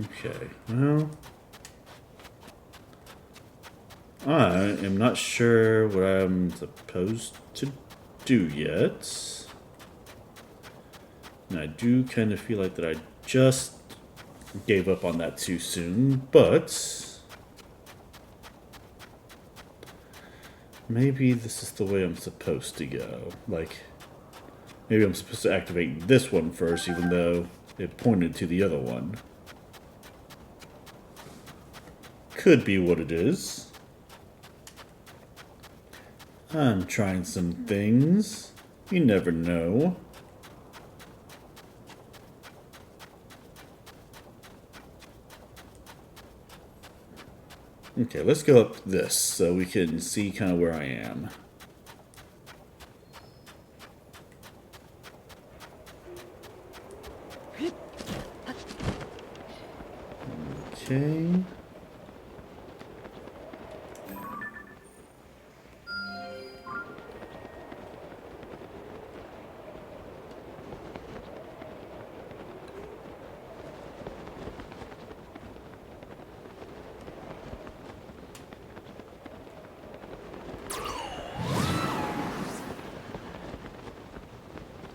Okay, well, I am not sure what I'm supposed to do yet. And I do kind of feel like that I just gave up on that too soon, but maybe this is the way I'm supposed to go. Like, maybe I'm supposed to activate this one first, even though it pointed to the other one. Could be what it is. I'm trying some things. You never know. Okay, let's go up this so we can see kind of where I am. Okay.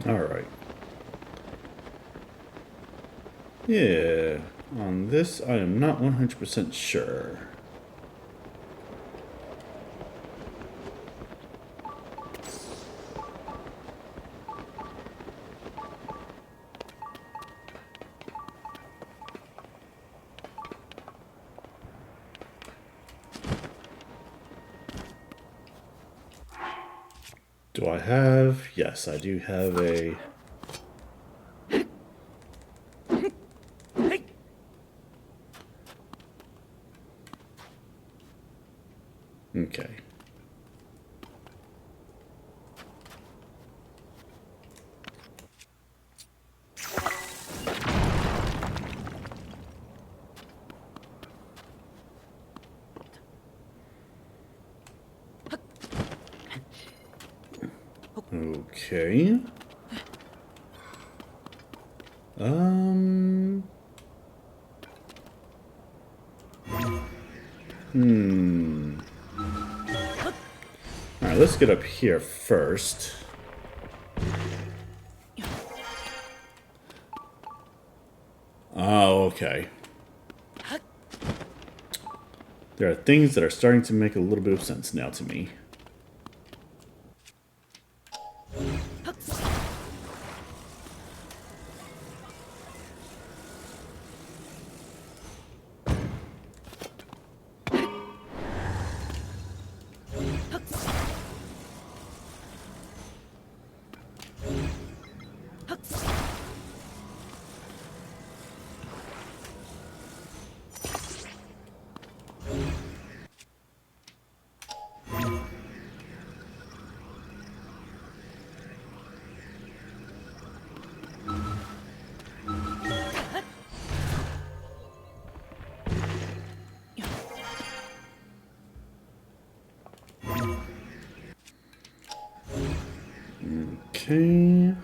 Alright. Yeah, on this I am not 100% sure. Do I have? Yes, I do have a... Okay. Okay. Alright, let's get up here first. Oh, okay. There are things that are starting to make a little bit of sense now to me. Okay.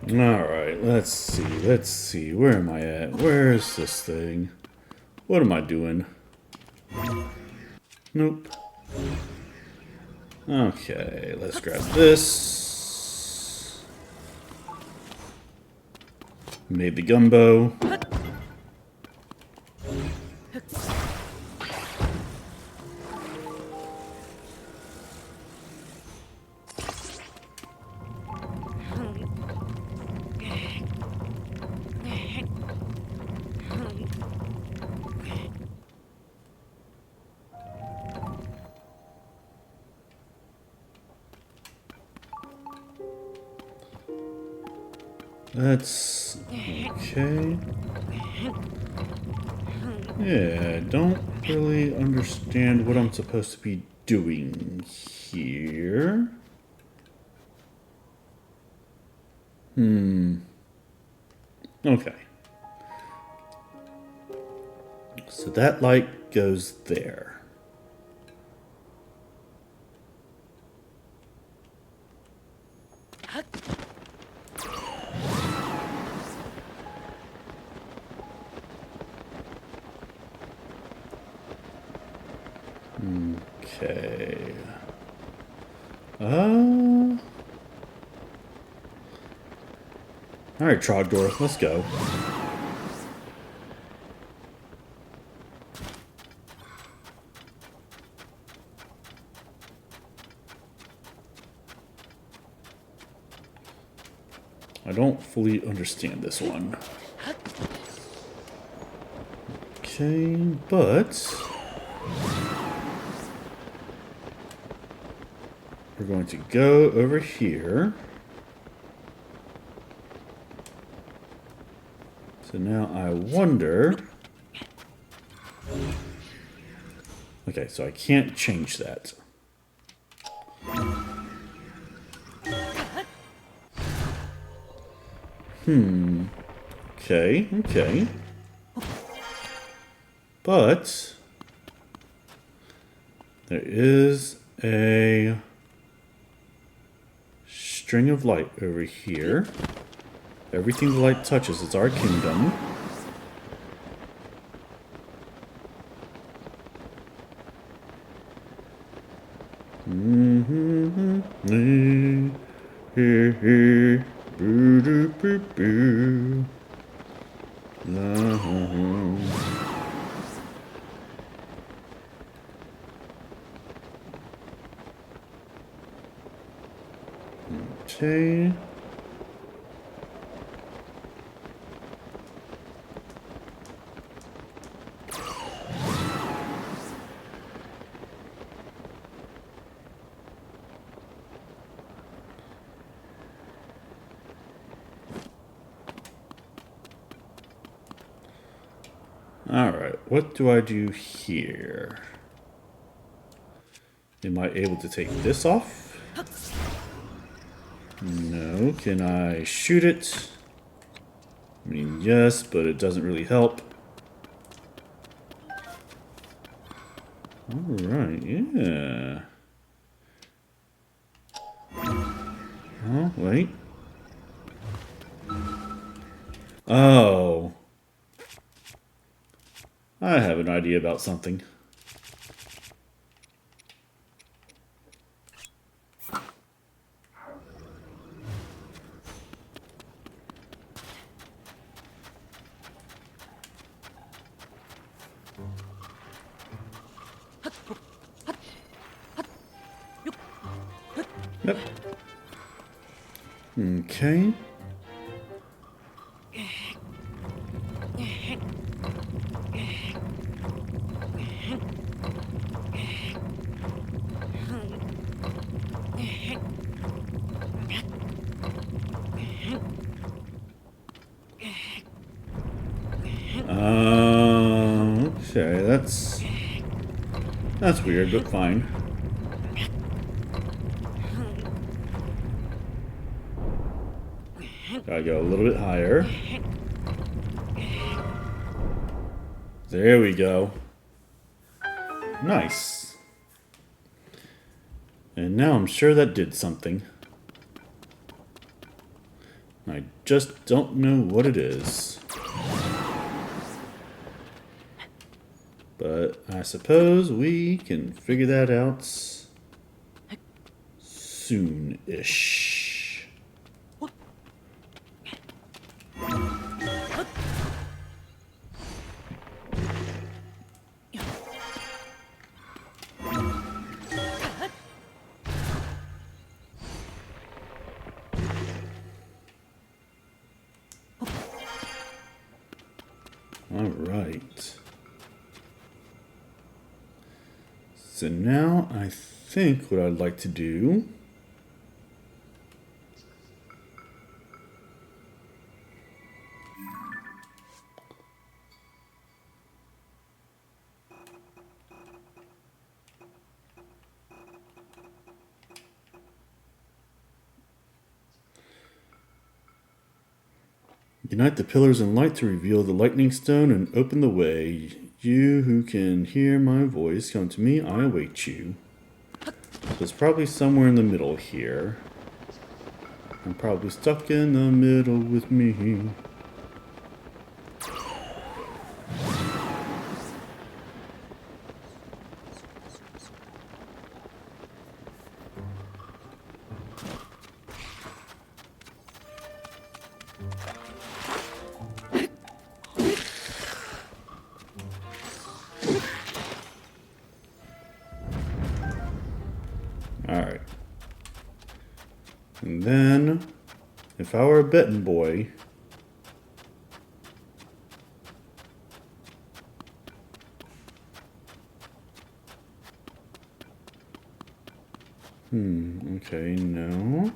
Alright, let's see, where am I at? Where's this thing? What am I doing? Nope. Okay, let's grab this. Made the gumbo. That's okay. Yeah, don't really understand what I'm supposed to be doing here. Okay. So that light goes there. Okay. Alright, Trogdor, let's go. I don't fully understand this one. Okay, but we're going to go over here. So now I wonder. Okay, so I can't change that. Okay, okay. But there is a string of light over here. Everything the light touches is our kingdom. Okay. Alright, what do I do here? Am I able to take this off? No. Can I shoot it? I mean, yes, but it doesn't really help. Alright, yeah. Oh, wait. Oh. I have an idea about something. Yep. Okay. Okay, that's weird, but fine. Gotta go a little bit higher. There we go. Nice. And now I'm sure that did something. I just don't know what it is. But I suppose we can figure that out soon-ish. All right. So now I think what I'd like to do unite the pillars in light to reveal the lightning stone and open the way. You who can hear my voice, come to me, I await you. So it's probably somewhere in the middle here. I'm probably stuck in the middle with me. Alright. And then, if I were a betting boy, okay, no.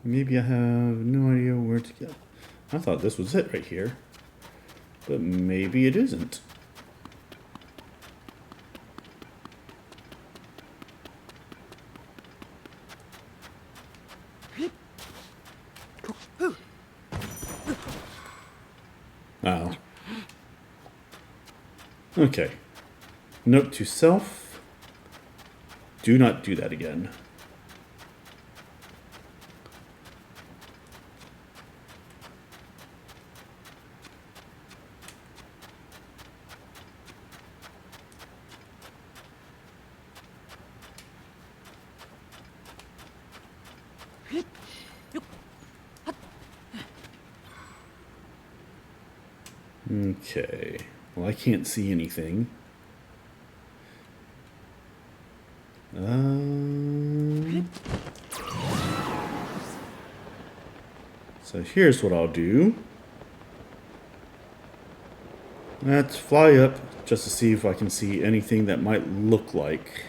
Maybe I have no idea where to go. I thought this was it right here. But maybe it isn't. Oh. Okay. Note to self. Do not do that again. Okay. Well, I can't see anything. So here's what I'll do. Let's fly up just to see if I can see anything that might look like.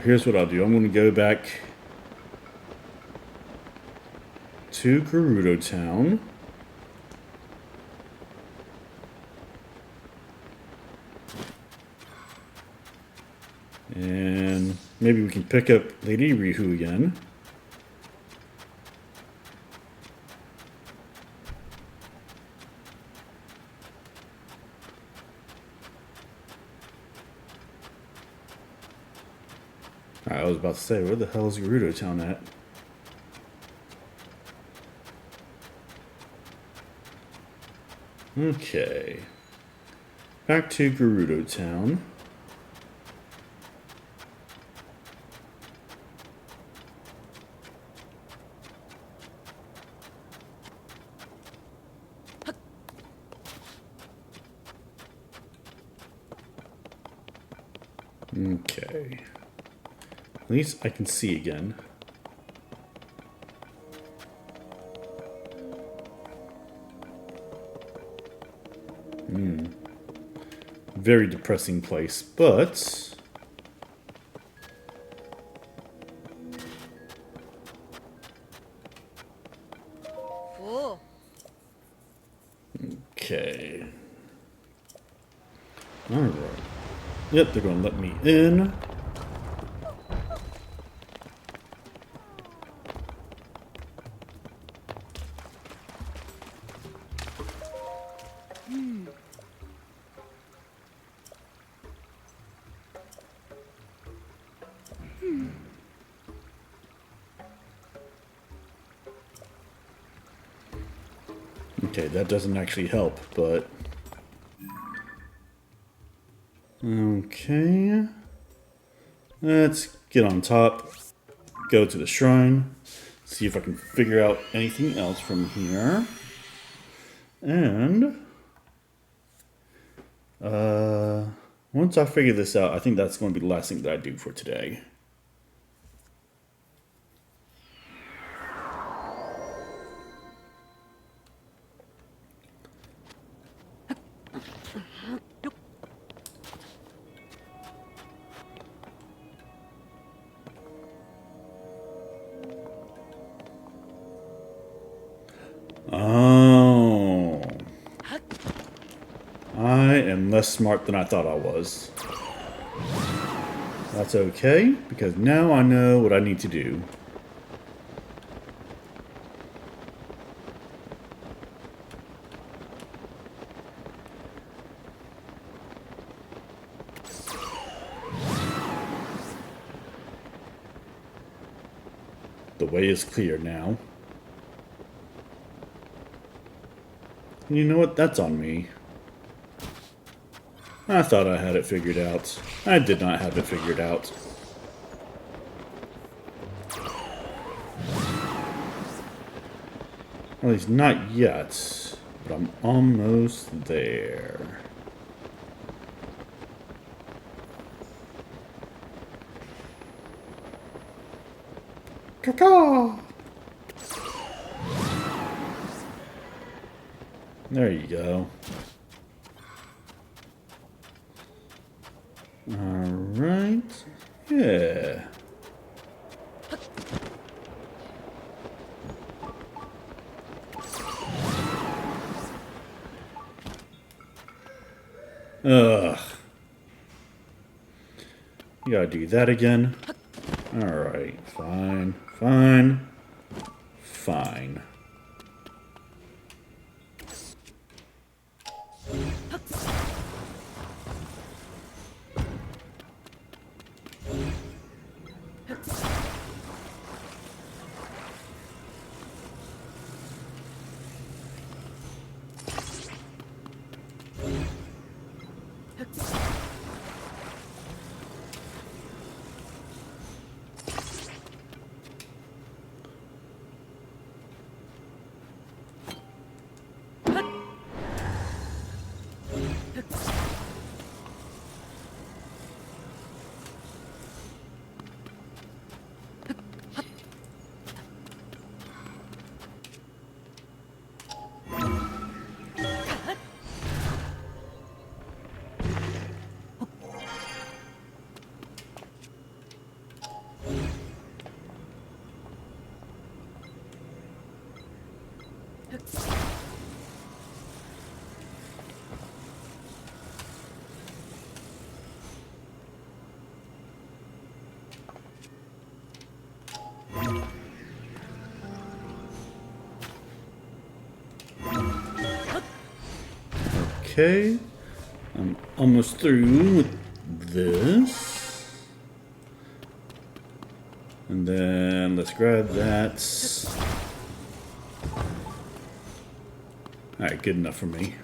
Here's what I'll do. I'm going to go back to Gerudo Town. And maybe we can pick up Lady Riju again. I was about to say, where the hell is Gerudo Town at? Okay. Back to Gerudo Town. Okay. At least I can see again. Very depressing place, but Oh. okay. Alright. Yep, they're gonna let me in. Okay, that doesn't actually help, but... Okay. Let's get on top, go to the shrine, see if I can figure out anything else from here. And... once I figure this out, I think that's going to be the last thing that I do for today. Oh. I am less smart than I thought I was. That's okay, because now I know what I need to do. The way is clear now. And you know what? That's on me. I thought I had it figured out. I did not have it figured out. At least not yet, but I'm almost there. Caw. There you go. Alright. Yeah. Ugh. You gotta do that again. Alright, fine, fine, fine. Okay, I'm almost through with this. And then let's grab that. Alright, good enough for me.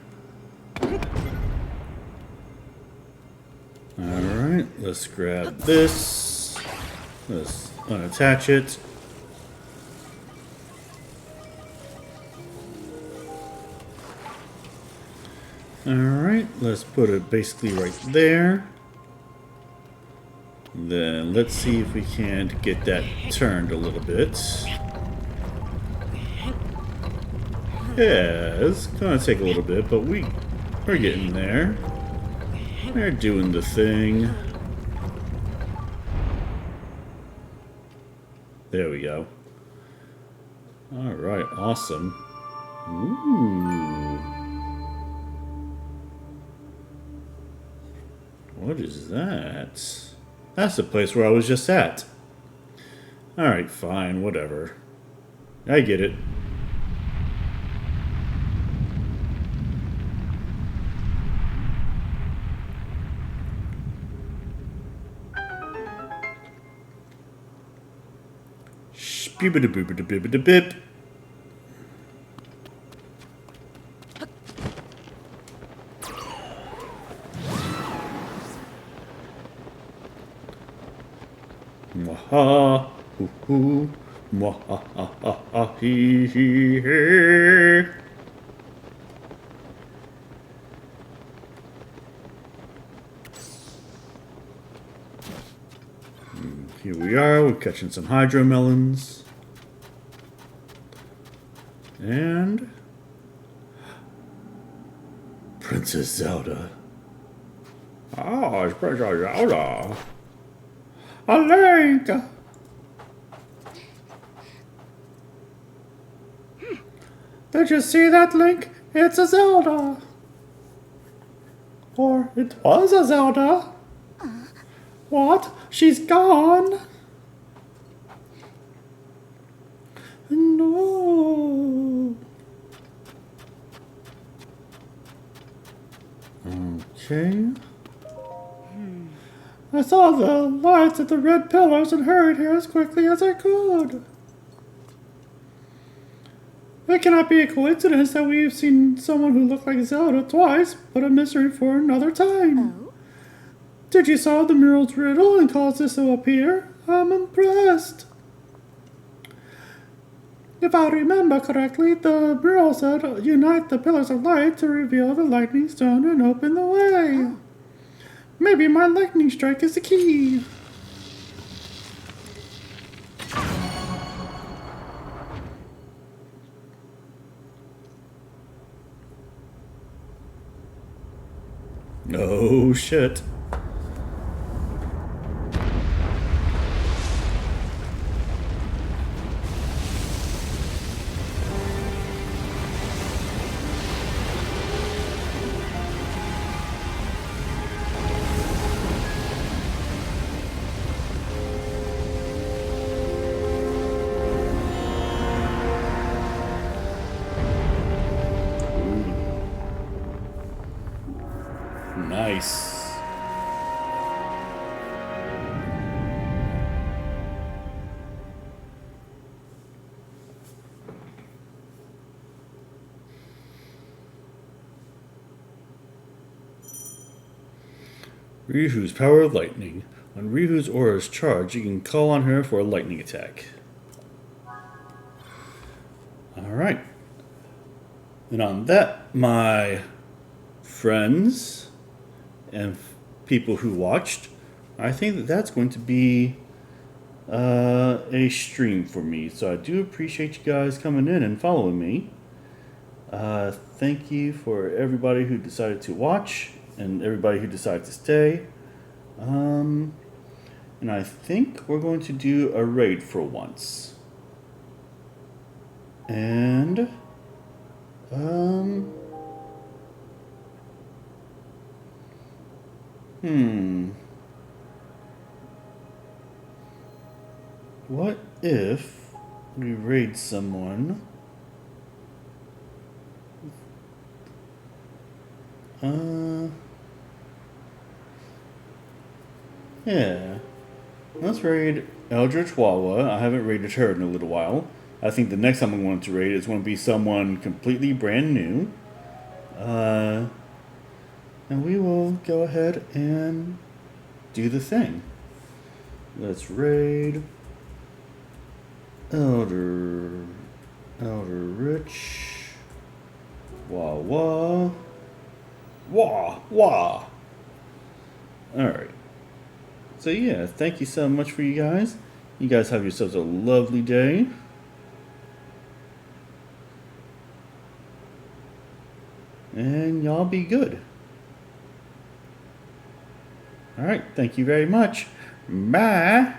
Alright, let's grab this. Let's unattach it. Alright, let's put it basically right there. Then let's see if we can't get that turned a little bit. Yeah, it's gonna take a little bit, but we're getting there. We're doing the thing. There we go. Alright, awesome. Ooh. What is that? That's the place where I was just at. Alright, fine, whatever. I get it. Shpibida-boobida-bibida-bip. Mwaha, hoo hoo, mwaha ha ha ha hee hee hee. Here we are, we're catching some hydro melons. And Princess Zelda. Oh, it's Princess Zelda. A Link! Did you see that, Link? It's a Zelda. Or it was a Zelda. What? She's gone? No. Okay. I saw the lights at the red pillars and hurried here as quickly as I could. It cannot be a coincidence that we've seen someone who looked like Zelda twice, but a mystery for another time. Oh? Did you solve the mural's riddle and cause this to appear? I'm impressed. If I remember correctly, the mural said, unite the pillars of light to reveal the lightning stone and open the way. Maybe my lightning strike is the key. Oh shit. Nice. Riju's power of lightning. When Riju's aura is charged, you can call on her for a lightning attack. Alright. And on that, my friends and people who watched, I think that that's going to be a stream for me. So I do appreciate you guys coming in and following me. Thank you for everybody who decided to watch and everybody who decided to stay. And I think we're going to do a raid for once. And what if we raid someone? Yeah. Let's raid Eldritch Wawa. I haven't raided her in a little while. I think the next time I'm going to raid is going to be someone completely brand new. And we will go ahead and do the thing. Let's raid Elder Rich Wawa. Wah. Alright. So yeah, thank you so much for you guys. You guys have yourselves a lovely day. And y'all be good. Alright, thank you very much. Bye.